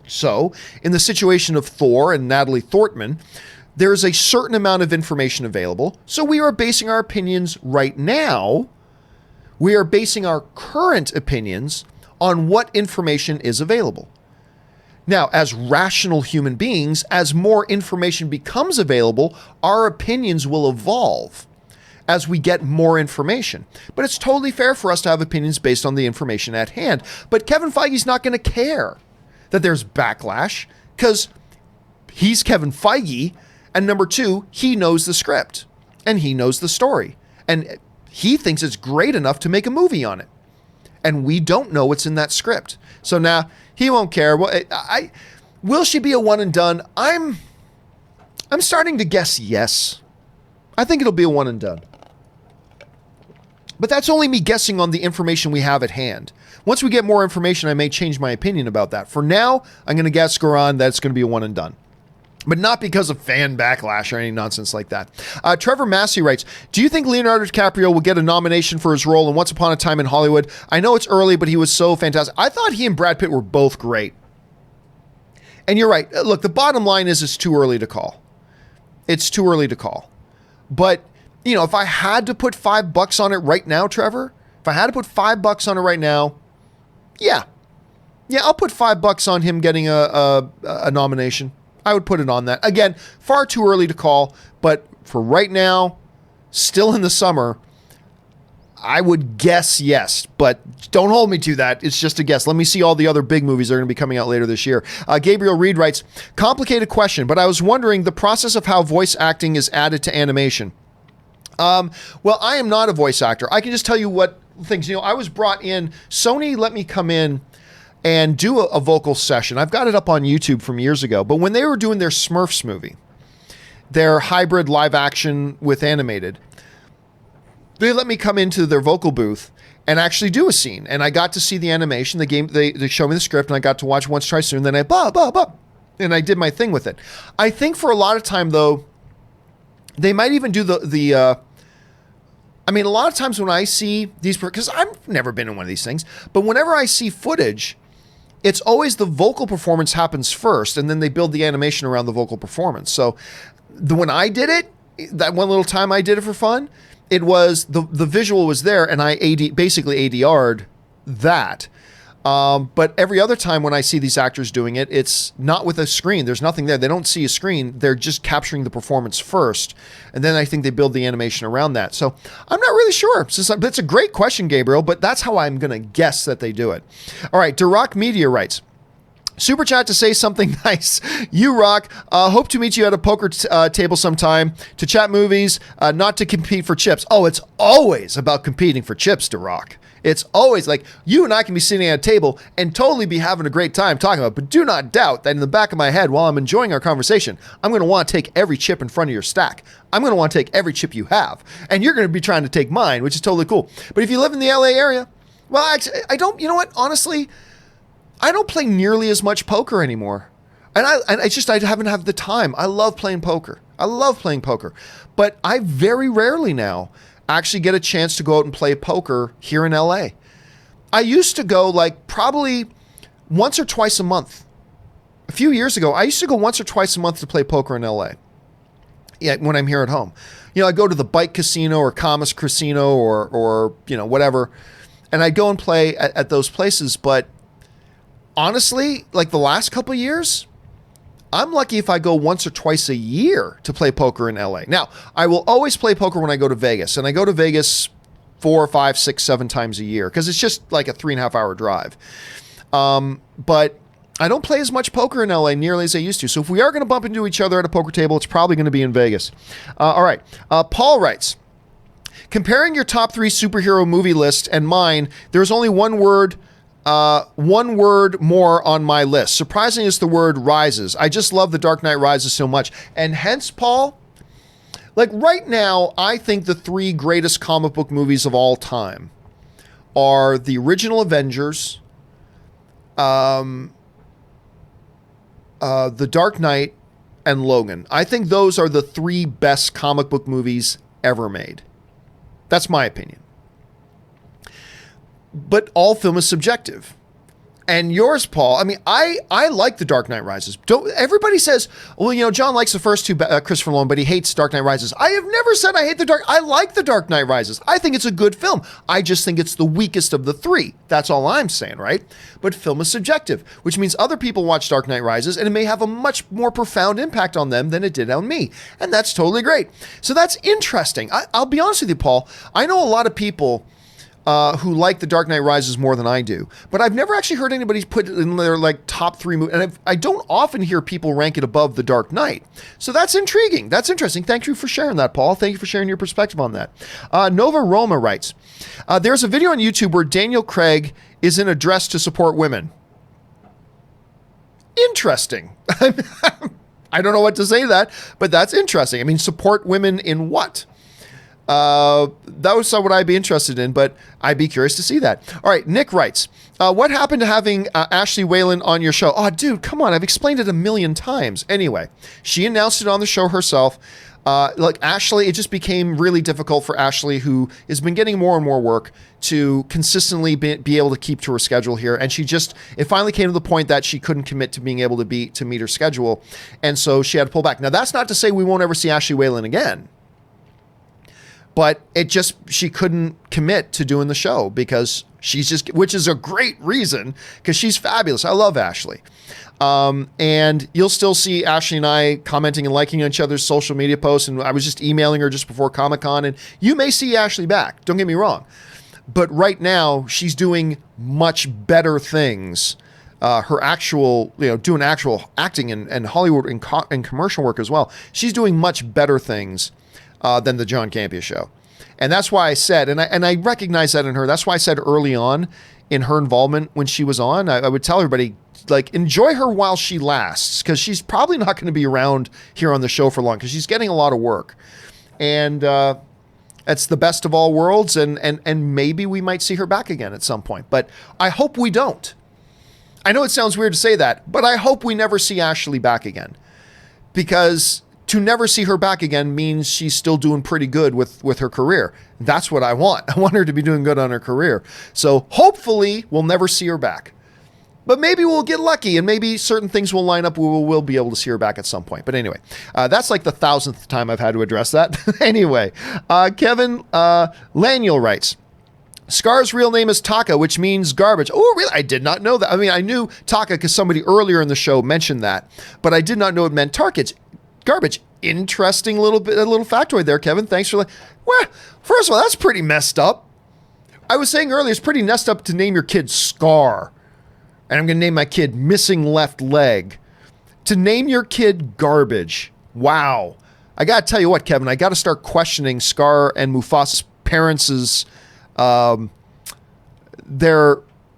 S1: So, in the situation of Thor and Natalie Portman, there is a certain amount of information available, so we are basing our opinions right now. We are basing our current opinions on what information is available. Now, as rational human beings, as more information becomes available, our opinions will evolve. as we get more information. But it's totally fair for us to have opinions based on the information at hand. But Kevin Feige's not going to care that there's backlash because he's Kevin Feige. And number two, he knows the script and he knows the story. And he thinks it's great enough to make a movie on it. And we don't know what's in that script. So now he won't care. Well, will she be a one and done? I'm starting to guess yes. I think it'll be a one and done. But that's only me guessing on the information we have at hand. Once we get more information, I may change my opinion about that. For now, I'm going to guess, Goran, that it's going to be a one and done. But not because of fan backlash or any nonsense like that. Trevor Massey writes, do you think Leonardo DiCaprio will get a nomination for his role in Once Upon a Time in Hollywood? I know it's early, but he was so fantastic. I thought he and Brad Pitt were both great. And you're right. Look, the bottom line is it's too early to call. It's too early to call. But, you know, if I had to put $5 on it right now, Trevor, if I had to put $5 on it right now, yeah, I'll put $5 on him getting a nomination. I would put it on that. Again, far too early to call, but for right now, still in the summer, I would guess yes, but don't hold me to that. It's just a guess. Let me see all the other big movies that are going to be coming out later this year. Gabriel Reed writes, complicated question, but I was wondering the process of how voice acting is added to animation. Well, I am not a voice actor. I can just tell you what things, you know, I was brought in, Sony let me come in and do a vocal session. I've got it up on YouTube from years ago, but when they were doing their Smurfs movie, their hybrid live action with animated, they let me come into their vocal booth and actually do a scene. And I got to see the animation, the game, they showed me the script and I got to watch Once Try Soon, then I and I did my thing with it. I think for a lot of time though, they might even do I mean, a lot of times when I see these, because I've never been in one of these things, but whenever I see footage, it's always the vocal performance happens first, and then they build the animation around the vocal performance. So when I did it, that one little time I did it for fun, it was the visual was there, and I basically ADR'd that. But every other time when I see these actors doing it, it's not with a screen. There's nothing there. They don't see a screen. They're just capturing the performance first. And then I think they build the animation around that. So I'm not really sure. It's a great question, Gabriel, but that's how I'm going to guess that they do it. All right. Duroc Media writes, super chat to say something nice. You rock. Hope to meet you at a poker table sometime to chat movies, not to compete for chips. Oh, it's always about competing for chips, Duroc. It's always like you and I can be sitting at a table and totally be having a great time talking about it, but do not doubt that in the back of my head while I'm enjoying our conversation, I'm going to want to take every chip in front of your stack. I'm going to want to take every chip you have, and you're going to be trying to take mine, which is totally cool. But if you live in the LA area, well, I don't, you know what, honestly, I don't play nearly as much poker anymore. And I haven't had the time. I love playing poker. But I very rarely now actually get a chance to go out and play poker here in LA. I used to go like probably once or twice a month. A few years ago, I used to go once or twice a month to play poker in LA. Yeah, when I'm here at home. You know, I go to the Bike Casino or Commerce Casino or you know, whatever, and I go and play at those places. But honestly, like the last couple of years, I'm lucky if I go once or twice a year to play poker in LA. Now, I will always play poker when I go to Vegas, and I go to Vegas 4, 5, 6, 7 times a year because it's just like a 3.5 hour drive. But I don't play as much poker in LA nearly as I used to. So if we are going to bump into each other at a poker table, it's probably going to be in Vegas. All right. Paul writes, comparing your top 3 superhero movie list and mine, there's only one word more on my list. Surprisingly, it's the word Rises. I just love The Dark Knight Rises so much. And hence, Paul, like right now, I think the 3 greatest comic book movies of all time are the original Avengers, The Dark Knight, and Logan. I think those are the 3 best comic book movies ever made. That's my opinion. But all film is subjective. And yours, Paul. I mean, I like The Dark Knight Rises. Don't everybody says, well, John likes the first two Christopher Nolan, but he hates Dark Knight Rises. I have never said I hate I like The Dark Knight Rises. I think it's a good film. I just think it's the weakest of the three. That's all I'm saying, right? But film is subjective, which means other people watch Dark Knight Rises and it may have a much more profound impact on them than it did on me. And that's totally great. So that's interesting. I'll be honest with you, Paul. I know a lot of people who like The Dark Knight Rises more than I do, but I've never actually heard anybody put it in their like top three movies, and I don't often hear people rank it above The Dark Knight. So that's intriguing. That's interesting. Thank you for sharing that, Paul. Thank you for sharing your perspective on that. Nova Roma writes, there's a video on YouTube where Daniel Craig is in a dress to support women. Interesting. I don't know what to say to that, but that's interesting. I mean, support women in what? That was what I'd be interested in, but I'd be curious to see that. All right, Nick writes, what happened to having Ashley Whalen on your show? Oh, dude, come on. I've explained it a million times. Anyway, she announced it on the show herself. Look, Ashley, it just became really difficult for Ashley, who has been getting more and more work, to consistently be able to keep to her schedule here. And it finally came to the point that she couldn't commit to being able to meet her schedule. And so she had to pull back. Now, that's not to say we won't ever see Ashley Whalen again. But she couldn't commit to doing the show because which is a great reason, because she's fabulous. I love Ashley. And you'll still see Ashley and I commenting and liking each other's social media posts. And I was just emailing her just before Comic-Con, and you may see Ashley back. Don't get me wrong. But right now she's doing much better things. Her actual, doing actual acting and Hollywood and commercial work as well. She's doing much better things than the John Campea Show. And that's why I said, and I recognize that in her, that's why I said early on in her involvement when she was on, I would tell everybody, like, enjoy her while she lasts, because she's probably not going to be around here on the show for long, because she's getting a lot of work. And it's the best of all worlds, and maybe we might see her back again at some point. But I hope we don't. I know it sounds weird to say that, but I hope we never see Ashley back again, because to never see her back again means she's still doing pretty good with her career. That's what I want. I want her to be doing good on her career. So hopefully we'll never see her back. But maybe we'll get lucky, and maybe certain things will line up where we'll be able to see her back at some point. But anyway, that's like the 1,000th time I've had to address that. Anyway, Kevin Laniel writes, Scar's real name is Taka, which means garbage. Oh, really? I did not know that. I mean, I knew Taka because somebody earlier in the show mentioned that, but I did not know it meant garbage. Interesting a little factoid there, Kevin. Thanks for well, first of all, that's pretty messed up. I was saying earlier, it's pretty messed up to name your kid Scar. And I'm going to name my kid Missing Left Leg. To name your kid garbage. Wow. I got to tell you what, Kevin, I got to start questioning Scar and Mufasa's parents'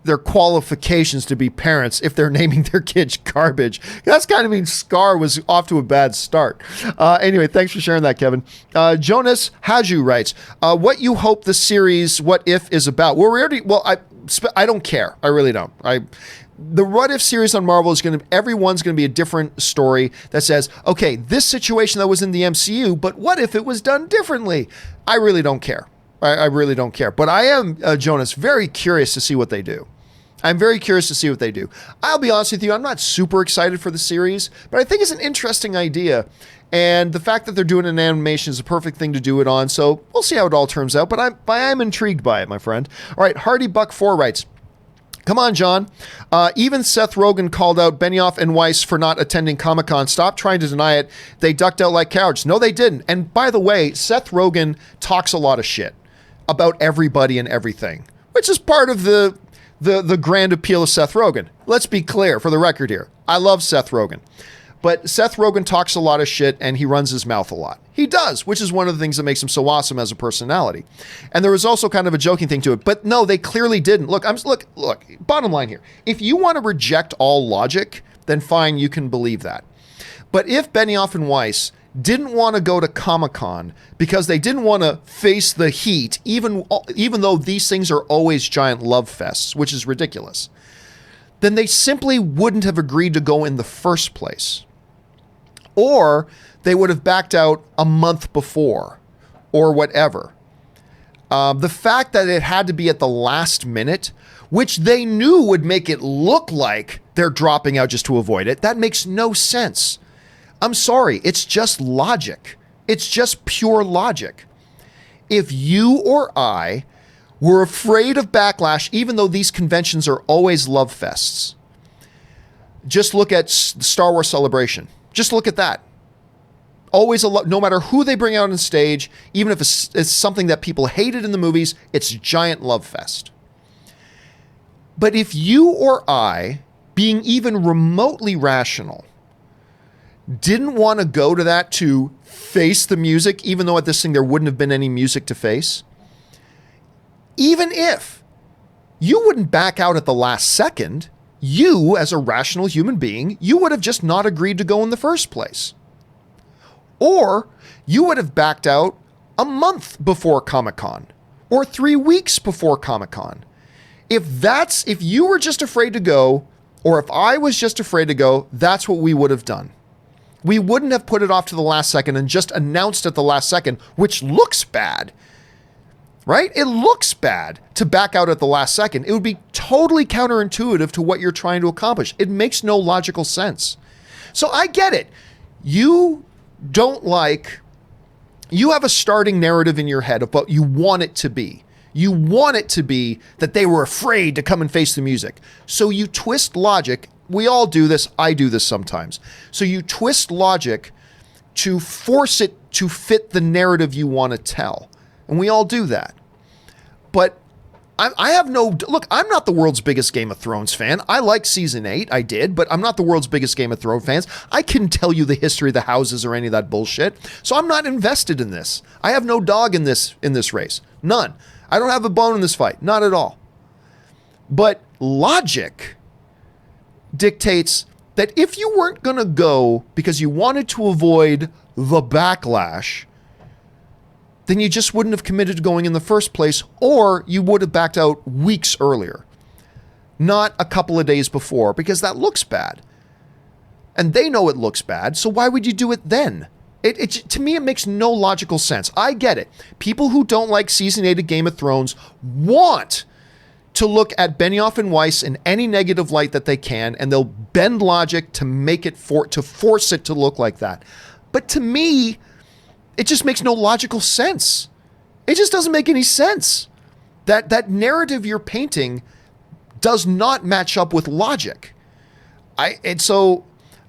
S1: their qualifications to be parents if they're naming their kids garbage. That's kind of means Scar was off to a bad start. Anyway, thanks for sharing that, Kevin. Jonas Haju writes, what you hope the series What If is about? I don't care. I really don't. The What If series on Marvel is everyone's going to be a different story that says, okay, this situation that was in the MCU, but what if it was done differently? I really don't care. I really don't care. But I am, Jonas, very curious to see what they do. I'm very curious to see what they do. I'll be honest with you, I'm not super excited for the series, but I think it's an interesting idea. And the fact that they're doing an animation is a perfect thing to do it on. So we'll see how it all turns out. But I'm intrigued by it, my friend. All right, Hardy Buck 4 writes, come on, John. Even Seth Rogen called out Benioff and Weiss for not attending Comic-Con. Stop trying to deny it. They ducked out like cowards. No, they didn't. And by the way, Seth Rogen talks a lot of shit about everybody and everything, which is part of the grand appeal of Seth Rogen. Let's be clear for the record here. I love Seth Rogen. But Seth Rogen talks a lot of shit and he runs his mouth a lot. He does, which is one of the things that makes him so awesome as a personality. And there was also kind of a joking thing to it. But no, they clearly didn't. Look, bottom line here. If you want to reject all logic, then fine, you can believe that. But if Benioff and Weiss didn't want to go to Comic-Con because they didn't want to face the heat, even though these things are always giant love fests, which is ridiculous, then they simply wouldn't have agreed to go in the first place. Or they would have backed out a month before or whatever. The fact that it had to be at the last minute, which they knew would make it look like they're dropping out just to avoid it, that makes no sense. I'm sorry, it's just logic. It's just pure logic. If you or I were afraid of backlash, even though these conventions are always love fests, just look at Star Wars Celebration. Just look at that. Always no matter who they bring out on stage, even if it's something that people hated in the movies, it's a giant love fest. But if you or I, being even remotely rational, didn't want to go to that to face the music, even though at this thing there wouldn't have been any music to face, even if you wouldn't back out at the last second, you, as a rational human being, you would have just not agreed to go in the first place. Or you would have backed out a month before Comic-Con or 3 weeks before Comic-Con. If you were just afraid to go, or if I was just afraid to go, that's what we would have done. We wouldn't have put it off to the last second and just announced at the last second, which looks bad, right? It looks bad to back out at the last second. It would be totally counterintuitive to what you're trying to accomplish. It makes no logical sense. So I get it. You have a starting narrative in your head of what you want it to be. You want it to be that they were afraid to come and face the music. So you twist logic. We all do this. I do this sometimes. So you twist logic to force it to fit the narrative you want to tell. And we all do that. But I'm not the world's biggest Game of Thrones fan. I like season 8, I did, but I'm not the world's biggest Game of Thrones fans. I couldn't tell you the history of the houses or any of that bullshit. So I'm not invested in this. I have no dog in this race. None. I don't have a bone in this fight. Not at all. But logic dictates that if you weren't going to go because you wanted to avoid the backlash, then you just wouldn't have committed to going in the first place, or you would have backed out weeks earlier, not a couple of days before, because that looks bad. And they know it looks bad, so why would you do it then? To me, it makes no logical sense. I get it. People who don't like Season 8 of Game of Thrones want to look at Benioff and Weiss in any negative light that they can, and they'll bend logic to make it to force it to look like that. But to me, it just makes no logical sense. It just doesn't make any sense. That narrative you're painting does not match up with logic. So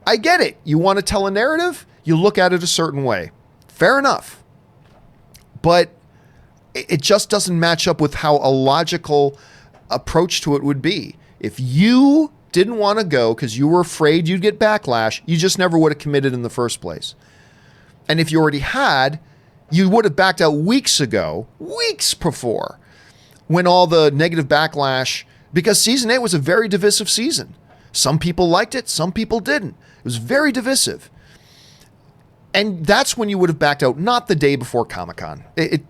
S1: I get it. You want to tell a narrative, you look at it a certain way. Fair enough. But it just doesn't match up with how a logical approach to it would be. If you didn't want to go because you were afraid you'd get backlash, you just never would have committed in the first place. And if you already had, you would have backed out weeks before, when all the negative backlash, because season 8 was a very divisive season. Some people liked it, some people didn't. It was very divisive. And that's when you would have backed out, not the day before Comic-Con.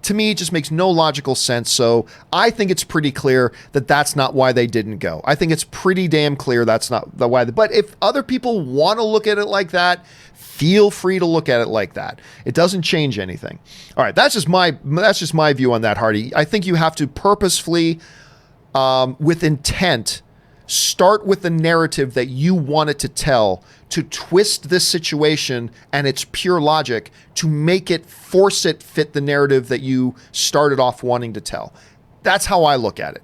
S1: To me, it just makes no logical sense. So I think it's pretty clear that that's not why they didn't go. I think it's pretty damn clear that's not the why. But if other people want to look at it like that, feel free to look at it like that. It doesn't change anything. All right, that's just my view on that, Hardy. I think you have to purposefully, with intent, start with the narrative that you want it to tell, to twist this situation and its pure logic to force it fit the narrative that you started off wanting to tell. That's how I look at it.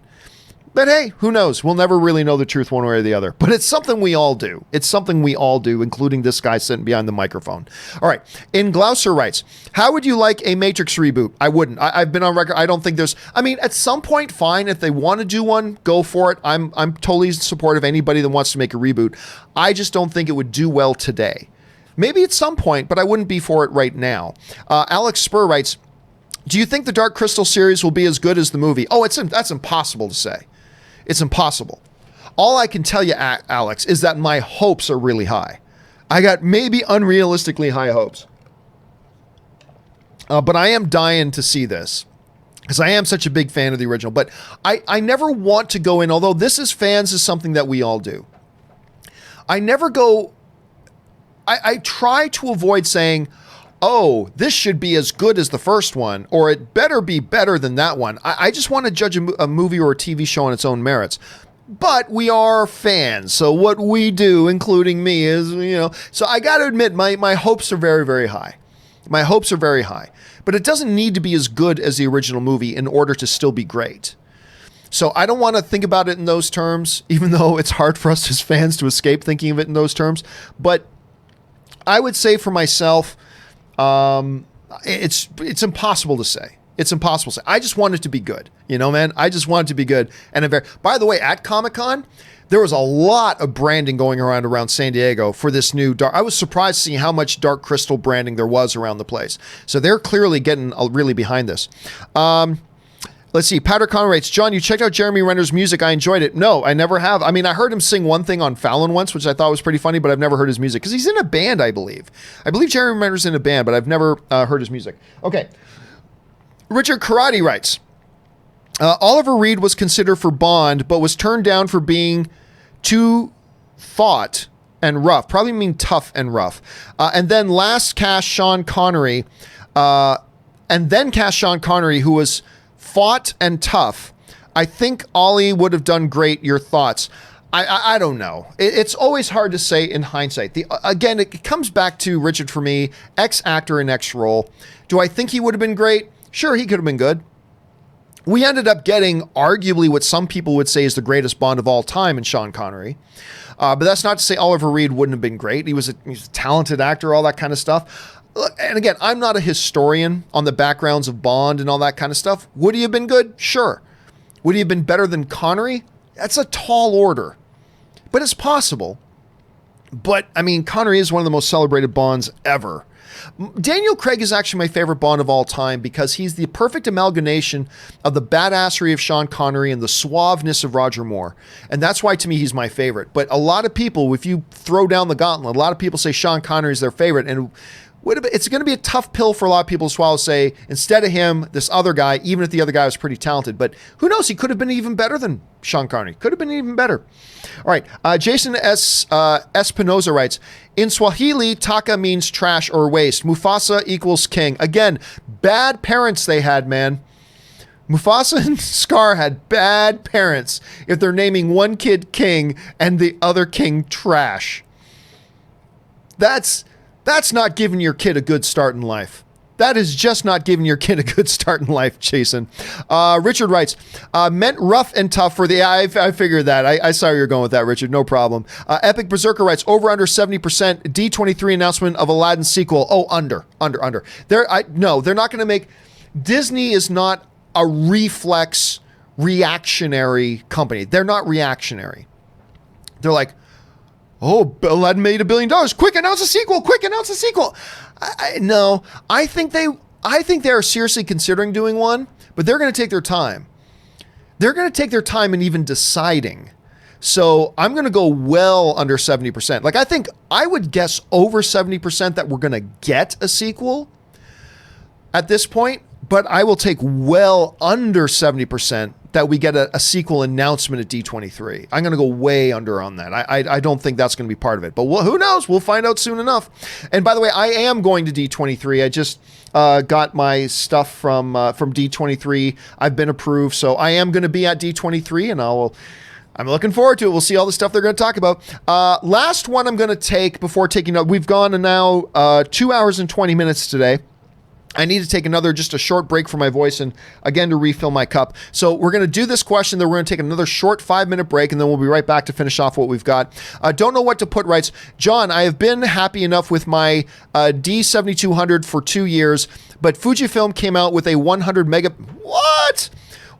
S1: But hey, who knows? We'll never really know the truth one way or the other. But it's something we all do. It's something we all do, including this guy sitting behind the microphone. All right. In Glouser writes, how would you like a Matrix reboot? I wouldn't. I've been on record. I don't think at some point, fine. If they want to do one, go for it. I'm totally supportive of anybody that wants to make a reboot. I just don't think it would do well today. Maybe at some point, but I wouldn't be for it right now. Alex Spur writes, do you think the Dark Crystal series will be as good as the movie? Oh, that's impossible to say. It's impossible. All I can tell you, Alex, is that my hopes are really high. I got maybe unrealistically high hopes. But I am dying to see this because I am such a big fan of the original. But I never want to go in, although this is something that we all do. I never go... I try to avoid saying, oh, this should be as good as the first one, or it better be better than that one. I just want to judge a movie or a TV show on its own merits. But we are fans, so what we do, including me, is, so I got to admit, my hopes are very, very high. My hopes are very high. But it doesn't need to be as good as the original movie in order to still be great. So I don't want to think about it in those terms, even though it's hard for us as fans to escape thinking of it in those terms. But I would say for myself, it's impossible to say. It's impossible to say. I just want it to be good. Man, I just want it to be good. And by the way, at Comic-Con, there was a lot of branding going around San Diego for this new dark. I was surprised to see how much Dark Crystal branding there was around the place. So they're clearly getting really behind this. Let's see. Powder Connor writes, John, you checked out Jeremy Renner's music. I enjoyed it. No, I never have. I mean, I heard him sing one thing on Fallon once, which I thought was pretty funny, but I've never heard his music because he's in a band, I believe. I believe Jeremy Renner's in a band, but I've never heard his music. Okay. Richard Karate writes, Oliver Reed was considered for Bond, but was turned down for being too thought and rough. Probably mean tough and rough. And then cast Sean Connery, who was fought and tough. I think Ollie would have done great. Your thoughts? I don't know. It's always hard to say in hindsight. Again, it comes back to Richard for me, ex-actor and ex-role. Do I think he would have been great? Sure, he could have been good. We ended up getting arguably what some people would say is the greatest Bond of all time in Sean Connery. But that's not to say Oliver Reed wouldn't have been great. He was a talented actor, all that kind of stuff. And again, I'm not a historian on the backgrounds of Bond and all that kind of stuff. Would he have been good? Sure. Would he have been better than Connery? That's a tall order. But it's possible. But, I mean, Connery is one of the most celebrated Bonds ever. Daniel Craig is actually my favorite Bond of all time because he's the perfect amalgamation of the badassery of Sean Connery and the suaveness of Roger Moore. And that's why, to me, he's my favorite. But a lot of people, if you throw down the gauntlet, a lot of people say Sean Connery is their favorite. And it's going to be a tough pill for a lot of people to swallow, say, instead of him, this other guy, even if the other guy was pretty talented. But who knows? He could have been even better than Sean Connery. Could have been even better. All right. Jason Espinoza writes, in Swahili, taka means trash or waste. Mufasa equals king. Again, bad parents they had, man. Mufasa and Scar had bad parents if they're naming one kid king and the other king trash. That's not giving your kid a good start in life. That is just not giving your kid a good start in life, Jason. Richard writes, meant rough and tough for the... I figured that. I saw where you're going with that, Richard. No problem. Epic Berserker writes, over under 70%, D23 announcement of Aladdin sequel. Oh, under. No, they're not going to make... Disney is not a reactionary company. They're not reactionary. They're like, oh, Aladdin made $1 billion. Quick, announce a sequel. Quick, announce a sequel. No, I think they are seriously considering doing one, but they're going to take their time. They're going to take their time in even deciding. So I'm going to go well under 70%. Like, I would guess over 70% that we're going to get a sequel at this point, but I will take well under 70% that we get a sequel announcement at D23. I'm going to go way under on that. I don't think that's going to be part of it. But who knows? We'll find out soon enough. And by the way, I am going to D23. I just got my stuff from D23. I've been approved. So I am going to be at D23, and I'm looking forward to it. We'll see all the stuff they're going to talk about. Last one I'm going to take before taking up. We've gone now 2 hours and 20 minutes today. I need to take just a short break for my voice and, again, to refill my cup. So we're going to do this question, then we're going to take another short 5-minute break, and then we'll be right back to finish off what we've got. Don't know what to put writes, John, I have been happy enough with my D7200 for 2 years, but Fujifilm came out with a 100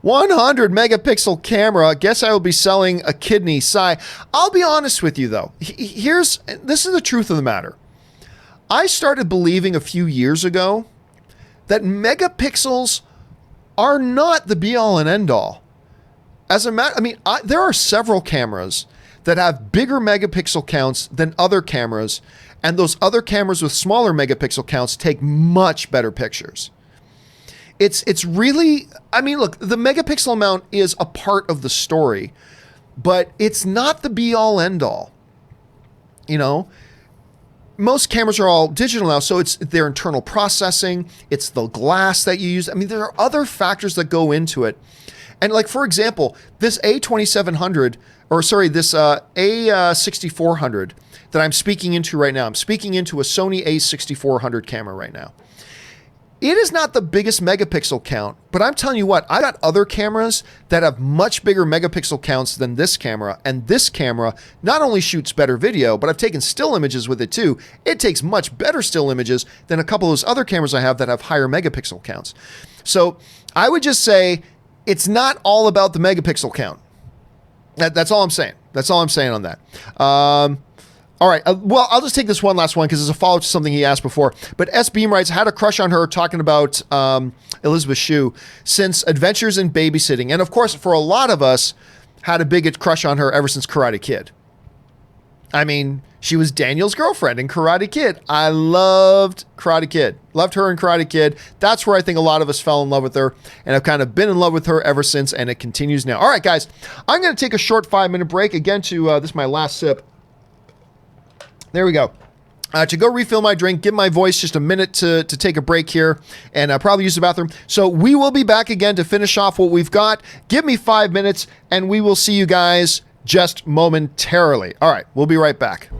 S1: megapixel camera. Guess I will be selling a kidney. Sigh. I'll be honest with you, though. This is the truth of the matter. I started believing a few years ago that megapixels are not the be-all and end-all. As a matter, there are several cameras that have bigger megapixel counts than other cameras, and those other cameras with smaller megapixel counts take much better pictures. It's really, look, the megapixel amount is a part of the story, but it's not the be-all end-all. most cameras are all digital now, so it's their internal processing, it's the glass that you use. I mean, there are other factors that go into it. And like, for example, this A2700, or sorry, this A6400 that I'm speaking into right now, I'm speaking into a Sony A6400 camera right now. It is not the biggest megapixel count, but I'm telling you what, I got other cameras that have much bigger megapixel counts than this camera, and this camera not only shoots better video, but I've taken still images with it too. It takes much better still images than a couple of those other cameras I have that have higher megapixel counts. So I would just say it's not all about the megapixel count. That's all I'm saying. That's all I'm saying on that. All right. Well, I'll just take this one last one because it's a follow-up to something he asked before. But S. Beam writes, had a crush on her talking about Elizabeth Shue since Adventures in Babysitting. And of course, for a lot of us, had a big crush on her ever since Karate Kid. I mean, she was Daniel's girlfriend in Karate Kid. I loved Karate Kid. Loved her in Karate Kid. That's where I think a lot of us fell in love with her. And I've kind of been in love with her ever since, and it continues now. All right, guys. I'm going to take a short 5-minute break. Again, this is my last sip. There we go. To go refill my drink, give my voice just a minute to take a break here, and probably use the bathroom. So we will be back again to finish off what we've got. Give me 5 minutes, and we will see you guys just momentarily. All right, we'll be right back.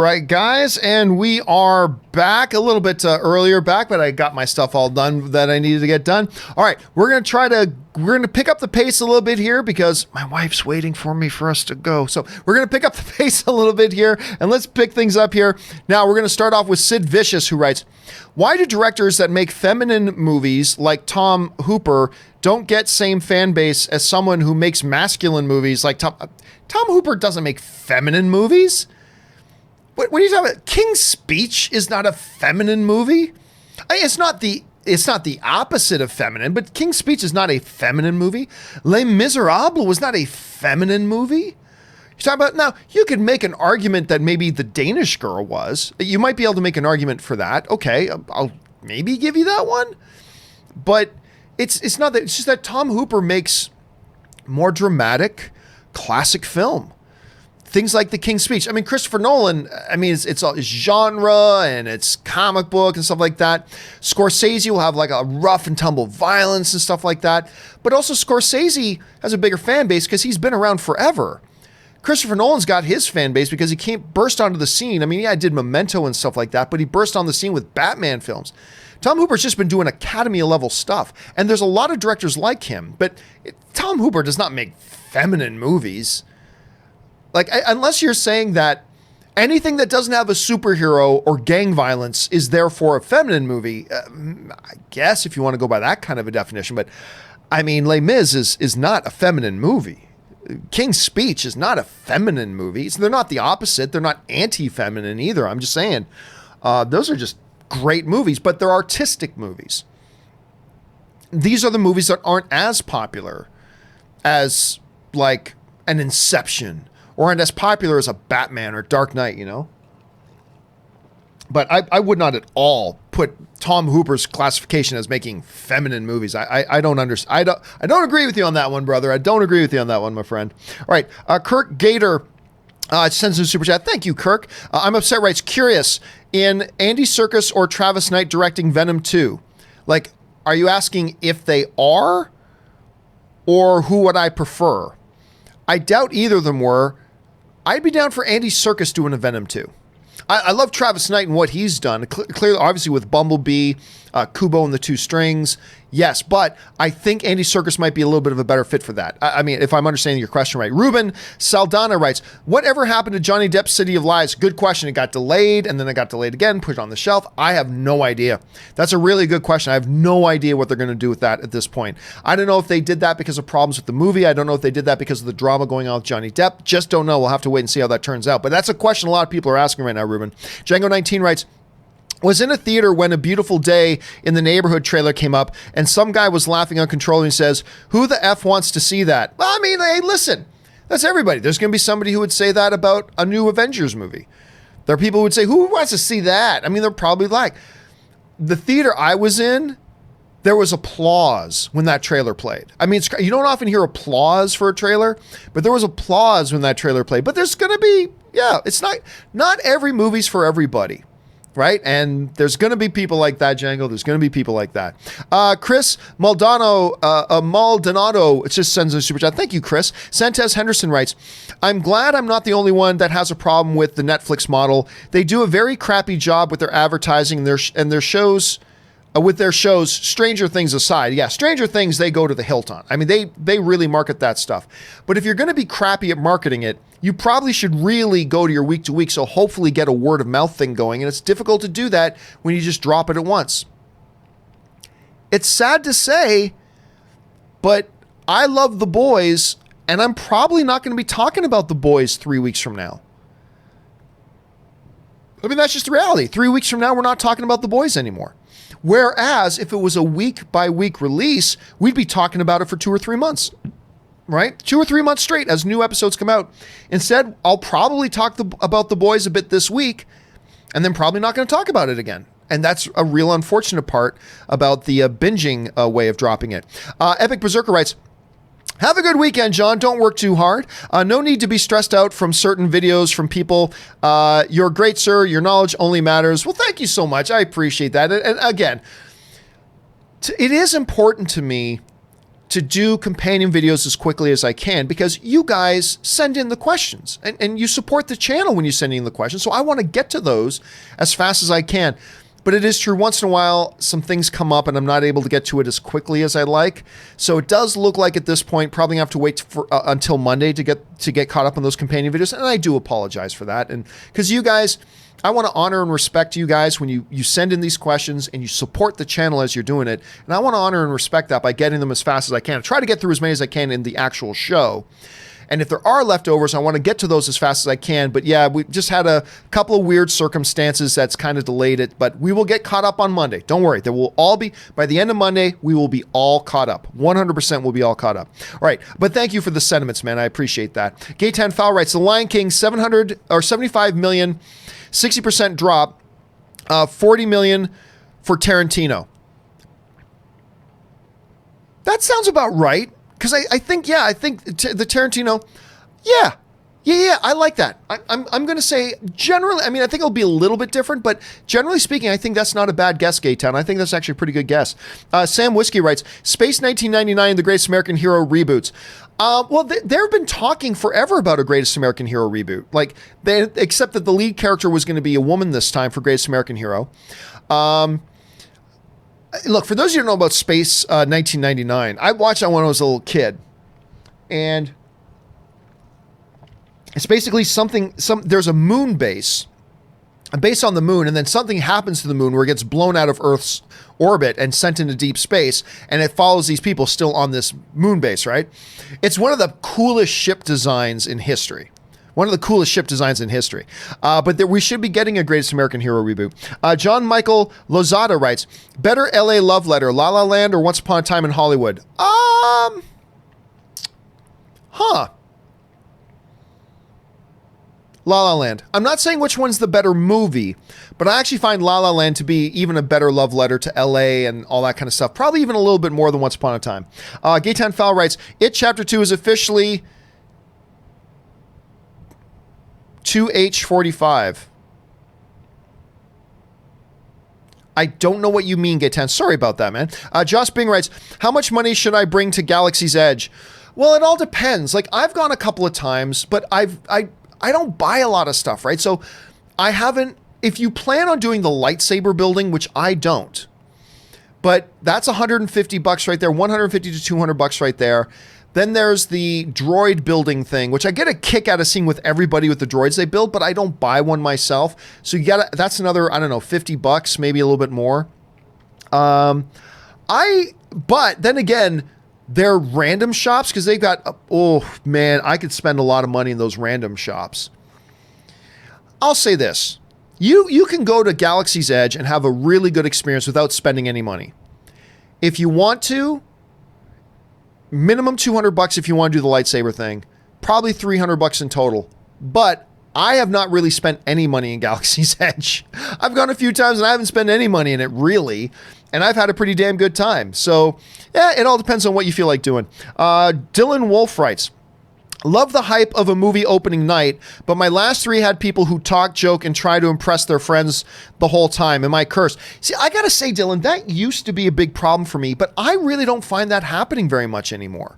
S1: right, guys, and we are back a little bit earlier back, but I got my stuff all done that I needed to get done. All right, we're going to pick up the pace a little bit here because my wife's waiting for us to go. So we're going to pick up the pace a little bit here, and let's pick things up here. Now, we're going to start off with Sid Vicious, who writes, why do directors that make feminine movies like Tom Hooper don't get same fan base as someone who makes masculine movies like Tom Hooper doesn't make feminine movies? What are you talking about? King's Speech is not a feminine movie. It's not the opposite of feminine, but King's Speech is not a feminine movie. Les Miserables was not a feminine movie. You're talking about, now, you could make an argument that maybe The Danish Girl was. You might be able to make an argument for that. Okay, I'll maybe give you that one. But it's not that. It's just that Tom Hooper makes more dramatic, classic film. Things like The King's Speech. I mean, Christopher Nolan, I mean, it's genre and it's comic book and stuff like that. Scorsese will have like a rough and tumble violence and stuff like that. But also Scorsese has a bigger fan base because he's been around forever. Christopher Nolan's got his fan base because he can't burst onto the scene. I mean, yeah, I did Memento and stuff like that, but he burst on the scene with Batman films. Tom Hooper's just been doing Academy level stuff. And there's a lot of directors like him, but Tom Hooper does not make feminine movies. Like, unless you're saying that anything that doesn't have a superhero or gang violence is therefore a feminine movie, I guess if you want to go by that kind of a definition. But, I mean, Les Mis is not a feminine movie. King's Speech is not a feminine movie. So they're not the opposite. They're not anti-feminine either. I'm just saying those are just great movies, but they're artistic movies. These are the movies that aren't as popular as, like, an Inception, or aren't as popular as a Batman or Dark Knight, you know? But I would not at all put Tom Hooper's classification as making feminine movies. I don't understand. I don't agree with you on that one, brother. I don't agree with you on that one, my friend. All right, Kirk Gator sends a super chat. Thank you, Kirk. I'm upset, writes, curious, in Andy Serkis or Travis Knight directing Venom 2, like, are you asking if they are, or who would I prefer? I doubt either of them were. I'd be down for Andy Serkis doing a Venom 2. I love Travis Knight and what he's done. Clearly, obviously, with Bumblebee, Kubo and the Two Strings. Yes, but I think Andy Serkis might be a little bit of a better fit for that. I mean, if I'm understanding your question right. Ruben Saldana writes, whatever happened to Johnny Depp's City of Lies? Good question. It got delayed, and then it got delayed again, put it on the shelf. I have no idea. That's a really good question. I have no idea what they're going to do with that at this point. I don't know if they did that because of problems with the movie. I don't know if they did that because of the drama going on with Johnny Depp. Just don't know. We'll have to wait and see how that turns out. But that's a question a lot of people are asking right now, Ruben. Django19 writes, was in a theater when A Beautiful Day in the Neighborhood trailer came up, and some guy was laughing uncontrollably and says, who the F wants to see that? Well, I mean, hey, listen, that's everybody. There's going to be somebody who would say that about a new Avengers movie. There are people who would say, who wants to see that? I mean, they're probably like, the theater I was in, there was applause when that trailer played. I mean, you don't often hear applause for a trailer, but there was applause when that trailer played. But there's going to be, yeah, it's not every movie's for everybody. Right? And there's going to be people like that, Django. There's going to be people like that. Chris Maldonado, it just sends a super chat. Thank you, Chris. Santez Henderson writes, I'm glad I'm not the only one that has a problem with the Netflix model. They do a very crappy job with their advertising and their shows, with their shows, Stranger Things aside. Yeah, Stranger Things, they go to the hilt on. I mean, they really market that stuff. But if you're going to be crappy at marketing it, you probably should really go to your week to week, so hopefully get a word of mouth thing going. And it's difficult to do that when you just drop it at once. It's sad to say, but I love The Boys, and I'm probably not going to be talking about The Boys 3 weeks from now. I mean, that's just the reality. 3 weeks from now, we're not talking about The Boys anymore. Whereas if it was a week by week release, we'd be talking about it for 2 or 3 months. Right? 2 or 3 months straight as new episodes come out. Instead, I'll probably talk about The Boys a bit this week, and then probably not going to talk about it again. And that's a real unfortunate part about the binging way of dropping it. Epic Berserker writes, have a good weekend, John. Don't work too hard. No need to be stressed out from certain videos from people. You're great, sir. Your knowledge only matters. Well, thank you so much. I appreciate that. And again, it is important to me to do companion videos as quickly as I can because you guys send in the questions and you support the channel when you send in the questions. So I want to get to those as fast as I can. But it is true, once in a while, some things come up and I'm not able to get to it as quickly as I like. So it does look like at this point, probably have to wait for until Monday to get caught up on those companion videos. And I do apologize for that. And because you guys, I want to honor and respect you guys when you send in these questions and you support the channel as you're doing it. And I want to honor and respect that by getting them as fast as I can. I try to get through as many as I can in the actual show. And if there are leftovers, I want to get to those as fast as I can. But yeah, we just had a couple of weird circumstances that's kind of delayed it. But we will get caught up on Monday. Don't worry. There will all be, by the end of Monday, we will be all caught up. 100% will be all caught up. All right. But thank you for the sentiments, man. I appreciate that. Gaytan Fowl writes, The Lion King, 75 million, 60% drop, 40 million for Tarantino. That sounds about right. Because I think the Tarantino, yeah, I like that. I'm going to say generally, I mean, I think it'll be a little bit different, but generally speaking, I think that's not a bad guess, Gaytown. I think that's actually a pretty good guess. Sam Whiskey writes, Space 1999, The Greatest American Hero reboots. Well, they've been talking forever about a Greatest American Hero reboot. Except that the lead character was going to be a woman this time for Greatest American Hero. Look, for those of you who don't know about Space 1999, I watched that when I was a little kid. And it's basically there's a moon base, a base on the moon, and then something happens to the moon where it gets blown out of Earth's orbit and sent into deep space, and it follows these people still on this moon base, right? It's one of the coolest ship designs in history. One of the coolest ship designs in history. But we should be getting a Greatest American Hero reboot. John Michael Lozada writes, better LA Love Letter, La La Land, or Once Upon a Time in Hollywood? La La Land. I'm not saying which one's the better movie, but I actually find La La Land to be even a better love letter to LA and all that kind of stuff. Probably even a little bit more than Once Upon a Time. Gaytan Fowl writes, It Chapter 2 is officially 2H45. I don't know what you mean, Gaytan. Sorry about that, man. Joss Bing writes, how much money should I bring to Galaxy's Edge? Well, it all depends. Like, I've gone a couple of times, but I don't buy a lot of stuff, right? So I haven't, if you plan on doing the lightsaber building, which I don't, but that's $150 right there, 150 to $200 right there. Then there's the droid building thing, which I get a kick out of seeing with everybody with the droids they build, but I don't buy one myself. So that's another, I don't know, $50, maybe a little bit more. But then again, they're random shops because they've got, oh man, I could spend a lot of money in those random shops. I'll say this. You can go to Galaxy's Edge and have a really good experience without spending any money. If you want to, minimum $200 if you want to do the lightsaber thing, probably $300 in total. But I have not really spent any money in Galaxy's Edge. I've gone a few times and I haven't spent any money in it really, and I've had a pretty damn good time. So yeah, it all depends on what you feel like doing. Dylan Wolf writes, love the hype of a movie opening night, but my last three had people who talk, joke, and try to impress their friends the whole time. Am I cursed? See, I gotta say, Dylan, that used to be a big problem for me, but I really don't find that happening very much anymore.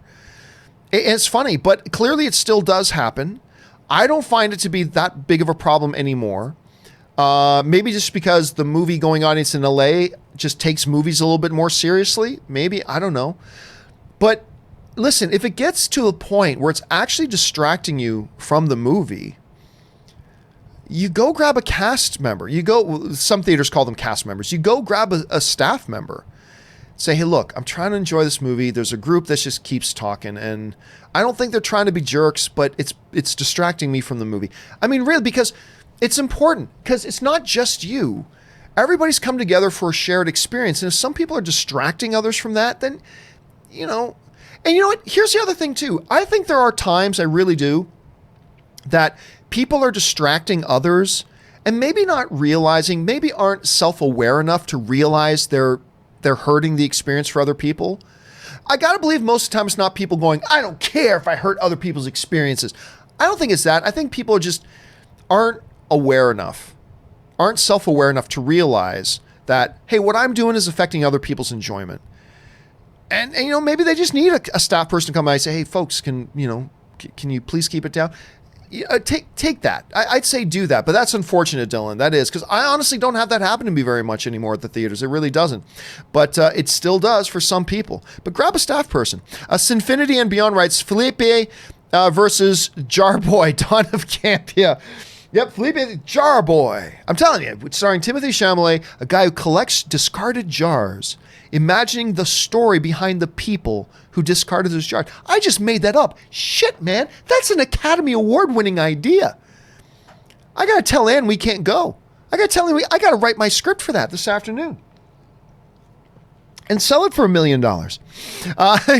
S1: It's funny, but clearly it still does happen. I don't find it to be that big of a problem anymore. Maybe just because the movie going audience in LA just takes movies a little bit more seriously. Maybe, I don't know. But listen, if it gets to a point where it's actually distracting you from the movie, you go grab a cast member. Some theaters call them cast members. You go grab a staff member. Say, hey, look, I'm trying to enjoy this movie. There's a group that just keeps talking, and I don't think they're trying to be jerks, but it's distracting me from the movie. I mean, really, because it's important, because it's not just you. Everybody's come together for a shared experience, and if some people are distracting others from that, then, you know. And you know what? Here's the other thing, too. I think there are times, I really do, that people are distracting others and maybe not realizing, maybe aren't self-aware enough to realize they're hurting the experience for other people. I gotta believe most of the time it's not people going, I don't care if I hurt other people's experiences. I don't think it's that. I think people just aren't aware enough, aren't self-aware enough to realize that, hey, what I'm doing is affecting other people's enjoyment. And maybe they just need a staff person to come by and say, hey, folks, can you please keep it down? Take that. I'd say do that, but that's unfortunate, Dylan. That is, because I honestly don't have that happen to me very much anymore at the theaters. It really doesn't, but it still does for some people. But grab a staff person. Sinfinity and Beyond writes, Felipe versus Jarboy, Dawn of Campea. Yep, Felipe Jarboy. I'm telling you, starring Timothée Chalamet, a guy who collects discarded jars, imagining the story behind the people who discarded those jars. I just made that up. Shit, man. That's an Academy Award-winning idea. I got to tell Ann we can't go. I got to tell him I got to write my script for that this afternoon. And sell it for $1 million.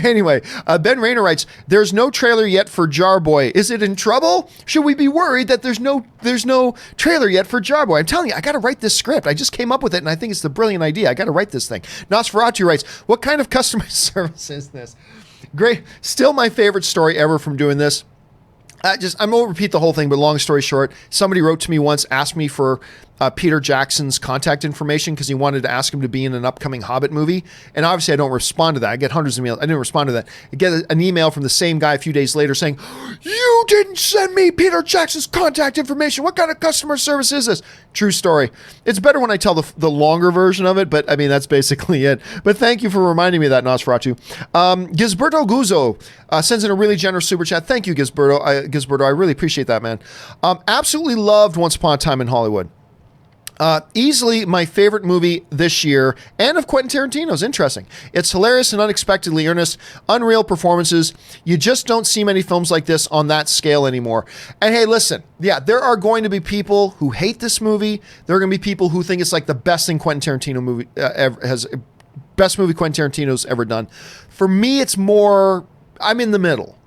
S1: Anyway, Ben Rayner writes, there's no trailer yet for Jarboy. Is it in trouble? Should we be worried that there's no trailer yet for Jarboy? I'm telling you, I got to write this script. I just came up with it, and I think it's the brilliant idea. I got to write this thing. Nosferatu writes, what kind of customer service is this? Great. Still my favorite story ever from doing this. I'm going to repeat the whole thing, but long story short, somebody wrote to me once, asked me for Peter Jackson's contact information because he wanted to ask him to be in an upcoming Hobbit movie. And obviously I don't respond to that. I get hundreds of emails. I didn't respond to that. I get an email from the same guy a few days later saying, you didn't send me Peter Jackson's contact information. What kind of customer service is this? True story. It's better when I tell the longer version of it, but I mean, that's basically it. But thank you for reminding me of that, Nosferatu. Gisberto Guzzo sends in a really generous super chat. Thank you, Gisberto. I really appreciate that, man. Absolutely loved Once Upon a Time in Hollywood. Easily my favorite movie this year, and of Quentin Tarantino's. Interesting. It's hilarious and unexpectedly earnest, unreal performances. You just don't see many films like this on that scale anymore. And hey, listen, yeah, there are going to be people who hate this movie. There are going to be people who think it's like the best thing Quentin Tarantino movie best movie Quentin Tarantino's ever done. For me, it's more, I'm in the middle.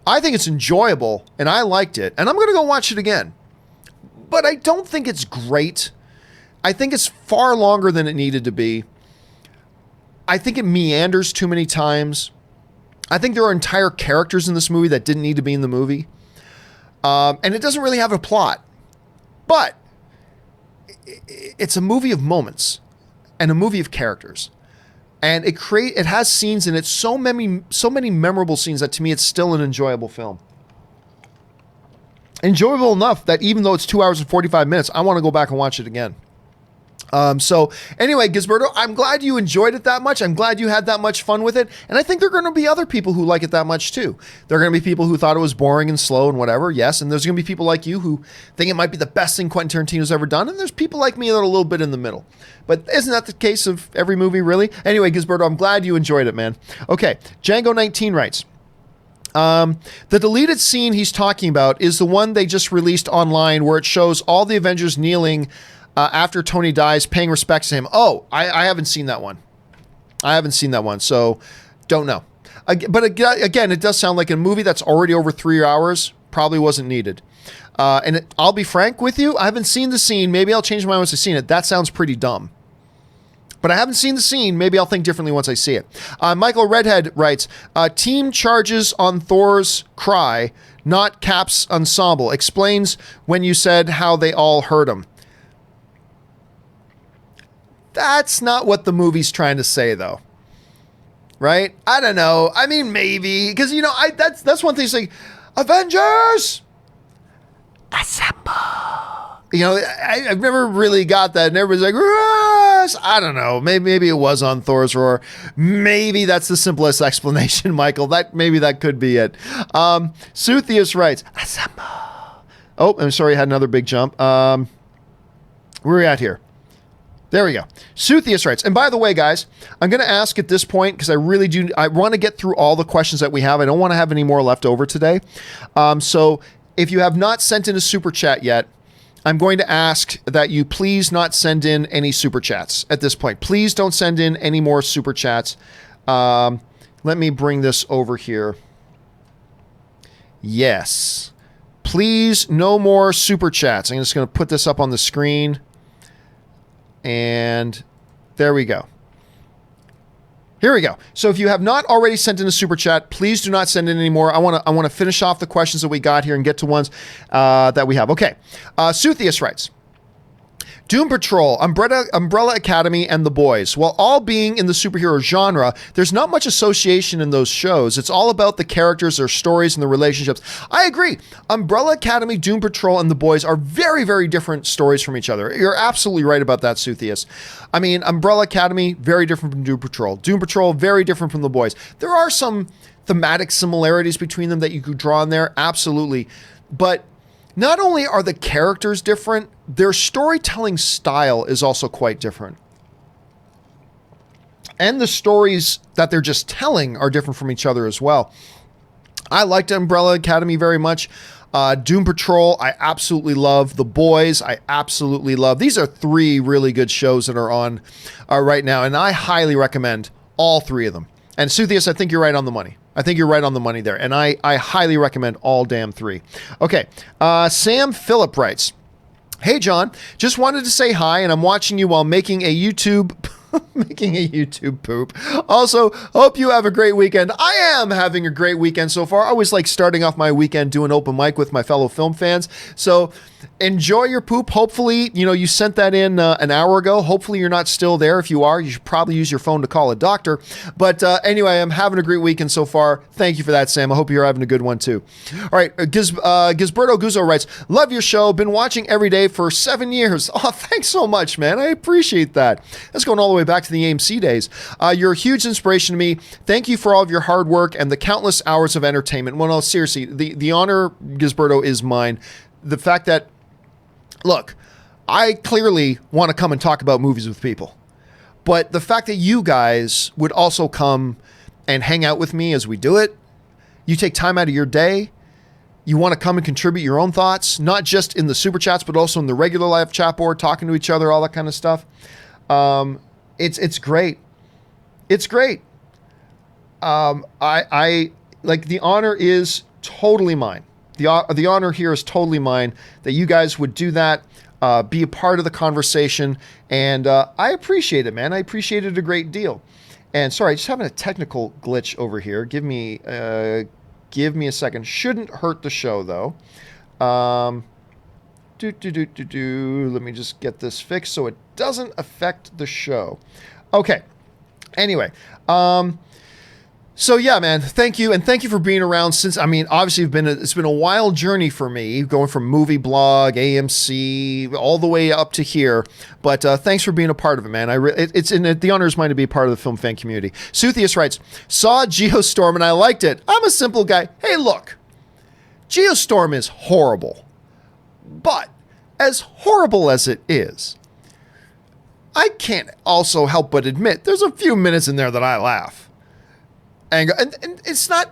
S1: I think it's enjoyable, and I liked it, and I'm going to go watch it again. But I don't think it's great. I think it's far longer than it needed to be. I think it meanders too many times. I think there are entire characters in this movie that didn't need to be in the movie. And it doesn't really have a plot. But it's a movie of moments and a movie of characters. And it has scenes in it, so many memorable scenes that to me it's still an enjoyable film. Enjoyable enough that even though it's 2 hours and 45 minutes, I want to go back and watch it again. So anyway, Gisberto, I'm glad you enjoyed it that much. I'm glad you had that much fun with it. And I think there are going to be other people who like it that much too. There are going to be people who thought it was boring and slow and whatever. Yes. And there's going to be people like you who think it might be the best thing Quentin Tarantino's ever done. And there's people like me that are a little bit in the middle. But isn't that the case of every movie, really? Anyway, Gisberto, I'm glad you enjoyed it, man. Okay. Django 19 writes, the deleted scene he's talking about is the one they just released online where it shows all the Avengers kneeling after Tony dies, paying respects to him. Oh, I haven't seen that one. So don't know. But again, it does sound like a movie that's already over 3 hours probably wasn't needed. I'll be frank with you. I haven't seen the scene. Maybe I'll change my mind once I've seen it. That sounds pretty dumb. But I haven't seen the scene. Maybe I'll think differently once I see it. Michael Redhead writes, team charges on Thor's cry, not Cap's ensemble. Explains when you said how they all heard him. That's not what the movie's trying to say, though. Right? I don't know. I mean, maybe. Because, that's one thing. It's like, Avengers! Assemble! I've never really got that. And everybody's like, Russ! I don't know. Maybe it was on Thor's roar. Maybe that's the simplest explanation, Michael. Maybe that could be it. Suthius writes, Assemble! Oh, I'm sorry. I had another big jump. Where are we at here? There we go. Suthius writes, and by the way, guys, I'm going to ask at this point, because I want to get through all the questions that we have. I don't want to have any more left over today. So if you have not sent in a super chat yet, I'm going to ask that you please not send in any super chats at this point. Please don't send in any more super chats. Let me bring this over here. Yes. Please, no more super chats. I'm just going to put this up on the screen. And there we go. Here we go. So if you have not already sent in a super chat, please do not send in any more. I want to finish off the questions that we got here and get to ones that we have. Okay. Suthius writes, Doom Patrol, Umbrella Academy, and The Boys. While all being in the superhero genre, there's not much association in those shows. It's all about the characters, their stories, and the relationships. I agree. Umbrella Academy, Doom Patrol, and The Boys are very, very different stories from each other. You're absolutely right about that, Suthius. I mean, Umbrella Academy, very different from Doom Patrol. Doom Patrol, very different from The Boys. There are some thematic similarities between them that you could draw in there, absolutely. But not only are the characters different, their storytelling style is also quite different. And the stories that they're just telling are different from each other as well. I liked Umbrella Academy very much. Doom Patrol, I absolutely love. The Boys, I absolutely love. These are 3 really good shows that are on right now, and I highly recommend all 3 of them. And Suthius, I think you're right on the money. I think you're right on the money there. And I highly recommend all damn 3. Okay. Sam Phillip writes, "Hey, John, just wanted to say hi, and I'm watching you while making a YouTube poop. Also, hope you have a great weekend." I am having a great weekend so far. I always like starting off my weekend doing open mic with my fellow film fans. So enjoy your poop. Hopefully, you sent that in an hour ago. Hopefully you're not still there. If you are, you should probably use your phone to call a doctor. But anyway, I'm having a great weekend so far. Thank you for that, Sam. I hope you're having a good one too. All right, Gisberto Guzzo writes, "Love your show. Been watching every day for 7 years." Oh, thanks so much, man. I appreciate that. That's going all the way back to the AMC days. You're a huge inspiration to me. Thank you for all of your hard work and the countless hours of entertainment. Well, no, seriously, the honor, Gisberto, is mine. The fact that, look, I clearly want to come and talk about movies with people. But the fact that you guys would also come and hang out with me as we do it, you take time out of your day, you want to come and contribute your own thoughts, not just in the super chats, but also in the regular live chat board, talking to each other, all that kind of stuff. It's great. It's great. I like, the honor is totally mine. The honor here is totally mine that you guys would do that, be a part of the conversation, and I appreciate it, man. I appreciate it a great deal. And sorry, just having a technical glitch over here. Give me a second. Shouldn't hurt the show though. Let me just get this fixed so it doesn't affect the show. Okay. Anyway, so yeah, man, thank you. And thank you for being around since, obviously it's been a wild journey for me, going from movie blog, AMC, all the way up to here. But thanks for being a part of it, man. The honor is mine to be a part of the film fan community. Suthius writes, "Saw Geostorm and I liked it. I'm a simple guy. Hey, look, Geostorm is horrible. But as horrible as it is, I can't also help but admit there's a few minutes in there that I laugh. And it's not...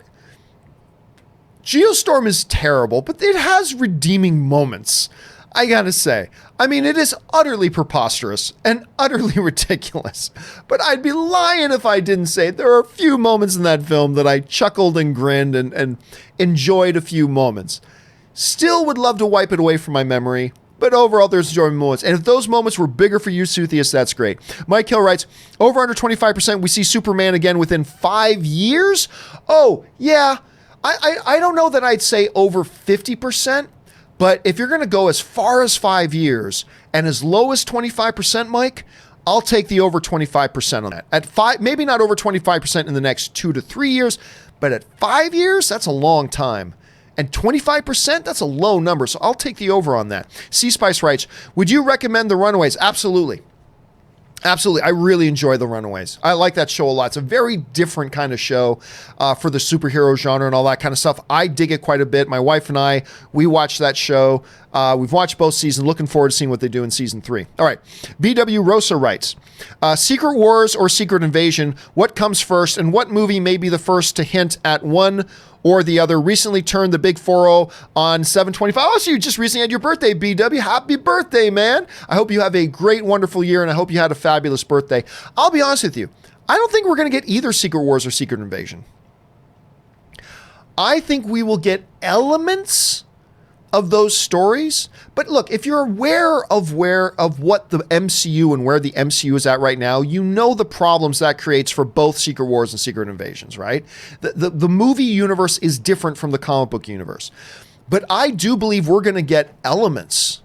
S1: Geostorm is terrible, but it has redeeming moments, I gotta say. It is utterly preposterous and utterly ridiculous. But I'd be lying if I didn't say there are a few moments in that film that I chuckled and grinned and enjoyed a few moments. Still would love to wipe it away from my memory, but overall there's enjoyable moments. And if those moments were bigger for you, Suthius, that's great." Mike Hill writes, "Over under 25%, we see Superman again within 5 years?" Oh, yeah. I don't know that I'd say over 50%, but if you're going to go as far as 5 years and as low as 25%, Mike, I'll take the over 25% on that. At 5, maybe not over 25% in the next 2 to 3 years, but at 5 years, that's a long time. And 25%, that's a low number, so I'll take the over on that. C-Spice writes, "Would you recommend The Runaways?" Absolutely. Absolutely. I really enjoy The Runaways. I like that show a lot. It's a very different kind of show for the superhero genre and all that kind of stuff. I dig it quite a bit. My wife and I, we watch that show. We've watched both seasons. Looking forward to seeing what they do in season 3. All right. BW Rosa writes, "Secret Wars or Secret Invasion, what comes first, and what movie may be the first to hint at one or the other? Recently turned the big 4-0 on 7/25. Oh, so you just recently had your birthday, BW. Happy birthday, man. I hope you have a great, wonderful year, and I hope you had a fabulous birthday. I'll be honest with you. I don't think we're going to get either Secret Wars or Secret Invasion. I think we will get elements of those stories. But look, if you're aware of what the MCU and where the MCU is at right now, you know the problems that creates for both Secret Wars and Secret Invasions, right? The movie universe is different from the comic book universe. But I do believe we're going to get elements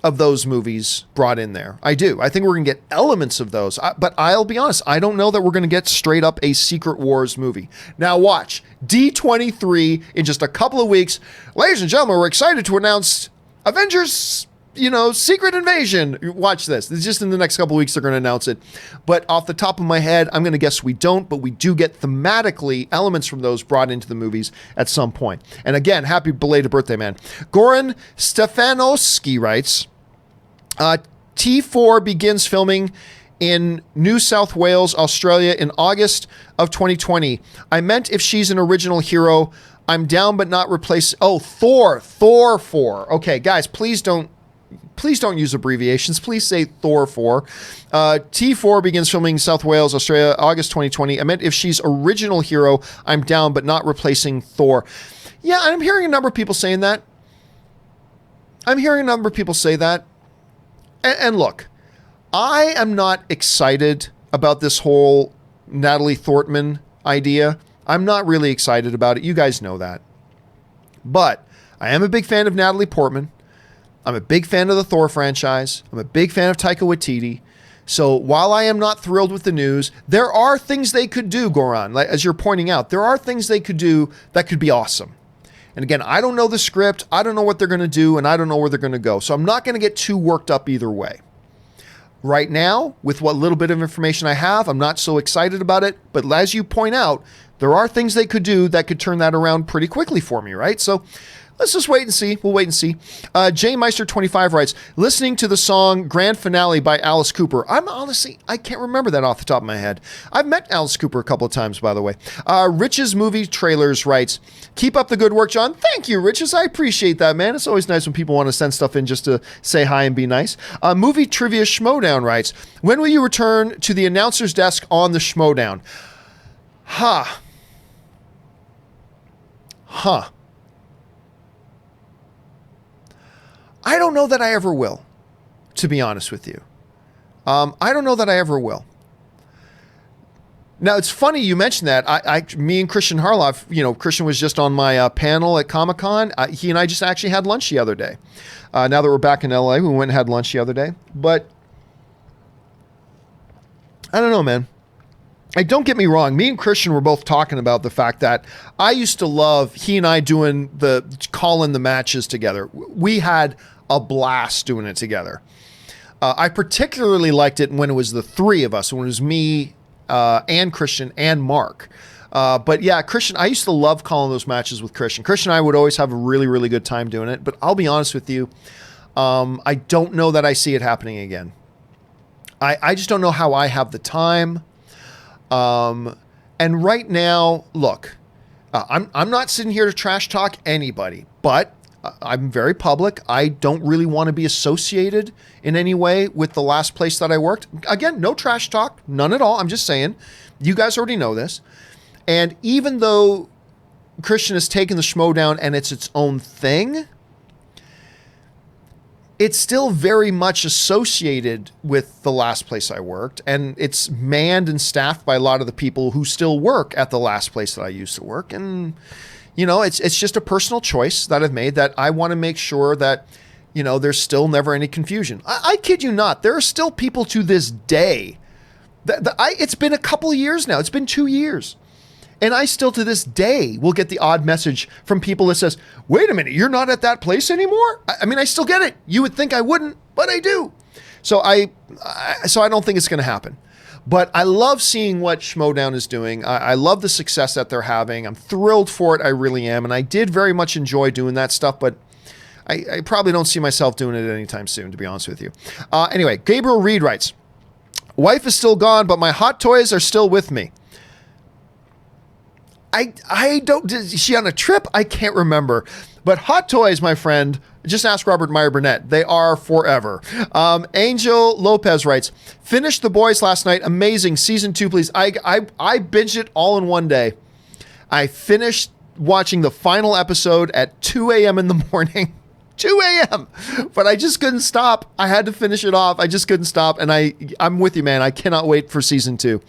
S1: of those movies brought in there. I do. I think we're going to get elements of those. But I'll be honest, I don't know that we're going to get straight up a Secret Wars movie. Now watch, D23 in just a couple of weeks. Ladies and gentlemen, we're excited to announce Avengers, Secret Invasion. Watch this. It's just in the next couple of weeks they're going to announce it. But off the top of my head, I'm going to guess we don't, but we do get thematically elements from those brought into the movies at some point. And again, happy belated birthday, man. Goran Stefanovsky writes, T4 begins filming in New South Wales, Australia in August of 2020. I meant if she's an original hero, I'm down but not replace. Oh, Thor 4. Okay, guys, please don't use abbreviations. Please say Thor 4. T4 begins filming South Wales, Australia, August 2020. I meant if she's original hero, I'm down but not replacing Thor. Yeah, I'm hearing a number of people saying that. And look, I am not excited about this whole Natalie Portman idea. I'm not really excited about it. You guys know that. But I am a big fan of Natalie Portman. I'm a big fan of the Thor franchise. I'm a big fan of Taika Waititi. So while I am not thrilled with the news, there are things they could do, Goran. Like, as you're pointing out, there are things they could do that could be awesome. And again, I don't know the script. I don't know what they're going to do, and I don't know where they're going to go. So I'm not going to get too worked up either way. Right now, with what little bit of information I have, I'm not so excited about it. But as you point out, there are things they could do that could turn that around pretty quickly for me, right? So let's just wait and see. We'll wait and see. J Meister25 writes, listening to the song Grand Finale by Alice Cooper. I can't remember that off the top of my head. I've met Alice Cooper a couple of times, by the way. Rich's Movie Trailers writes, keep up the good work, John. Thank you, Rich's. I appreciate that, man. It's always nice when people want to send stuff in just to say hi and be nice. Movie Trivia Schmodown writes, when will you return to the announcer's desk on the Schmodown? Huh. I don't know that I ever will, to be honest with you. I don't know that I ever will. Now, it's funny you mentioned that. Me and Christian Harloff, Christian was just on my panel at Comic-Con. He and I just actually had lunch the other day. Now that we're back in LA, we went and had lunch the other day. But I don't know, man. Don't get me wrong. Me and Christian were both talking about the fact that I used to love he and I doing calling the matches together. We had a blast doing it together. I particularly liked it when it was the three of us, when it was me and Christian and Mark. But yeah, Christian, I used to love calling those matches with Christian. Christian and I would always have a really, really good time doing it. But I'll be honest with you, I don't know that I see it happening again. I just don't know how I have the time. And right now, look, I'm not sitting here to trash talk anybody, but I'm very public. I don't really want to be associated in any way with the last place that I worked. Again, no trash talk, none at all. I'm just saying, you guys already know this. And even though Christian has taken the Schmodown and it's its own thing, it's still very much associated with the last place I worked, and it's manned and staffed by a lot of the people who still work at the last place that I used to work. And, it's just a personal choice that I've made, that I want to make sure that, there's still never any confusion. I kid you not. There are still people to this day it's been a couple of years now. It's been 2 years. And I still to this day will get the odd message from people that says, wait a minute, you're not at that place anymore? I mean, I still get it. You would think I wouldn't, but I do. So I don't think it's going to happen. But I love seeing what Schmodown is doing. I love the success that they're having. I'm thrilled for it. I really am. And I did very much enjoy doing that stuff, but I probably don't see myself doing it anytime soon, to be honest with you. Anyway, Gabriel Reed writes, wife is still gone, but my hot toys are still with me. I don't, is she on a trip? I can't remember. But hot toys, my friend, just ask Robert Meyer Burnett. They are forever. Angel Lopez writes, finished The Boys last night. Amazing. Season 2, please. I binged it all in one day. I finished watching the final episode at 2 a.m. in the morning. 2 a.m. But I just couldn't stop. I had to finish it off. I just couldn't stop. And I'm with you, man. I cannot wait for season 2.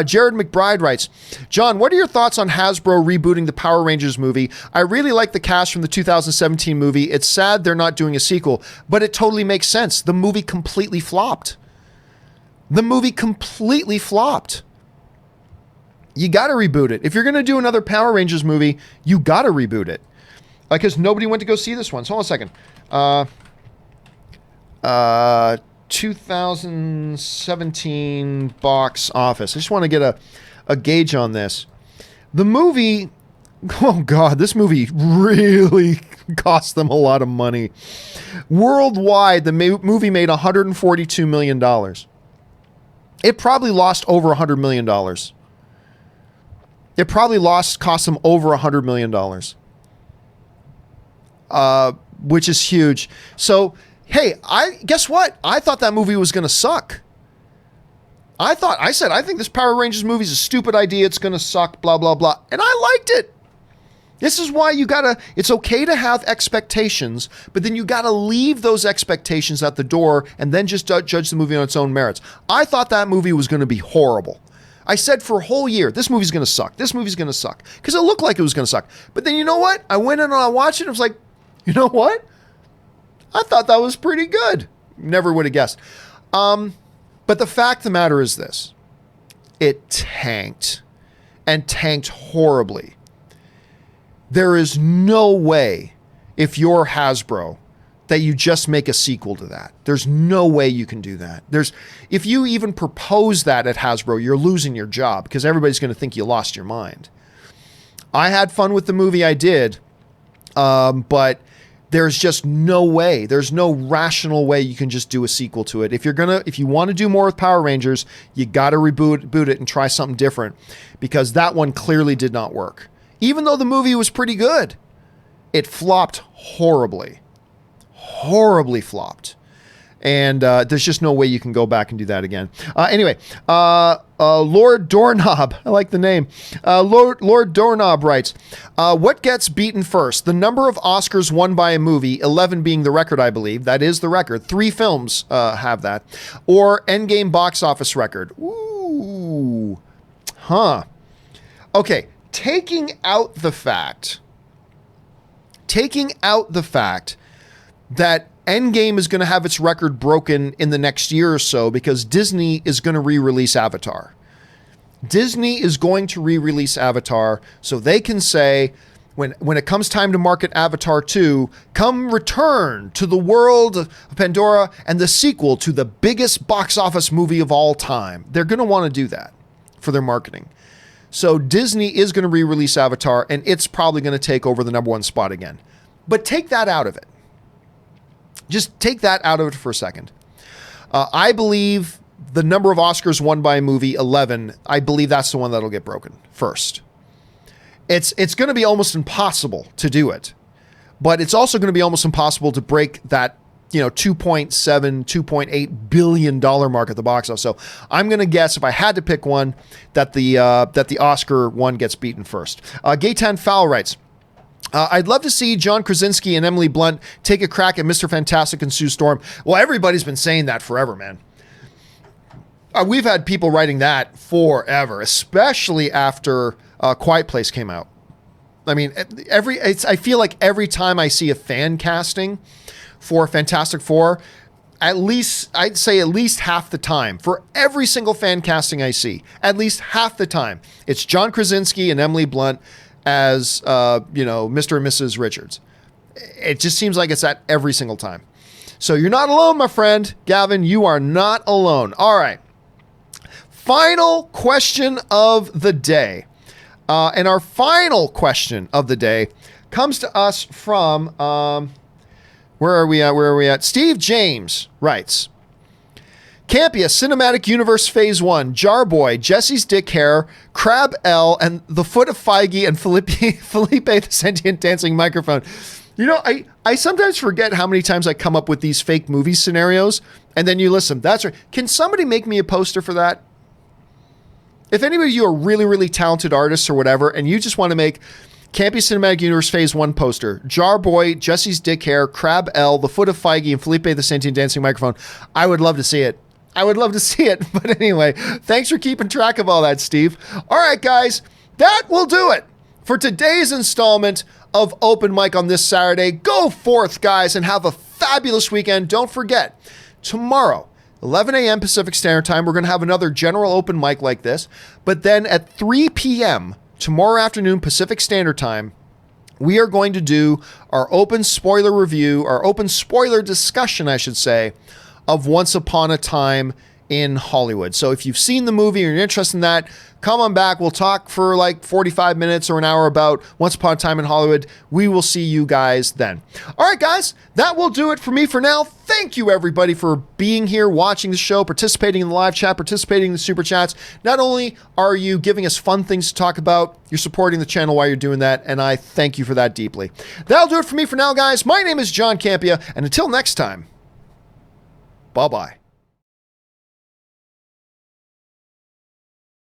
S1: Jared McBride writes, John, what are your thoughts on Hasbro rebooting the Power Rangers movie? I really like the cast from the 2017 movie. It's sad they're not doing a sequel, but it totally makes sense. The movie completely flopped. You got to reboot it. If you're going to do another Power Rangers movie, you got to reboot it. Because nobody went to go see this one. So hold on a second. 2017 box office. I just want to get a gauge on this. The movie, oh God, this movie really cost them a lot of money. Worldwide, the movie made $142 million. It probably lost over $100 million. It probably cost them over $100 million. Which is huge. So, hey, guess what? I thought that movie was going to suck. I think this Power Rangers movie is a stupid idea. It's going to suck, blah, blah, blah. And I liked it. This is why it's okay to have expectations, but then you got to leave those expectations at the door and then just judge the movie on its own merits. I thought that movie was going to be horrible. I said for a whole year, this movie's going to suck. This movie's going to suck. Because it looked like it was going to suck. But then you know what? I went in and I watched it and I was like, you know what? I thought that was pretty good. Never would have guessed. But the fact of the matter is this. It tanked. And tanked horribly. There is no way, if you're Hasbro, that you just make a sequel to that. There's no way you can do that. If you even propose that at Hasbro, you're losing your job because everybody's going to think you lost your mind. I had fun with the movie, I did, but there's just no way. There's no rational way you can just do a sequel to it. If you want to do more with Power Rangers, you got to reboot it and try something different because that one clearly did not work. Even though the movie was pretty good, it flopped horribly. Horribly flopped. And there's just no way you can go back and do that again. Anyway, Lord Doorknob, I like the name. Lord Doorknob writes, what gets beaten first? The number of Oscars won by a movie, 11 being the record, I believe. That is the record. 3 films have that. Or Endgame box office record. Ooh. Huh. Okay. Taking out the fact that Endgame is going to have its record broken in the next year or so because Disney is going to re-release Avatar. Disney is going to re-release Avatar so they can say, when it comes time to market Avatar 2, come return to the world of Pandora and the sequel to the biggest box office movie of all time. They're going to want to do that for their marketing. So Disney is going to re-release Avatar, and it's probably going to take over the number 1 spot again. But take that out of it. Just take that out of it for a second. I believe the number of Oscars won by a movie, 11, I believe that's the one that'll get broken first. It's going to be almost impossible to do it. But it's also going to be almost impossible to break that $2.8 billion mark at the box office. So I'm going to guess, if I had to pick one, that the Oscar one gets beaten first. Gaetan Fowl writes, I'd love to see John Krasinski and Emily Blunt take a crack at Mr. Fantastic and Sue Storm. Well, everybody's been saying that forever, man. We've had people writing that forever, especially after Quiet Place came out. I mean, I feel like every time I see a fan casting for Fantastic Four, I'd say at least half the time, for every single fan casting I see, at least half the time, it's John Krasinski and Emily Blunt as, Mr. and Mrs. Richards. It just seems like it's that every single time. So you're not alone, my friend. Gavin, you are not alone. All right. Final question of the day. And our final question of the day comes to us from, where are we at? Steve James writes, Campea Cinematic Universe Phase 1, Jarboy, Jesse's Dick Hair, Crab L, and the Foot of Feige, and Felipe the Sentient Dancing Microphone. You know, I sometimes forget how many times I come up with these fake movie scenarios, and then you listen. That's right. Can somebody make me a poster for that? If anybody of you are really, really talented artists or whatever, and you just want to make, Campea Cinematic Universe Phase 1 poster. Jar Boy, Jesse's dick hair, Crab L, the foot of Feige, and Felipe the sentient dancing microphone. I would love to see it. I would love to see it. But anyway, thanks for keeping track of all that, Steve. All right, guys, that will do it for today's installment of Open Mic on this Saturday. Go forth, guys, and have a fabulous weekend. Don't forget, tomorrow, 11 a.m. Pacific Standard Time, we're going to have another general open mic like this. But then at 3 p.m. tomorrow afternoon Pacific Standard Time, we are going to do our open spoiler review, our open spoiler discussion, I should say, of Once Upon a Time in Hollywood. So if you've seen the movie or you're interested in that, come on back. We'll talk for like 45 minutes or an hour about Once Upon a Time in Hollywood. We will see you guys then. All right, guys, that will do it for me for now. Thank you, everybody, for being here, watching the show, participating in the live chat, participating in the super chats. Not only are you giving us fun things to talk about, you're supporting the channel while you're doing that, and I thank you for that deeply. That'll do it for me for now, guys. My name is John Campea, and until next time, bye-bye.